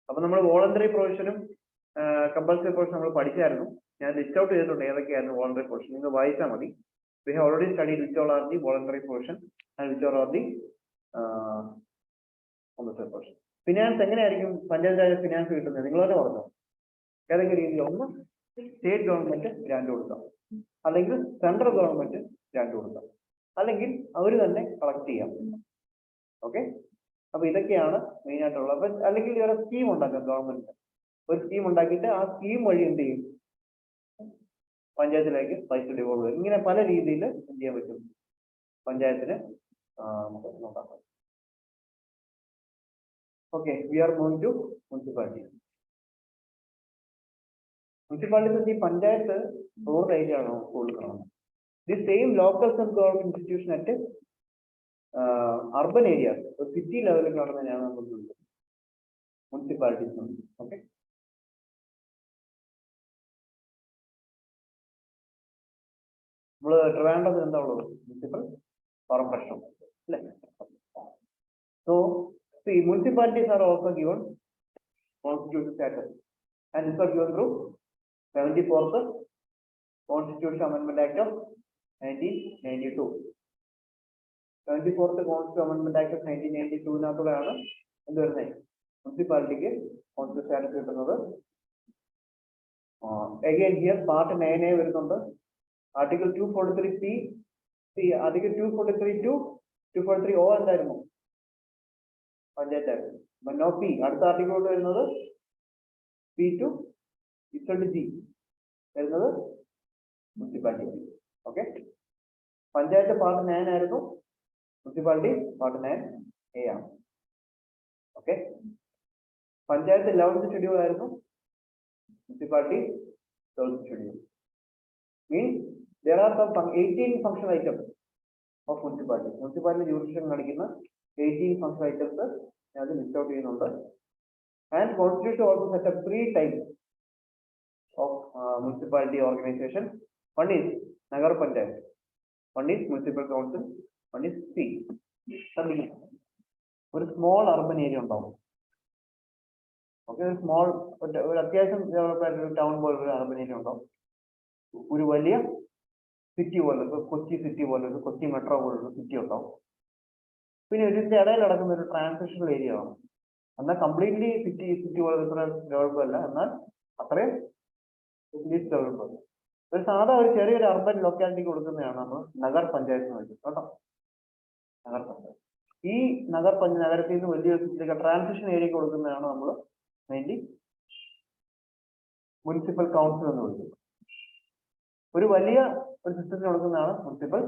അപ്പൊ നമ്മൾ വോളണ്ടറി പ്രൊവിഷനും കമ്പൽസറി പ്രൊവിഷൻ നമ്മൾ പഠിച്ചായിരുന്നു. ഞാൻ ലിസ്റ്റ് ഔട്ട് ചെയ്തിട്ടുണ്ട് ഏതൊക്കെയായിരുന്നു വോളണ്ടറി പ്രൊവിഷൻ, നിങ്ങൾ വായിച്ചാൽ മതി. We have already studied which all are the voluntary portion and which all are the compulsory portion. Finance എങ്ങനെയായിരിക്കും പഞ്ചായത്ത് രാജ് ഫിനാൻസ് കിട്ടുന്നത് നിങ്ങൾ തന്നെ പറഞ്ഞു. ഏതൊക്കെ രീതിയിൽ? ഒന്ന്, സ്റ്റേറ്റ് ഗവൺമെന്റ് ഗ്രാന്റ് കൊടുക്കാം, അല്ലെങ്കിൽ സെൻട്രൽ ഗവൺമെന്റ് ഗ്രാന്റ് കൊടുക്കാം, അല്ലെങ്കിൽ അവർ തന്നെ കളക്ട് ചെയ്യാം. ഓക്കെ, അപ്പൊ ഇതൊക്കെയാണ് മെയിൻ ആയിട്ടുള്ളത്. അപ്പൊ അല്ലെങ്കിൽ ഒരു സ്കീം ഉണ്ടാക്കാം, ഗവൺമെന്റ് ഒരു സ്കീം ഉണ്ടാക്കിയിട്ട് ആ സ്കീം വഴി എന്ത് ചെയ്യും, പഞ്ചായത്തിലേക്ക് പൈസ ഡിവോൾവ് ചെയ്യും. ഇങ്ങനെ പല രീതിയിൽ എന്ത് ചെയ്യാൻ പറ്റും, പഞ്ചായത്തിന് നമുക്ക് നോക്കാം. Okay, we are moving to municipality. Municipality ഈ പഞ്ചായത്ത് റൂറൽ ഏരിയ ആണോ കൊടുക്കണം. The same local self government institution at urban areas, city ലെവലിൽ കാണുന്നതിനാണ് നമുക്ക് മുനിസിപ്പാലിറ്റീസ്. ഓക്കെ, നമ്മള് ട്രിവാൻഡ്രത്ത് എന്താ ഉള്ളത്, മുനിസിപ്പൽ കോർപ്പറേഷൻ അല്ലേ. So municipalities are also given constitution status. And this was given through 74th Constitution Amendment Act of 1992. 74th Constitution Amendment Act of 1992 എന്ത് വരുന്നത് മുനിസിപ്പാലിറ്റിക്ക് കോൺസ്റ്റിറ്റ്യൂഷൻ സ്റ്റാറ്റസ് കിട്ടുന്നത്. Again here part 9A വരുന്നുണ്ട്. Article 243C, Article 243 to 243O എന്തായിരുന്നു? പഞ്ചായത്തായിരുന്നു. No P. അടുത്ത ആർട്ടിക്കിളോട് വരുന്നത് P to Z വരുന്നത് മുനിസിപ്പാലിറ്റി. ഓക്കെ, പഞ്ചായത്ത് പാർട്ട് 9 ആയിരുന്നു, മുനിസിപ്പാലിറ്റി പാർട്ട് 9A ആണ്. ഓക്കെ, പഞ്ചായത്ത് 11th ഷെഡ്യൂൾ ആയിരുന്നു, municipality 12th schedule. Means there are some 18 functional items of municipality. Municipality jurisdiction kanikkunna 18 functional items adu list out cheyyunnundu. And constitution also set up 3 types of municipality organization. One is Nagar Panchayat, one is municipal council, one is C. ഒരു small urban area ഉണ്ടാവും. Okay, small ഒരു അത്യാവശ്യം develop ആയിട്ട് town പോലെ ഒരു urban area ഉണ്ടാവും. ഒരു വലിയ സിറ്റി പോലെ, കൊച്ചി സിറ്റി പോലെ, കൊച്ചി മെട്രോ പോലുള്ള സിറ്റി ഉണ്ടാവും. പിന്നെ ഇതിന്റെ ഇടയിൽ നടക്കുന്ന ഒരു ട്രാൻസിഷണൽ ഏരിയ ആണ്. എന്നാൽ കംപ്ലീറ്റ്ലി സിറ്റി പോലെ ഡെവലപ്പ് അല്ല, എന്നാൽ അത്രയും ഡെവലപ്പ് അല്ല. ഒരു സാധാ ഒരു ചെറിയൊരു അർബൻ ലൊക്കാലിറ്റി കൊടുക്കുന്നതാണ് നമ്മൾ നഗർ പഞ്ചായത്ത് എന്ന് വെച്ചത് കേട്ടോ. നഗർ പഞ്ചായത്ത് ഈ നഗരത്തിൽ നിന്ന് വലിയ ട്രാൻസിഷൻ ഏരിയ കൊടുക്കുന്നതാണ് നമ്മൾ മെയിൻലി മുനിസിപ്പൽ കൗൺസിൽ എന്ന് വിളിക്കുന്നത്. ഒരു വലിയ ഒരു സിസ്റ്റത്തിന് കൊടുക്കുന്നതാണ് മുനിസിപ്പൽ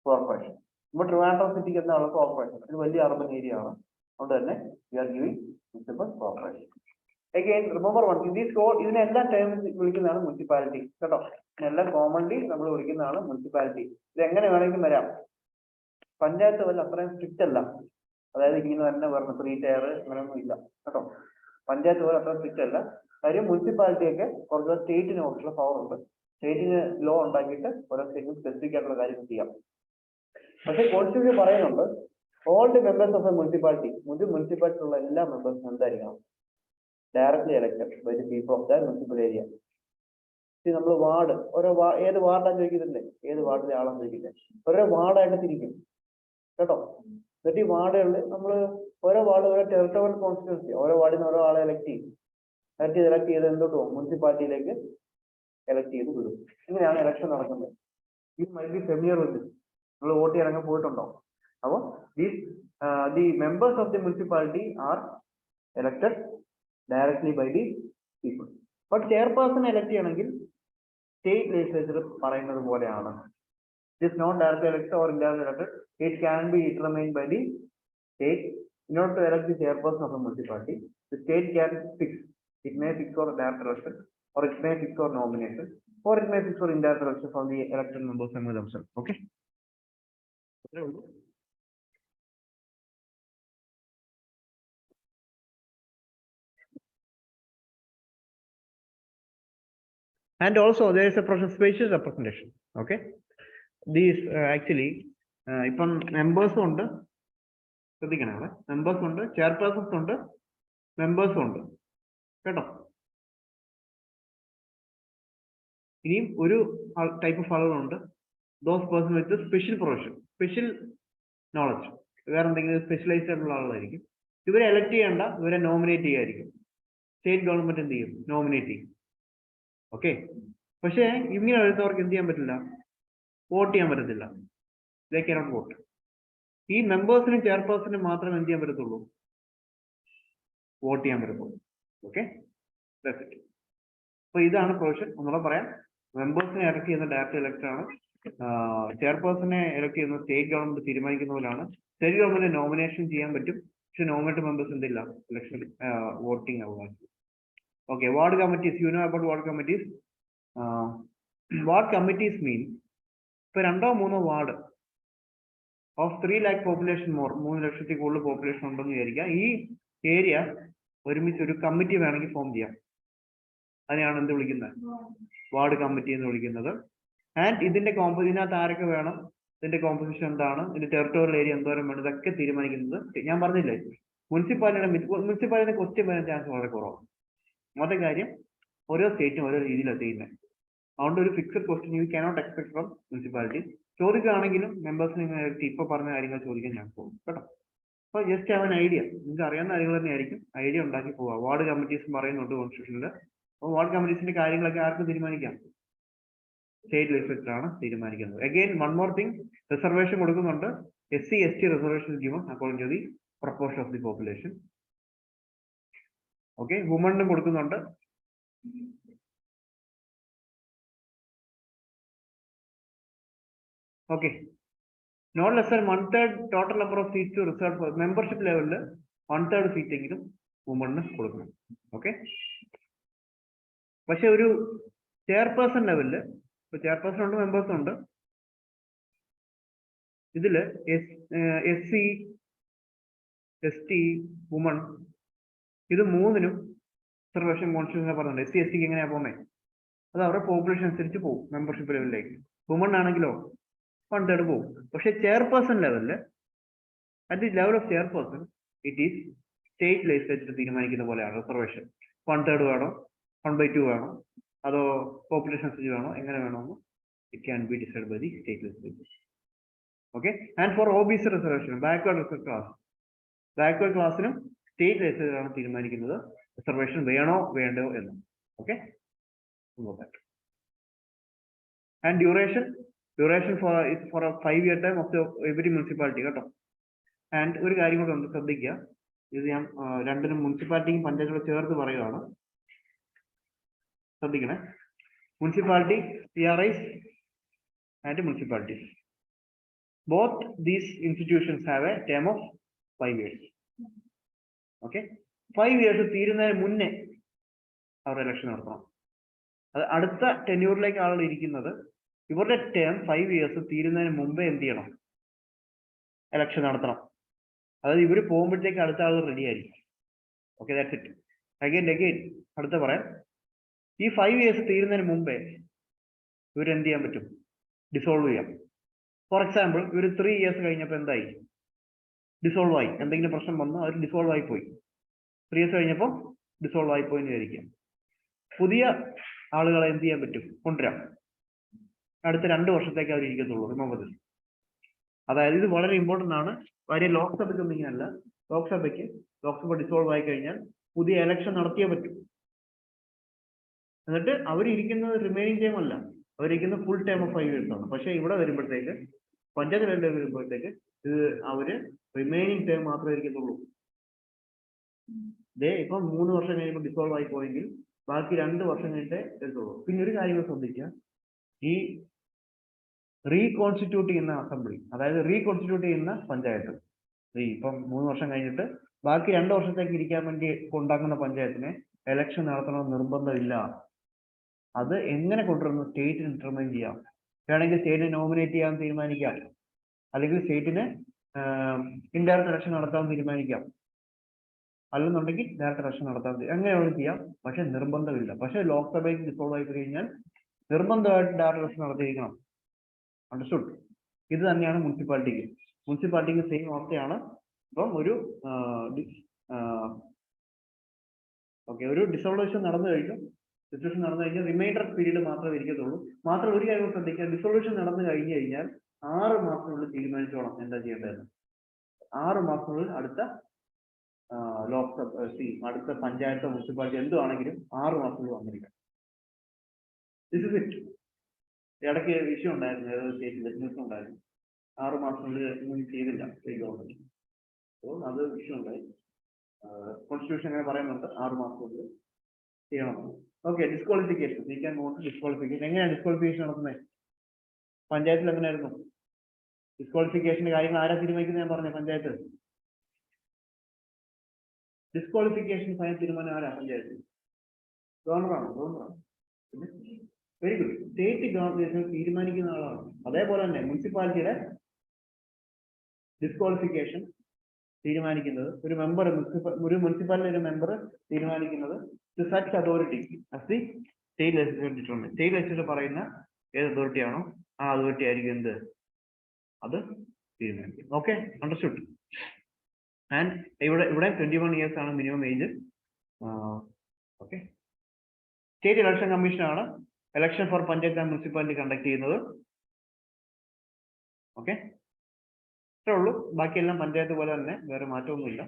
കോർപ്പറേഷൻ. ഇപ്പോൾ ട്രിവാൻഡ്രം സിറ്റിക്ക് എന്താണ് കോർപ്പറേഷൻ, ഒരു വലിയ അർബൻ ഏരിയ ആണ്, അതുകൊണ്ട് തന്നെ we are giving municipal corporation. Again remember one, ഇതിനെല്ലാം ടൈം വിളിക്കുന്നതാണ് മുനിസിപ്പാലിറ്റി കേട്ടോ. ഇതിനെല്ലാം കോമൺലി നമ്മൾ വിളിക്കുന്നതാണ് മുനിസിപ്പാലിറ്റി. ഇത് എങ്ങനെ വേണമെങ്കിലും വരാം. പഞ്ചായത്ത് വല്ല അത്രയും സ്ട്രിക്റ്റ് അല്ല, അതായത് ഇങ്ങനെ തന്നെ വരണം 3 ടയർ അങ്ങനെയൊന്നും ഇല്ല കേട്ടോ. പഞ്ചായത്ത് പോലെ അത്ര സ്ട്രിക്റ്റ് അല്ല. കാര്യം മുനിസിപ്പാലിറ്റിയൊക്കെ കുറച്ച് സ്റ്റേറ്റിന് കുറച്ചുള്ള പവർ ഉണ്ട്. സ്റ്റേറ്റിന് ലോ ഉണ്ടാക്കിയിട്ട് ഓരോ സ്റ്റേറ്റിന് സ്പെസിഫിക് ആയിട്ടുള്ള കാര്യങ്ങൾ ചെയ്യാം. പക്ഷേ കോൺസ്റ്റിറ്റ്യൂഷൻ പറയുന്നുണ്ട് all the members of a municipality, municipality ഉള്ള എല്ലാ മെമ്പേഴ്സും എന്തായിരിക്കണം? Directly elected by the people of the municipal area. നമ്മൾ വാർഡ്, ഏത് വാർഡാണ് ചോദിക്കുന്നില്ലേ, ഏത് വാർഡിലെ ആളാണ് ചോദിക്കുന്നത്, ഓരോ വാർഡായിട്ട് തിരിക്കും കേട്ടോ. എന്നിട്ട് ഈ വാർഡുകളിൽ നമ്മൾ ഓരോ വാർഡ് ഓരോ ടെറിട്ടോറിയൽ കോൺസ്റ്റിറ്റ്യൂൻസി, ഓരോ വാർഡിൽ നിന്ന് ഓരോ ആളെ എലക്ട് ചെയ്യും. എലക്ട് ചെയ്ത് എന്തോട്ട് പോകും? മുനിസിപ്പാലിറ്റിയിലേക്ക് എലക്ട് ചെയ്ത് വിടും. ഇങ്ങനെയാണ് ഇലക്ഷൻ നടക്കുന്നത്. ഇത് മൈറ്റ് ബി ഫെമിലിയർ വിത്ത്, നമ്മൾ വോട്ട് ചെയ്യാനൊക്കെ പോയിട്ടുണ്ടോ? അപ്പോൾ the members of the municipality are elected directly by the people. But chairperson elect ചെയ്യണമെങ്കിൽ സ്റ്റേറ്റ് ലെജിസ്ലേച്ചർ പറയുന്നത് പോലെയാണ്. It is not directly elected or indirectly elected. It can be determined by the state. In order to elect the chairperson of a municipality, the state can fix. It may fix for direct election, or it may fix for nomination, or it may fix for indirect election from the elected members themselves. Okay. And also there is a process spacious representation. Okay. These actually ഇപ്പം മെമ്പേഴ്സും ഉണ്ട്, ശ്രദ്ധിക്കണേ, മെമ്പേഴ്സും ഉണ്ട്, ചെയർപേഴ്സൺസും ഉണ്ട്, മെമ്പേഴ്സും ഉണ്ട് കേട്ടോ. ഇനിയും ഒരു type of ആളുകളുണ്ട്, those person with special profession, special knowledge, വേറെ എന്തെങ്കിലും സ്പെഷ്യലൈസ്ഡ് ആയിട്ടുള്ള ആളുകളായിരിക്കും. ഇവരെ എലക്ട് ചെയ്യേണ്ട, ഇവരെ നോമിനേറ്റ് ചെയ്യായിരിക്കും. സ്റ്റേറ്റ് ഗവൺമെന്റ് എന്ത് ചെയ്യും? നോമിനേറ്റ് ചെയ്യും. ഓക്കെ, പക്ഷേ ഇങ്ങനെ വരുന്നവർക്ക് എന്ത് ചെയ്യാൻ പറ്റില്ല? വോട്ട് ചെയ്യാൻ പറ്റത്തില്ല. They cannot vote. ഈ മെമ്പേഴ്സിനും ചെയർപേഴ്സണിനും മാത്രമേ എന്ത് ചെയ്യാൻ പറ്റത്തുള്ളൂ? വോട്ട് ചെയ്യാൻ പറ്റത്തുള്ളൂ. ഓക്കെ, അപ്പൊ ഇതാണ് പ്രൊവിഷൻ. ഒന്നുകൂടെ പറയാം, മെമ്പേഴ്സിനെ എലക്ട് ചെയ്യുന്ന ഡയറക്റ്റ് ഇലക്ടർ ആണ്, ചെയർപേഴ്സണെ എലക്ട് ചെയ്യുന്ന സ്റ്റേറ്റ് ഗവൺമെന്റ് തീരുമാനിക്കുന്ന പോലാണ്. സ്റ്റേറ്റ് ഗവൺമെന്റ് നോമിനേഷൻ ചെയ്യാൻ പറ്റും, പക്ഷെ നോമിനേറ്റ് മെമ്പേഴ്സ് എന്തില്ല, ഇലക്ഷൻ വോട്ടിംഗ് അവകാശം. Okay, ward committees, you know about ward committees. Ward committees mean, ഇപ്പൊ 2 or 3 ward of 3 lakh population more, 3 ലക്ഷത്തിൽ കൂടുതൽ പോപ്പുലേഷൻ ഉണ്ടെന്ന് വിചാരിക്കുക. ഈ ഏരിയ ഒരുമിച്ച് ഒരു കമ്മിറ്റി വേണമെങ്കിൽ ഫോം ചെയ്യാം. അതിനെയാണ് എന്ത് വിളിക്കുന്നത്? വാർഡ് കമ്മിറ്റി എന്ന് വിളിക്കുന്നത്. ആൻഡ് ഇതിനകത്ത് ആരൊക്കെ വേണം, ഇതിന്റെ കോമ്പോസിഷൻ എന്താണ്, ഇതിന്റെ ടെറിട്ടോറിയൽ ഏരിയ എന്തോരം വേണം, ഇതൊക്കെ തീരുമാനിക്കുന്നത് ഞാൻ പറഞ്ഞില്ലേ, മുനിസിപ്പാലിറ്റിയുടെ ക്വസ്റ്റ്യൻ വരാൻ ചാൻസ് വളരെ കുറവാണ്. ഒന്നാമത്തെ കാര്യം ഓരോ സ്റ്റേറ്റും ഓരോ രീതിയിലാണ് ചെയ്യുന്നത്. അതുകൊണ്ട് ഒരു fixed question you cannot expect from municipality. ചോദിക്കുകയാണെങ്കിലും മെമ്പേഴ്സിന് ഇപ്പൊ പറഞ്ഞ കാര്യങ്ങൾ ചോദിക്കാൻ ഞാൻ പോകും കേട്ടോ. അപ്പൊ ജസ്റ്റ് ഹാവ് എൻ ഐഡിയ, നിങ്ങൾക്ക് അറിയാവുന്ന കാര്യങ്ങൾ തന്നെയായിരിക്കും, ഐഡിയ ഉണ്ടാക്കി പോവുക. വാർഡ് കമ്മിറ്റീസ് പറയുന്നുണ്ട് കോൺസ്റ്റിറ്റ്യൂഷനിൽ. അപ്പോൾ വാർഡ് കമ്മിറ്റീസിന്റെ കാര്യങ്ങളൊക്കെ ആർക്ക് തീരുമാനിക്കാം? സ്റ്റേറ്റ് ലെജിസ്ലേച്ചർ ആണ് തീരുമാനിക്കുന്നത്. Again one more thing, reservation കൊടുക്കുന്നുണ്ട്. SC ST reservation given according to the proportion of the population. Okay, വുമണിനും കൊടുക്കുന്നുണ്ട്. Okay, not less than 1/3 total number of seats to reserve for membership ലെവലിൽ 1/3 seat എങ്കിലും വുമണിന് കൊടുക്കണം. Okay, പക്ഷെ ഒരു chairperson ലെവലില് ഇപ്പൊ chairperson ഉണ്ട്, മെമ്പേഴ്സ് ഉണ്ട്. ഇതില് SC ST വുമൺ ഇത് മൂന്നിനും റിസർവേഷൻ കോൺസ്റ്റിറ്റ്യൂഷനിൽ പറഞ്ഞിട്ടുണ്ട്. SC ST എങ്ങനെയാ പോകുന്നത്? അത് അവരുടെ പോപ്പുലേഷൻ അനുസരിച്ച് പോകും മെമ്പർഷിപ്പ് ലെവലിലേക്ക്. വുമൺ ആണെങ്കിലോ 1/3 പോകും. പക്ഷെ ചെയർപേഴ്സൺ ലെവലില്, at the level of chairperson, it is state legislature തീരുമാനിക്കുന്ന പോലെയാണ് റിസർവേഷൻ. 1/3 വേണോ, 1/2 വേണോ, അതോ പോപ്പുലേഷൻ അനുസരിച്ച് വേണോ, എങ്ങനെ വേണമെന്ന് it can be decide by the state legislature. Okay, and for OBC reservation, backward reserve class, backward ക്ലാസ്സിനും സ്റ്റേറ്റ് ലെജിസ്ലേച്ചർ ആണ് തീരുമാനിക്കുന്നത് റിസർവേഷൻ വേണോ വേണ്ടോ എന്ന്. Okay, and duration for a 5-year term of every municipality കേട്ടോ. ആൻഡ് ഒരു കാര്യം കൂടെ ഒന്ന് ശ്രദ്ധിക്കുക, ഇത് ഞാൻ രണ്ടിനും മുനിസിപ്പാലിറ്റിയും പഞ്ചായത്തുകളും ചേർത്ത് പറയുകയാണ്, ശ്രദ്ധിക്കണേ. Municipality, PRIs and municipalities, both these institutions have a term of 5 years. Okay, 5 years തീരുന്നതിന് മുന്നേ അവർ ഇലക്ഷൻ നടത്തണം. അത് അടുത്ത ടെന്യൂറിലേക്ക് ആളുകൾ ഇരിക്കുന്നത്, ഇവരുടെ ടേം 5 years തീരുന്നതിന് മുമ്പേ എന്ത് ചെയ്യണം? ഇലക്ഷൻ നടത്തണം. അതായത് ഇവർ പോകുമ്പോഴത്തേക്ക് അടുത്ത ആളുകൾ റെഡി ആയിരിക്കും. Okay, that's it. അഗൈൻ അടുത്ത പറയാം. ഈ 5 years തീരുന്നതിന് മുമ്പേ ഇവരെന്ത് ചെയ്യാൻ പറ്റും? ഡിസോൾവ് ചെയ്യാം. ഫോർ എക്സാമ്പിൾ, ഇവർ 3 years കഴിഞ്ഞപ്പോൾ എന്തായി? ഡിസോൾവ് ആയി. എന്തെങ്കിലും പ്രശ്നം വന്നു, അവർ ഡിസോൾവ് ആയി പോയി. 3 years കഴിഞ്ഞപ്പോൾ ഡിസോൾവ് ആയി പോയി എന്ന് വിചാരിക്കാം. പുതിയ ആളുകളെ എന്ത് ചെയ്യാൻ പറ്റും? കൊണ്ടുവരാം. അടുത്ത 2 വർഷത്തേക്ക് അവർ ഇരിക്കത്തുള്ളൂ. Remember this. അതായത് ഇത് വളരെ ഇമ്പോർട്ടന്റ് ആണ്. കാര്യം ലോക്സഭയ്ക്ക് ഒന്നും ഇങ്ങനല്ല. ലോക്സഭ ഡിസോൾവ് ആയി കഴിഞ്ഞാൽ പുതിയ ഇലക്ഷൻ നടത്തിയേ പറ്റും. എന്നിട്ട് അവരിയ്ക്കുന്നത് റിമൈനിങ് ടൈം അല്ല, അവരിയ്ക്കുന്ന ഫുൾ ടൈം ഓഫ് 5 years ആണ്. പക്ഷെ ഇവിടെ വരുമ്പോഴത്തേക്ക്, പഞ്ചായത്ത് ലെവലിൽ വരുമ്പോഴത്തേക്ക്, ഇത് അവര് റിമൈനിങ് ടൈം മാത്രമേ ഇരിക്കത്തുള്ളൂ. ഇപ്പം 3 വർഷം കഴിയുമ്പോൾ ഡിസോൾവ് ആയി പോയെങ്കിൽ ബാക്കി 2 വർഷം കഴിഞ്ഞിട്ടേ എടുത്തുള്ളൂ. പിന്നെ ഒരു കാര്യം ശ്രദ്ധിക്കുക, ഈ റീകോൺസ്റ്റിറ്റ്യൂട്ട് ചെയ്യുന്ന അസംബ്ലി, അതായത് റീകോൺസ്റ്റിറ്റ്യൂട്ട് ചെയ്യുന്ന പഞ്ചായത്ത്, ഇപ്പം 3 വർഷം കഴിഞ്ഞിട്ട് ബാക്കി 2 വർഷത്തേക്ക് ഇരിക്കാൻ വേണ്ടി ഉണ്ടാക്കുന്ന പഞ്ചായത്തിനെ ഇലക്ഷൻ നടത്തണമെന്ന് നിർബന്ധമില്ല. അത് എങ്ങനെ കൊണ്ടുവരുന്നു സ്റ്റേറ്റിന് ഡിറ്റർമൈൻ ചെയ്യാം. വേണമെങ്കിൽ സ്റ്റേറ്റിനെ നോമിനേറ്റ് ചെയ്യാൻ തീരുമാനിക്കാം, അല്ലെങ്കിൽ സ്റ്റേറ്റിന് ഇൻഡയറക്റ്റ് ഇലക്ഷൻ നടത്താൻ തീരുമാനിക്കാം, അല്ലെന്നുണ്ടെങ്കിൽ ഡയറക്റ്റ് ഇലക്ഷൻ നടത്താൻ എങ്ങനെ വേണമെങ്കിൽ ചെയ്യാം. പക്ഷെ നിർബന്ധമില്ല. പക്ഷെ ലോക്സഭയിൽ ഡിസോൾവ് ആയി കഴിഞ്ഞാൽ നിർബന്ധമായിട്ട് ഡയറക്റ്റ് ഇലക്ഷൻ നടത്തിയിരിക്കണം. അണ്ടർസ്റ്റുഡ്? ഇത് തന്നെയാണ് മുനിസിപ്പാലിറ്റിക്ക് സെയിം അവസ്ഥയാണ്. ഇപ്പം ഒരു ഡിസോൾവേഷൻ നടന്നു കഴിഞ്ഞു, സിറ്റുവേഷൻ നടന്നു കഴിഞ്ഞാൽ റിമൈൻഡർ പീരീഡ് മാത്രമേ ഇരിക്കത്തുള്ളൂ. മാത്രം ഒരു കാര്യം ശ്രദ്ധിക്കുക, ഡിസോൾവേഷൻ നടന്നു കഴിഞ്ഞു കഴിഞ്ഞാൽ 6 മാസത്തിനുള്ളിൽ തീരുമാനിച്ചോളാം എന്താ ചെയ്യേണ്ടതെന്ന്. 6 മാസത്തിനുള്ളിൽ അടുത്ത അടുത്ത പഞ്ചായത്ത്, മുനിസിപ്പാലിറ്റി എന്തുവാണെങ്കിലും 6 മാസത്തിനുള്ളിൽ വന്നിരിക്കണം. This is it. ഇടയ്ക്ക് ഇഷ്യൂ ഉണ്ടായിരുന്നു, ഏതൊരു സ്റ്റേറ്റിൽ ന്യൂസ് ഉണ്ടായിരുന്നു, 6 മാസത്തിനുള്ളിൽ ഒന്നും ചെയ്തില്ല സ്റ്റേറ്റ് ഗവൺമെന്റ്. അപ്പോൾ അത് ഇഷ്യൂ ഉണ്ടായി. കോൺസ്റ്റിറ്റ്യൂഷൻ അങ്ങനെ പറയുന്നുണ്ട് 6 മാസത്തിനുള്ളിൽ ചെയ്യണം. Okay, disqualification. നീക്കാൻ പോകുന്നത് ഡിസ്ക്വാളിഫിക്കേഷൻ. എങ്ങനെയാണ് ഡിസ്ക്വാളിഫിക്കേഷൻ നടത്തുന്നത്? പഞ്ചായത്തിൽ എങ്ങനെയായിരുന്നു ഡിസ്ക്വാളിഫിക്കേഷന്റെ കാര്യങ്ങൾ? ആരാ തീരുമാനിക്കുന്നത്? ഞാൻ പറഞ്ഞ പഞ്ചായത്ത്. ഡിസ്ക്വാളിഫിക്കേഷൻ ഫൈനൽ തീരുമാനം ആരാ? പഞ്ചായത്ത്. ഗവർണറാണ്. Very good. സ്റ്റേറ്റ് ഗവൺമെന്റ് തീരുമാനിക്കുന്ന ആളാണ്. അതേപോലെ തന്നെ മുനിസിപ്പാലിറ്റിയുടെ ഡിസ്ക്വാളിഫിക്കേഷൻ തീരുമാനിക്കുന്നത് ഒരു മെമ്പർ, ഒരു മുനിസിപ്പാലിറ്റി മെമ്പർ തീരുമാനിക്കുന്നത് such authority as the state legislature determine. State legislature പറയുന്ന ഏത് അതോറിറ്റി ആണോ ആ അതോറിറ്റി ആയിരിക്കും എന്ത് അത് തീരുമാനിക്കും. Okay, understood? ആൻഡ് ഇവിടെ 21 years ആണ് minimum age. Okay, state election കമ്മീഷനാണ് election for panchayat and municipality conduct ചെയ്യുന്നത്. ഓക്കെ, ഇത്രേ ഉള്ളൂ. ബാക്കിയെല്ലാം പഞ്ചായത്ത് പോലെ തന്നെ, വേറെ മാറ്റമൊന്നുമില്ല.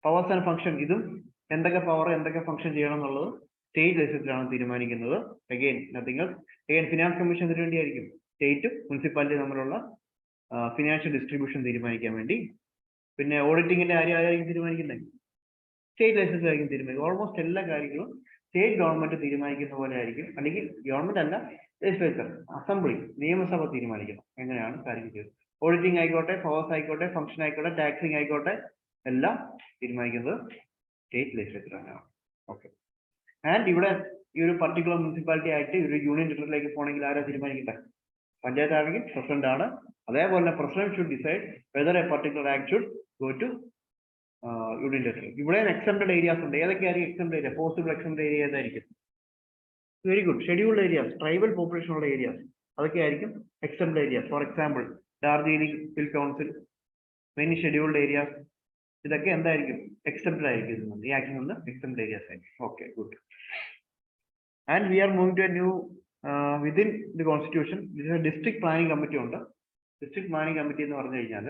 പവേഴ്സ് ആൻഡ് ഫംഗ്ഷൻ, ഇതും എന്തൊക്കെ പവർ എന്തൊക്കെ ഫംഗ്ഷൻ ചെയ്യണം എന്നുള്ളത് സ്റ്റേറ്റ് ലെജിസ്ലേച്ചറാണ് തീരുമാനിക്കുന്നത്. Again nothing else. Again finance commission ഇതിനു വേണ്ടിയായിരിക്കും, സ്റ്റേറ്റും മുനിസിപ്പാലിറ്റി തമ്മിലുള്ള ഫിനാൻഷ്യൽ ഡിസ്ട്രിബ്യൂഷൻ തീരുമാനിക്കാൻ വേണ്ടി. പിന്നെ ഓഡിറ്റിങ്ങിന്റെ കാര്യം ആരായിരിക്കും തീരുമാനിക്കുന്നത്? സ്റ്റേറ്റ് ലെജിസ്ലേച്ചർ ആയിരിക്കും തീരുമാനിക്കും. ഓൾമോസ്റ്റ് എല്ലാ കാര്യങ്ങളും സ്റ്റേറ്റ് ഗവൺമെന്റ് തീരുമാനിക്കുന്ന പോലെ ആയിരിക്കും, അല്ലെങ്കിൽ ഗവൺമെന്റ് അല്ല, ലെജിസ്ലേച്ചർ, അസംബ്ലി, നിയമസഭ തീരുമാനിക്കണം എങ്ങനെയാണ് കാര്യങ്ങൾ ചെയ്തത്. ഓഡിറ്റിംഗ് ആയിക്കോട്ടെ, പവേഴ്സ് ആയിക്കോട്ടെ, ഫംഗ്ഷൻ ആയിക്കോട്ടെ, ടാക്സിങ് ആയിക്കോട്ടെ, എല്ലാം തീരുമാനിക്കുന്നത് സ്റ്റേറ്റ് ലെജിസ്ലേച്ചർ തന്നെയാണ്. ഓക്കെ, ആൻഡ് ഇവിടെ ഈ ഒരു പർട്ടിക്കുലർ മുനിസിപ്പാലിറ്റി ആയിട്ട് ഒരു യൂണിയൻ ടെറിട്ടറിയിലേക്ക് പോകണമെങ്കിൽ ആരാ തീരുമാനിക്കട്ടെ? പഞ്ചായത്ത് ആണെങ്കിൽ പ്രസിഡന്റ് ആണ്. അതേപോലെ president should decide whether a particular act should go to union territory. ഇവിടെ എക്സംപ്റ്റഡ് ഏരിയാസ് ഉണ്ട്. ഏതൊക്കെയായിരിക്കും exempted area? Possible exempted area ഏതായിരിക്കും? Very good, scheduled areas, tribal population ഉള്ള ഏരിയാസ്, അതൊക്കെയായിരിക്കും exempted areas. For example Darjeeling hill council, many scheduled areas, ഇതൊക്കെ എന്തായിരിക്കും? Exempted ആയിരിക്കും. ഈ ആക്ടിൽ നിന്ന് എക്സംപ്റ്റഡ് ഏരിയാസ് ആയിരിക്കും. Okay, good. And we are moving to a new within the constitution district planning committee ഉണ്ട്. ഡിസ്ട്രിക്ട് പ്ലാനിംഗ് കമ്മിറ്റി എന്ന് പറഞ്ഞു കഴിഞ്ഞാൽ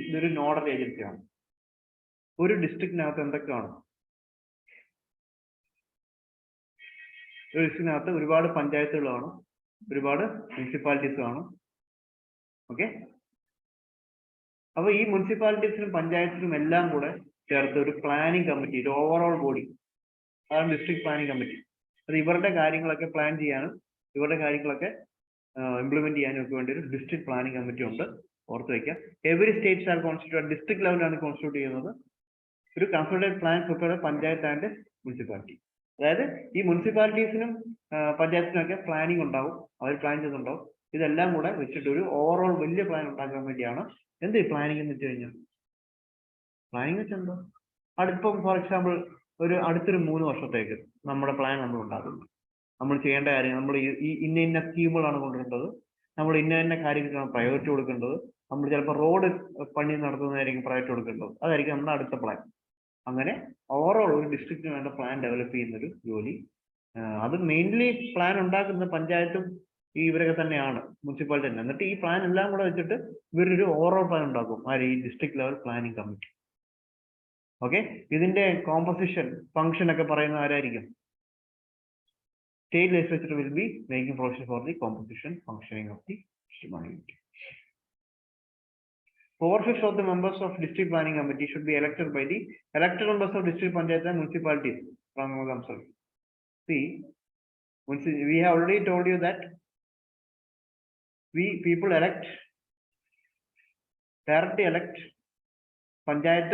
ഇതൊരു നോഡൽ ഏജൻസിയാണ്. ഒരു ഡിസ്ട്രിക്റ്റിനകത്ത് എന്തൊക്കെയാണ്? ഒരു ഡിസ്ട്രിക്റ്റിനകത്ത് ഒരുപാട് പഞ്ചായത്തുകളാണ്, ഒരുപാട് മുനിസിപ്പാലിറ്റീസ് ആണ്. ഓക്കെ, അപ്പൊ ഈ മുനിസിപ്പാലിറ്റീസിനും പഞ്ചായത്തിനും എല്ലാം കൂടെ ചേർത്ത് ഒരു പ്ലാനിംഗ് കമ്മിറ്റി, ഒരു ഓവറോൾ ബോഡി, അതാണ് ഡിസ്ട്രിക്ട് പ്ലാനിംഗ് കമ്മിറ്റി. അത് ഇവരുടെ കാര്യങ്ങളൊക്കെ പ്ലാൻ ചെയ്യാനും ഇവരുടെ കാര്യങ്ങളൊക്കെ ഇംപ്ലിമെന്റ് ചെയ്യാനും ഒക്കെ വേണ്ടി ഒരു ഡിസ്ട്രിക്ട് പ്ലാനിംഗ് കമ്മിറ്റി ഉണ്ട്. ഓർത്ത് വയ്ക്കുക. Every States R constitute, district ലെവലാണ് കോൺസ്റ്റിറ്റ്യൂട്ട് ചെയ്യുന്നത്. ഒരു consolidated plan prepare panchayat and municipality. അതായത് ഈ മുനിസിപ്പാലിറ്റീസിനും പഞ്ചായത്തിനും ഒക്കെ പ്ലാനിംഗ് ഉണ്ടാവും, അവർ പ്ലാൻ ചെയ്തിട്ടുണ്ടാവും. ഇതെല്ലാം കൂടെ വെച്ചിട്ട് ഒരു ഓവറോൾ വലിയ പ്ലാൻ ഉണ്ടാക്കാൻ വേണ്ടിയാണ് എന്ത് പ്ലാനിംഗ് എന്ന് വെച്ച് കഴിഞ്ഞാൽ. പ്ലാനിംഗ് വെച്ചാൽ എന്താ? അടുപ്പം ഫോർ എക്സാമ്പിൾ അടുത്തൊരു 3 വർഷത്തേക്ക് നമ്മുടെ പ്ലാൻ നമ്മൾ ഉണ്ടാക്കുന്നു. നമ്മൾ ചെയ്യേണ്ട കാര്യങ്ങൾ, നമ്മൾ ഈ ഇന്ന സ്കീമുകളാണ് കൊണ്ടുവരേണ്ടത്, നമ്മൾ ഇന്ന കാര്യങ്ങൾക്കാണ് പ്രയോറിറ്റി കൊടുക്കേണ്ടത്. നമ്മൾ ചിലപ്പോൾ റോഡ് പണി നടത്തുന്നതായിരിക്കും പ്രയോറിറ്റി കൊടുക്കേണ്ടത്, അതായിരിക്കും നമ്മുടെ അടുത്ത പ്ലാൻ. അങ്ങനെ ഓവറോൾ ഒരു ഡിസ്ട്രിക്റ്റിന് വേണ്ട പ്ലാൻ ഡെവലപ്പ് ചെയ്യുന്നൊരു ജോലി. അത് മെയിൻലി പ്ലാൻ ഉണ്ടാക്കുന്ന പഞ്ചായത്തും ഇവരൊക്കെ തന്നെയാണ്, മുനിസിപ്പാലിറ്റി തന്നെ. എന്നിട്ട് ഈ പ്ലാൻ എല്ലാം കൂടെ വെച്ചിട്ട് ഇവരൊരു ഓവറോൾ പ്ലാൻ ഉണ്ടാക്കും, ഈ district level planning committee. Okay, ഇതിന്റെ കോമ്പസിഷൻ, ഫംഗ്ഷൻ ഒക്കെ പറയുന്നത് ആരായിരിക്കും? State legislature will be making provision for the composition functioning of the district planning committee. 4/5 of the members of district planning committee should be elected by the elected members of district panchayat and municipalities from themselves. See, we have already told you that we people elect, directly elect panchayat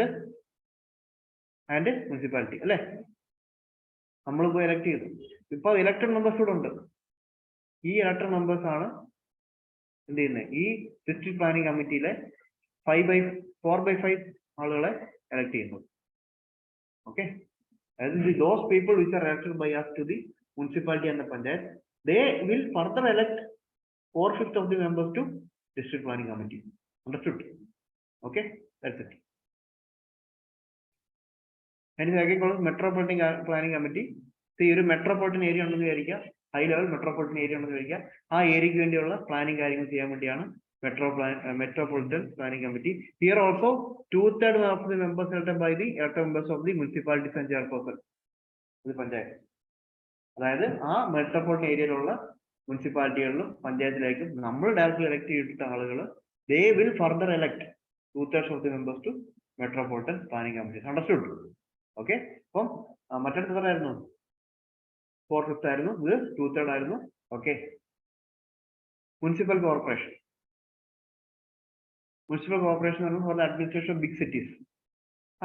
and municipality. അല്ലേ? നമ്മൾ പോയി elect ചെയ്തു. ഇപ്പോൾ elected members കൂടെ ഉണ്ട്. ഈ elected members ആണ് എന്ത് ചെയ്യുന്നത്? ഈ district planning കമ്മിറ്റിയിലെ 4/5 ആളുകളെ elect ചെയ്യുന്നത്. Okay, as those people which are elected by us to the municipality and the panchayat, they will further elect 4/5 of the members to district planning committee. Understood? Okay, that's it. And second called metropolitan planning committee. See, ഒരു metropolitan area ഉണ്ടെന്ന് വിചാരിക്കുക, high level metropolitan area ഉണ്ടെന്ന് വിചാരിക്കുക. ആ ഏരിയയ്ക്ക് വേണ്ടിയുള്ള planning കാര്യങ്ങൾ ചെയ്യാൻ വേണ്ടിയാണ് metropolitan planning committee. Here also 2/3 of the members elected by the elected members of the municipalities and chairperson. ഇത് പഞ്ചായത്ത്. അതായത് ആ മെട്രോപൊളിറ്റൻ ഏരിയയിലുള്ള മുനിസിപ്പാലിറ്റികളിലും പഞ്ചായത്തിലേക്കും നമ്മൾ ഡയറക്റ്റ്ലി എലക്ട് ചെയ്തിട്ട ആളുകൾ they will further elect 2/3 of the members to metropolitan planning committee. Understood? Okay, അപ്പം മറ്റടുത്ത എത്രയായിരുന്നു? 4/5 ആയിരുന്നു, ഇത് 2/3 ആയിരുന്നു. Okay, municipal corporation. Municipal corporation എന്ന് പറഞ്ഞാൽ അഡ്മിനിസ്ട്രേഷൻ ഓഫ് ബിഗ് സിറ്റീസ്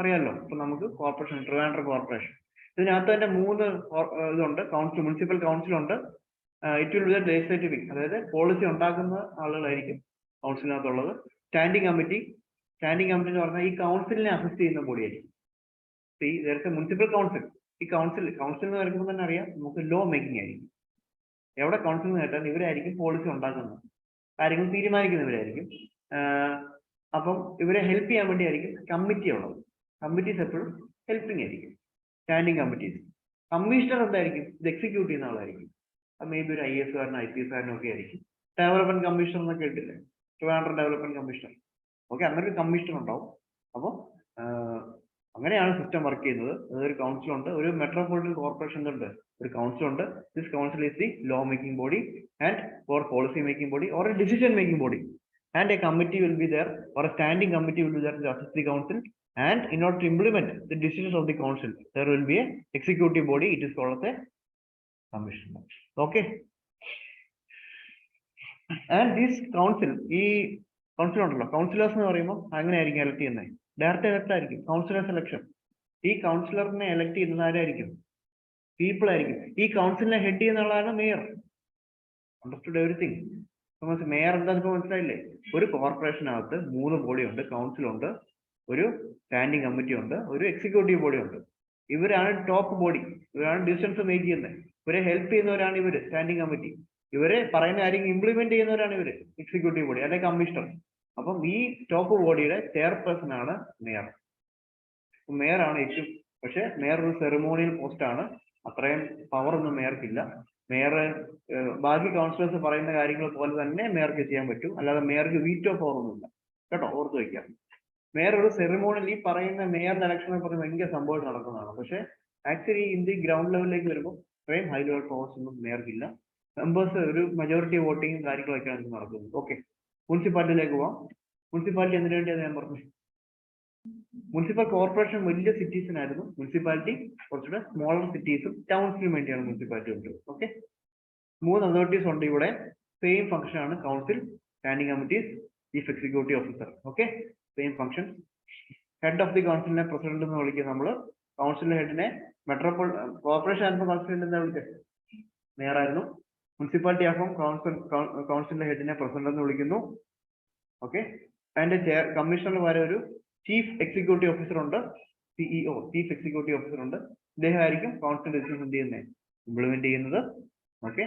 അറിയാമല്ലോ. ഇപ്പൊ നമുക്ക് കോർപ്പറേഷൻ, ട്രിവാൻഡ്രം കോർപ്പറേഷൻ, ഇതിനകത്ത് തന്നെ 3 ഇതുണ്ട്. കൗൺസിൽ, മുനിസിപ്പൽ കൗൺസിൽ ഉണ്ട്. It will be the legislative wing, അതായത് പോളിസി ഉണ്ടാക്കുന്ന ആളുകളായിരിക്കും കൗൺസിലിനകത്തുള്ളത്. സ്റ്റാൻഡിംഗ് കമ്മിറ്റി എന്ന് പറഞ്ഞാൽ ഈ കൗൺസിലിനെ അസിസ്റ്റ് ചെയ്യുന്ന ബോഡിയായിരിക്കും. മുനിസിപ്പൽ കൗൺസിൽ, ഈ കൗൺസിൽ എന്ന് പറയുമ്പോൾ തന്നെ അറിയാം നമുക്ക് ലോ മേക്കിംഗ് ആയിരിക്കും. എവിടെ കൗൺസിൽ എന്ന് കേട്ടാൽ ഇവരായിരിക്കും പോളിസി ഉണ്ടാക്കുന്നത്, കാര്യങ്ങൾ തീരുമാനിക്കുന്നവരായിരിക്കും. അപ്പം ഇവരെ ഹെൽപ്പ് ചെയ്യാൻ വേണ്ടിയായിരിക്കും കമ്മിറ്റി ഉള്ളത്. കമ്മിറ്റീസ് എപ്പോഴും ഹെൽപ്പിംഗ് ആയിരിക്കും, സ്റ്റാൻഡിംഗ് കമ്മിറ്റീസ്. കമ്മീഷണർ എന്തായിരിക്കും? ഇത് എക്സിക്യൂട്ട് ചെയ്യുന്ന ആളായിരിക്കും. അത് മേ ബി ഒരു IAS കാരനോ IPS കാരനോ ഒക്കെ ആയിരിക്കും. ഡെവലപ്മെന്റ് കമ്മീഷണർ എന്നൊക്കെ ഇട്ടില്ലേ, ട്രിവാൻഡ്രം ഡെവലപ്മെന്റ് കമ്മീഷണർ. ഓക്കെ, അങ്ങനെ ഒരു കമ്മീഷണർ ഉണ്ടാവും. അപ്പോൾ അങ്ങനെയാണ് സിസ്റ്റം വർക്ക് ചെയ്യുന്നത്. അതൊരു കൗൺസിൽ ഉണ്ട്, ഒരു മെട്രോപൊളിറ്റൻ കോർപ്പറേഷൻ ഉണ്ട്, ഒരു കൗൺസിൽ ഉണ്ട്. This council is the law making body and or policy making body or a decision making body, and a committee will be there, or a standing committee will be there to assist the council, and in order to implement the decisions of the council there will be a executive body. It is called as a commission. Okay, and this council, council ഉണ്ടല്ലോ, councillors എന്ന് പറയുമ്പോൾ അങ്ങനെ ആയിരിക്കും elect ചെയ്യുന്നത്. Direct elect ആയിരിക്കും councillors election. ഈ കൗൺസിലറിനെ elect ചെയ്യുന്നത് ആരായിരിക്കും? പീപ്പിൾ ആയിരിക്കും. ഈ കൗൺസിലിനെ ഹെഡ് ചെയ്യുന്ന ആളാണ് മേയർ. Understood everything? മേയർ എന്താ ഇപ്പൊ മനസ്സിലായില്ലേ? ഒരു കോർപ്പറേഷനകത്ത് 3 ബോഡി ഉണ്ട്, കൗൺസിൽ ഉണ്ട്, ഒരു സ്റ്റാൻഡിംഗ് കമ്മിറ്റി ഉണ്ട്, ഒരു എക്സിക്യൂട്ടീവ് ബോഡി ഉണ്ട്. ഇവരാണ് ടോപ്പ് ബോഡി, ഇവരാണ് ഡിസിഷൻസ് മേക്ക് ചെയ്യുന്നത്. ഇവരെ ഹെൽപ്പ് ചെയ്യുന്നവരാണ് ഇവര് സ്റ്റാൻഡിംഗ് കമ്മിറ്റി. ഇവരെ പറയുന്ന കാര്യം ഇംപ്ലിമെന്റ് ചെയ്യുന്നവരാണ് ഇവര് എക്സിക്യൂട്ടീവ് ബോഡി അല്ലെങ്കിൽ കമ്മീഷണർ. അപ്പം ഈ ടോപ്പ് ബോഡിയുടെ ചെയർപേഴ്സൺ ആണ് മേയർ. മേയർ ആണ് ഏറ്റവും, പക്ഷെ മേയർ ഒരു സെറിമോണിയൽ പോസ്റ്റ് ആണ്. അത്രയും പവർ ഒന്നും മേയർക്കില്ല. മേയർ ബാക്കി കൗൺസിലേഴ്സ് പറയുന്ന കാര്യങ്ങൾ പോലെ തന്നെ മേയർക്ക് ചെയ്യാൻ പറ്റും, അല്ലാതെ മേയർക്ക് വീറ്റോ പവർ ഒന്നുമില്ല കേട്ടോ, ഓർത്ത് വയ്ക്കാം. മേയർ ഒരു സെറിമോണിയൽ, ഈ പറയുന്ന മേയറിന്റെ ഇലക്ഷൻ എന്ന് പറയുന്നത് ഭയങ്കര സംഭവം നടക്കുന്നതാണ്. പക്ഷെ ആക്ച്വലി ഇന്ത്യ ഗ്രൗണ്ട് ലെവലിലേക്ക് വരുമ്പോൾ ഇത്രയും ഹൈ ലെവൽ പവേഴ്സ് ഒന്നും മേയർക്കില്ല. മെമ്പേഴ്സ് ഒരു മെജോറിറ്റി വോട്ടിങ്ങും കാര്യങ്ങളൊക്കെയാണ് നടക്കുന്നത്. ഓക്കെ, മുനിസിപ്പാലിറ്റിയിലേക്ക് പോവാം. മുനിസിപ്പാലിറ്റി എന്തിനു വേണ്ടിയാണ് ഞാൻ പറഞ്ഞു? മുനിസിപ്പൽ കോർപ്പറേഷൻ വലിയ സിറ്റീസിനായിരുന്നു, മുനിസിപ്പാലിറ്റി കുറച്ചുകൂടെ സ്മോളർ സിറ്റീസും ടൗൺസിനും വേണ്ടിയാണ് മുനിസിപ്പാലിറ്റി ഉണ്ട്. ഓക്കെ, 3 അതോറിറ്റീസ് ഉണ്ട് ഇവിടെ. സെയിം ഫംഗ്ഷൻ ആണ് council, standing committees, chief executive officer. Okay, same function. Head of the കൗൺസിലിനെ പ്രസിഡന്റ് എന്ന് വിളിക്കുക നമ്മൾ. കൗൺസിലിന്റെ ഹെഡിനെ കോർപ്പറേഷൻ ആകുമ്പോൾ കൗൺസിലിന്റെ എന്താ വിളിക്കുക? മേയർ ആയിരുന്നു. മുനിസിപ്പാലിറ്റി ആകുമ്പോൾ കൗൺസിലിന്റെ ഹെഡിനെ പ്രസിഡന്റ് എന്ന് വിളിക്കുന്നു. ഓക്കെ, അതിന്റെ കമ്മീഷണർ വരെ ഒരു ചീഫ് എക്സിക്യൂട്ടീവ് ഓഫീസർ ഉണ്ട്, CEO, ചീഫ് എക്സിക്യൂട്ടീവ് ഓഫീസർ ഉണ്ട്. ഇദ്ദേഹം ആയിരിക്കും കൗൺസിൽ ഡിസിഷൻ എന്ത് ചെയ്യുന്നത്, ഇംപ്ലിമെന്റ് ചെയ്യുന്നത്. Okay,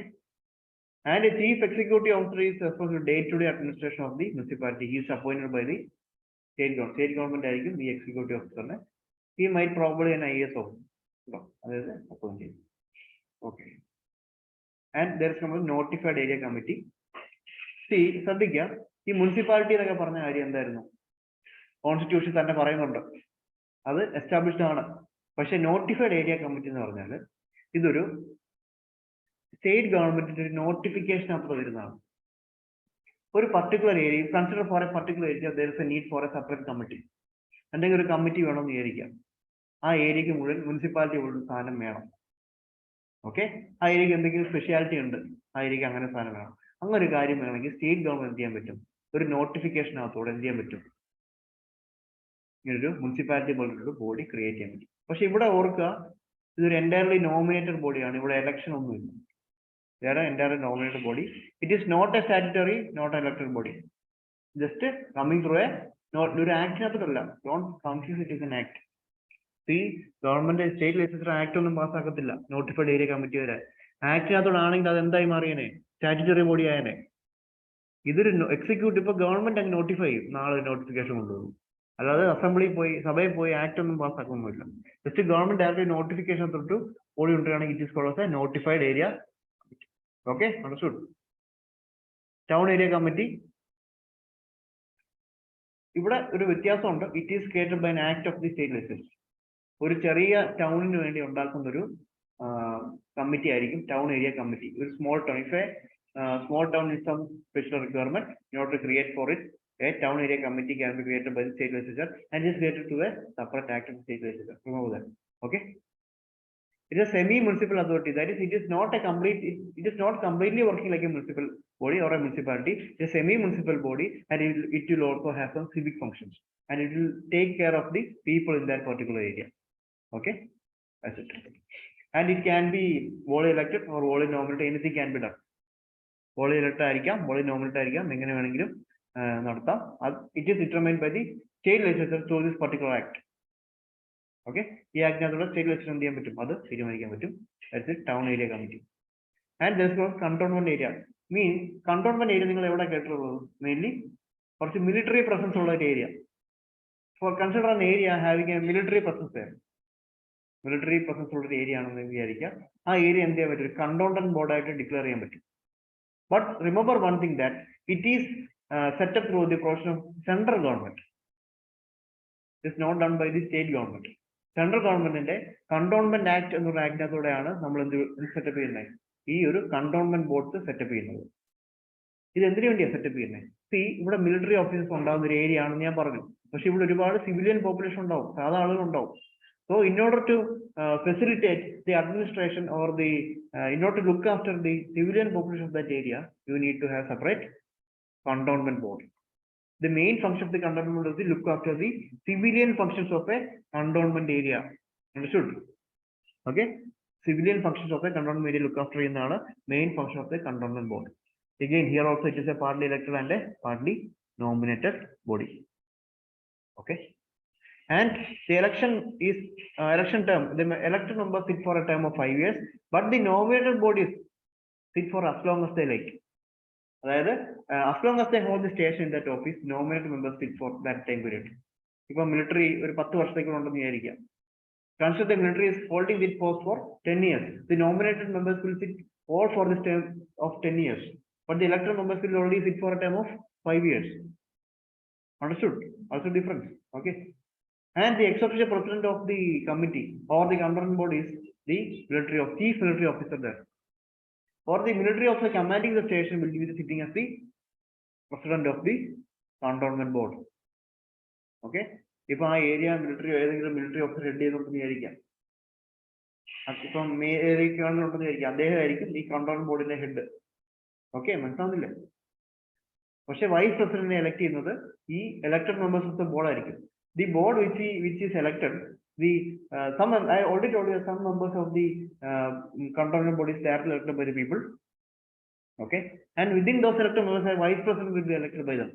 and chief executive officer is responsible day-to-day administration of the municipality. He is appointed by the state government ആയിരിക്കും ഈ എക്സിക്യൂട്ടീവ് ഓഫീസറിനെ. He might probably an IAS officer, അതായത് അപ്പോയിന്റ് ചെയ്യും. Okay, and there is a notified area committee. ശ്രദ്ധിക്കുക, ഈ municipality എന്നൊക്കെ പറഞ്ഞ കാര്യം എന്തായിരുന്നു? കോൺസ്റ്റിറ്റ്യൂഷൻ തന്നെ പറയുന്നുണ്ട്, അത് എസ്റ്റാബ്ലിഷ്ഡ് ആണ്. പക്ഷെ നോട്ടിഫൈഡ് ഏരിയ കമ്മിറ്റി എന്ന് പറഞ്ഞാൽ ഇതൊരു സ്റ്റേറ്റ് ഗവൺമെന്റിന്റെ ഒരു നോട്ടിഫിക്കേഷൻ അത്ര വരുന്നതാണ്. ഒരു particular area consider four A particular area there is a need for a separate committee. എന്തെങ്കിലും ഒരു കമ്മിറ്റി വേണമെന്ന് വിചാരിക്കാം. ആ ഏരിയക്ക് മുഴുവൻ മുനിസിപ്പാലിറ്റി ഒരു സ്ഥാനം വേണം. ഓക്കെ, ആ ഏരിയക്ക് എന്തെങ്കിലും സ്പെഷ്യാലിറ്റി ഉണ്ട്, ആ ഏരിയക്ക് അങ്ങനെ സ്ഥാനം വേണം. അങ്ങനെ ഒരു കാര്യം വേണമെങ്കിൽ സ്റ്റേറ്റ് ഗവൺമെന്റ് എന്ത് ചെയ്യാൻ പറ്റും? ഒരു നോട്ടിഫിക്കേഷനകത്തോടെ എന്ത് ചെയ്യാൻ പറ്റും? ഇങ്ങനൊരു മുനിസിപ്പാലിറ്റി പോലൊരു ബോഡി ക്രിയേറ്റ് ചെയ്യാൻ പറ്റും. പക്ഷെ ഇവിടെ ഓർക്കുക, ഇതൊരു എൻറ്റയർലി നോമിനേറ്റഡ് ബോഡിയാണ്. ഇവിടെ ഇലക്ഷൻ ഒന്നുമില്ല. വേറെ entirely nominated body. It is not a statutory, not a elected body. Just coming through ഒരു ആക്ടിനകത്തോടല്ല. Don't confuse it is an act. ഈ ഗവൺമെന്റ് സ്റ്റേറ്റ് ലെജിസ്ലേച്ചർ ആക്ട് ഒന്നും പാസ്സാക്കത്തില്ല നോട്ടിഫൈഡ് ഏരിയ കമ്മിറ്റി വരെ. ആക്ടിനകത്തോടാണെങ്കിൽ അത് എന്തായി മാറിയേനെ? Statutory body ആയനെ. ഇതൊരു എക്സിക്യൂട്ടീവ്, ഇപ്പൊ ഗവൺമെന്റ് അങ്ങ് നോട്ടിഫൈ ചെയ്യും, നാളെ നോട്ടിഫിക്കേഷൻ കൊണ്ടുവരും. അല്ലാതെ അസംബ്ലി പോയി സഭയിൽ പോയി ആക്ട് ഒന്നും പാസ്സാക്കൊന്നുമില്ല. ജസ്റ്റ് ഗവൺമെന്റ് ഡയറക്റ്റ് നോട്ടിഫിക്കേഷൻ തൊട്ട് ബോഡി ഉണ്ടാണെങ്കിൽ it is called a notified area. Okay, understood? Town area committee, ഇവിടെ ഒരു വ്യത്യാസമുണ്ട്. It is created by an act of the state legislature. ഒരു ചെറിയ ടൗണിന് വേണ്ടി ഉണ്ടാക്കുന്ന ഒരു കമ്മിറ്റി ആയിരിക്കും ടൗൺ ഏരിയ കമ്മിറ്റി. ഒരു small town, if a small town is some special requirement in order to create for it, a town area committee can be created by the state legislature and is created to a separate act of the state legislature. Remember that. Okay, it is a semi municipal authority, that is, it is not completely working like a municipal body or a municipality. It is a semi municipal body, and it will also have some civic functions, and it will take care of the people in that particular area. Okay, that's it. And it can be wholly elected or wholly nominated. Anything can be done. Wholly elect ആയിരിക്കാം, wholly nominate ആയിരിക്കാം, എങ്ങനെ വേണമെങ്കിലും നടത്താം. It is determined by the state legislature through this particular act. Okay, ഈ ആക്ടിനകത്തുള്ള state legislature എന്ത് ചെയ്യാൻ പറ്റും? അത് തീരുമാനിക്കാൻ പറ്റും. That's it, town area committee. And there's was cantonment area. Cantonment area നിങ്ങൾ എവിടെ കേട്ടിട്ടുള്ളത്? മെയിൻലി കുറച്ച് മിലിറ്ററി പ്രസൻസ് ഉള്ള ഒരു area. For consider an area having a military presence there. military presence ഉള്ള ഒരു ഏരിയ ആണെന്ന് വിചാരിക്കുക. ആ ഏരിയ എന്ത് ചെയ്യാൻ പറ്റും? കണ്ടോണ്ടന്റ് ബോർഡ് ആയിട്ട് ഡിക്ലെയർ ചെയ്യാൻ പറ്റും. But remember one thing, that it is set up through the provision of central government. It is not done by the state government. Central government Cantonment Act എന്നൊരു ആക്ടിനകത്തൂടെയാണ് നമ്മൾ എന്ത് സെറ്റപ്പ് ചെയ്യുന്നത്? ഈ ഒരു കണ്ടോൺമെന്റ് ബോർഡ് സെറ്റപ്പ് ചെയ്യുന്നത്. ഇത് എന്തിനു വേണ്ടിയാണ് സെറ്റപ്പ് ചെയ്യുന്നത്? ഇവിടെ മിലിറ്ററി ഓഫീസേഴ്സ് ഉണ്ടാകുന്ന ഒരു ഏരിയ ആണെന്ന് ഞാൻ പറഞ്ഞു. പക്ഷെ ഇവിടെ ഒരുപാട് സിവിലിയൻ പോപ്പുലേഷൻ ഉണ്ടാവും, സാധാ ആളുകൾ ഉണ്ടാവും. So in order to facilitate the administration or in order to look after the civilian population of that area, you need to have separate cantonment board. The main function of the cantonment board is to look after the civilian functions of a cantonment area. Understood? Okay? Civilian functions of a cantonment area look after in the main function of the cantonment board. Again, here also it is a partly elected and a partly nominated body. Okay? And the election term, the elected members sit for a term of 5 years, but the nominated bodies sit for as long as they like. As long as they hold the station in that office, nominated members sit for that time period. If a military or 10 വർഷത്തേക്ക് ഉണ്ടെന്ന് വിചാരിക്കാം. Consider the military is holding this post for 10 years. The nominated members will sit all for this term of 10 years. But the elected members will only sit for a term of 5 years. Understood? Also difference. Okay. And the ex officio president of the committee or the cantonment board is the chief military officer there. Or the military officer commanding the station will be sitting as the president of the cantonment board. Okay. If I area military officer head ചെയ്തുകൊണ്ടെന്ന് വിചാരിക്കാം. ഇപ്പം ഏരിയക്കാണെന്നുണ്ടെന്ന് വിചാരിക്കാം. അദ്ദേഹമായിരിക്കും ഈ cantonment boardന്റെ head. Okay, മനസ്സിലാവുന്നില്ലേ? പക്ഷെ vice പ്രസിഡന്റിനെ elect ചെയ്യുന്നത് ഈ elected members of the board ആയിരിക്കും. The board which is elected, I already told you some members of the cantonment body is directly elected by the people. Okay, and within those elected members, a vice president will be elected by them.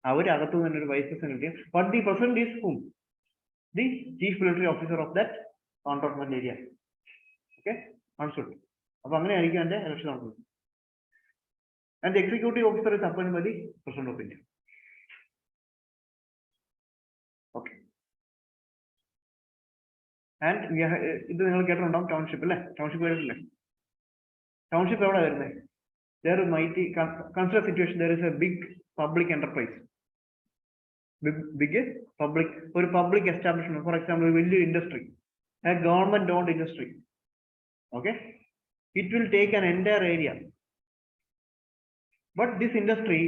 അവരകത്തു തന്നെ ഒരു vice president. But the president is whom? The chief military officer of that cantonment area. Okay, understood. അപ്പൊ അങ്ങനെയായിരിക്കും അതിന്റെ election നടക്കുന്നത്. And the executive officer is appointed by the president of India. Okay. And ഇത് നിങ്ങൾ കേട്ടിട്ടുണ്ടാവും township അല്ലേ? Township വരുന്നില്ലേ? Township എവിടെ വരുന്നത്? There is mighty consider situation, there is a big public enterprise. Big public, ഒരു public establishment, for example, വലിയ industry, a government owned industry. Okay, it will take an entire area, but this industry,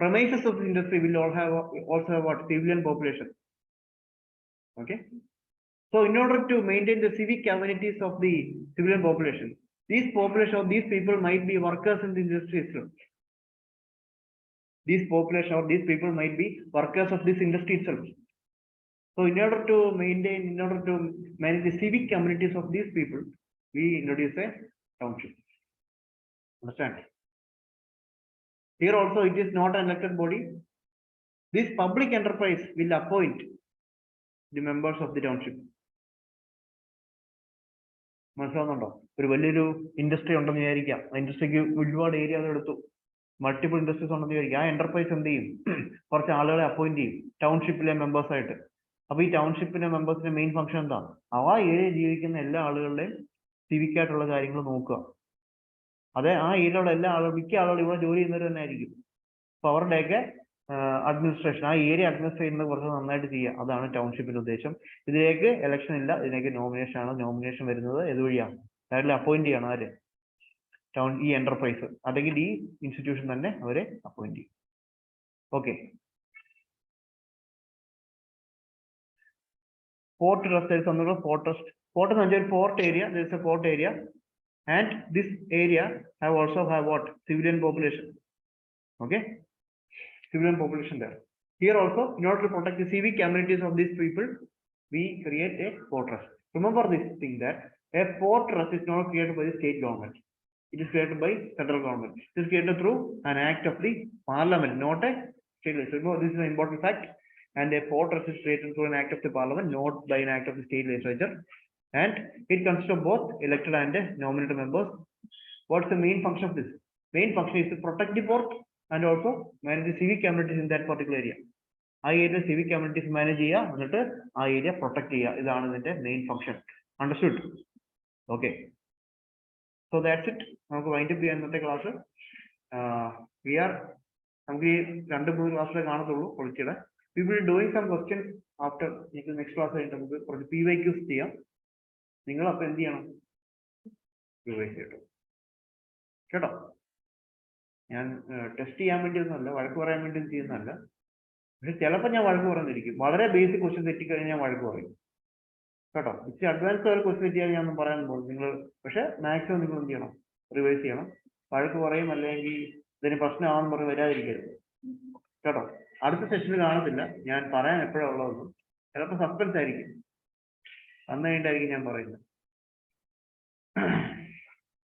premises of the industry will also have what? Civilian population. Okay, so in order to maintain the civic amenities of the civilian population, these people might be workers in the industry itself. These people might be workers of this industry itself. So in order to manage the civic amenities of these people, we introduce a township. Understand? Here also it is not an elected body. This public enterprise will appoint the members of the township. മനസ്സിലാവുന്നുണ്ടോ? ഒരു വലിയൊരു industry ഉണ്ടെന്ന് വിചാരിക്കാം. ആ ഇൻഡസ്ട്രിക്ക് ഒരുപാട് area എടുത്തു, multiple industries ഉണ്ടെന്ന് വിചാരിക്കാം. ആ എന്റർപ്രൈസ് എന്ത് ചെയ്യും? കുറച്ച് ആളുകളെ അപ്പോയിന്റ് ചെയ്യും ടൗൺഷിപ്പിലെ മെമ്പേഴ്സ് ആയിട്ട്. അപ്പൊ ഈ ടൗൺഷിപ്പിന്റെ മെമ്പേഴ്സിന്റെ മെയിൻ ഫംഗ്ഷൻ എന്താ? ആ ഏരിയ ജീവിക്കുന്ന എല്ലാ ആളുകളുടെയും സിവിക് ആയിട്ടുള്ള കാര്യങ്ങൾ നോക്കുക. അതെ, ആ ഏരിയയിലുള്ള എല്ലാ ആളുകളും, മിക്ക ആളുകളും ഇവിടെ ജോലി ചെയ്യുന്നവർ തന്നെ ആയിരിക്കും. അപ്പൊ അവരുടെയൊക്കെ അഡ്മിനിസ്ട്രേഷൻ, ആ ഏരിയ അഡ്മിനിസ്ട്രേറ്റ് ചെയ്യുന്നത് കുറച്ച് നന്നായിട്ട് ചെയ്യുക. അതാണ് ടൗൺഷിപ്പിന്റെ ഉദ്ദേശം. ഇതിലേക്ക് ഇലക്ഷൻ ഇല്ല, ഇതിലേക്ക് നോമിനേഷൻ ആണ്. നോമിനേഷൻ വരുന്നത് ഏതുവഴിയാണ്? ഡയറക്റ്റ്ലി അപ്പോയിന്റ് ചെയ്യണം ആര്? ഈ എന്റർപ്രൈസ് അല്ലെങ്കിൽ ഈ ഇൻസ്റ്റിറ്റ്യൂഷൻ തന്നെ അവരെ അപ്പോയിന്റ് ചെയ്യും. Okay, port trust, there is something called port trust. Port is a port area. There is a port area, and this area also have what? Civilian population. Okay, civilian population there. Here also, in order to protect the civic amenities of these people, we create a port trust. Remember this thing, that a port trust is not created by the state government. It is created by central government. It is created through an act of the parliament, not a state legislature. This is an important fact. And a port trust is created through an act of the parliament, not by an act of the state legislature. And it consists of both elected and nominated members. What's the main function of this? Main function is to protect the port and also manage the civic amenities in that particular area. ആ area civic communities manage ചെയ്യുക, എന്നിട്ട് ആ area protect ചെയ്യുക. ഇതാണ് ഇതിന്റെ main function. Understood? Okay, so that's it. നമുക്ക് wind up ചെയ്യാൻ ഇന്നത്തെ ക്ലാസ്. നമുക്ക് ഈ 2-3 ക്ലാസ്സിലെ കാണത്തുള്ളൂ പൊളിറ്റിയുടെ. We will doing some questions after. Next class കഴിഞ്ഞിട്ട് നമുക്ക് കുറച്ച് PYQs ചെയ്യാം. നിങ്ങൾ അപ്പൊ എന്ത് ചെയ്യണം? റിവൈസ് ചെയ്യട്ടോ, കേട്ടോ. ഞാൻ ടെസ്റ്റ് ചെയ്യാൻ വേണ്ടിയൊന്നുമല്ല, വഴക്ക് പറയാൻ വേണ്ടി ചെയ്യുന്നതല്ല. പക്ഷെ ചിലപ്പോൾ ഞാൻ വഴക്ക് പറഞ്ഞിരിക്കും. വളരെ ബേസിക് ക്വസ്റ്റ്യൻ തെറ്റിക്കഴിഞ്ഞാൽ ഞാൻ വഴക്ക് പറയും, കേട്ടോ. ഇച്ചിരി അഡ്വാൻസ് ഒരു ക്വസ്റ്റ്യൻ തെറ്റിയാൽ ഞാൻ ഒന്നും പറയാൻ പോകും. നിങ്ങൾ പക്ഷെ മാക്സിമം നിങ്ങൾ എന്ത് ചെയ്യണം? റിവൈസ് ചെയ്യണം. വഴക്ക് പറയും അല്ലെങ്കിൽ ഇതിന് പ്രശ്നമാണെന്ന് പറഞ്ഞ് വരാതിരിക്കരുത്, കേട്ടോ. അടുത്ത സെഷനിൽ കാണത്തില്ല, ഞാൻ പറയാൻ എപ്പോഴാണ് ഉള്ളതെന്നും. ചിലപ്പോൾ സസ്പെൻസ് ആയിരിക്കും, വന്നു കഴിഞ്ഞിട്ടായിരിക്കും ഞാൻ പറയുന്നത്.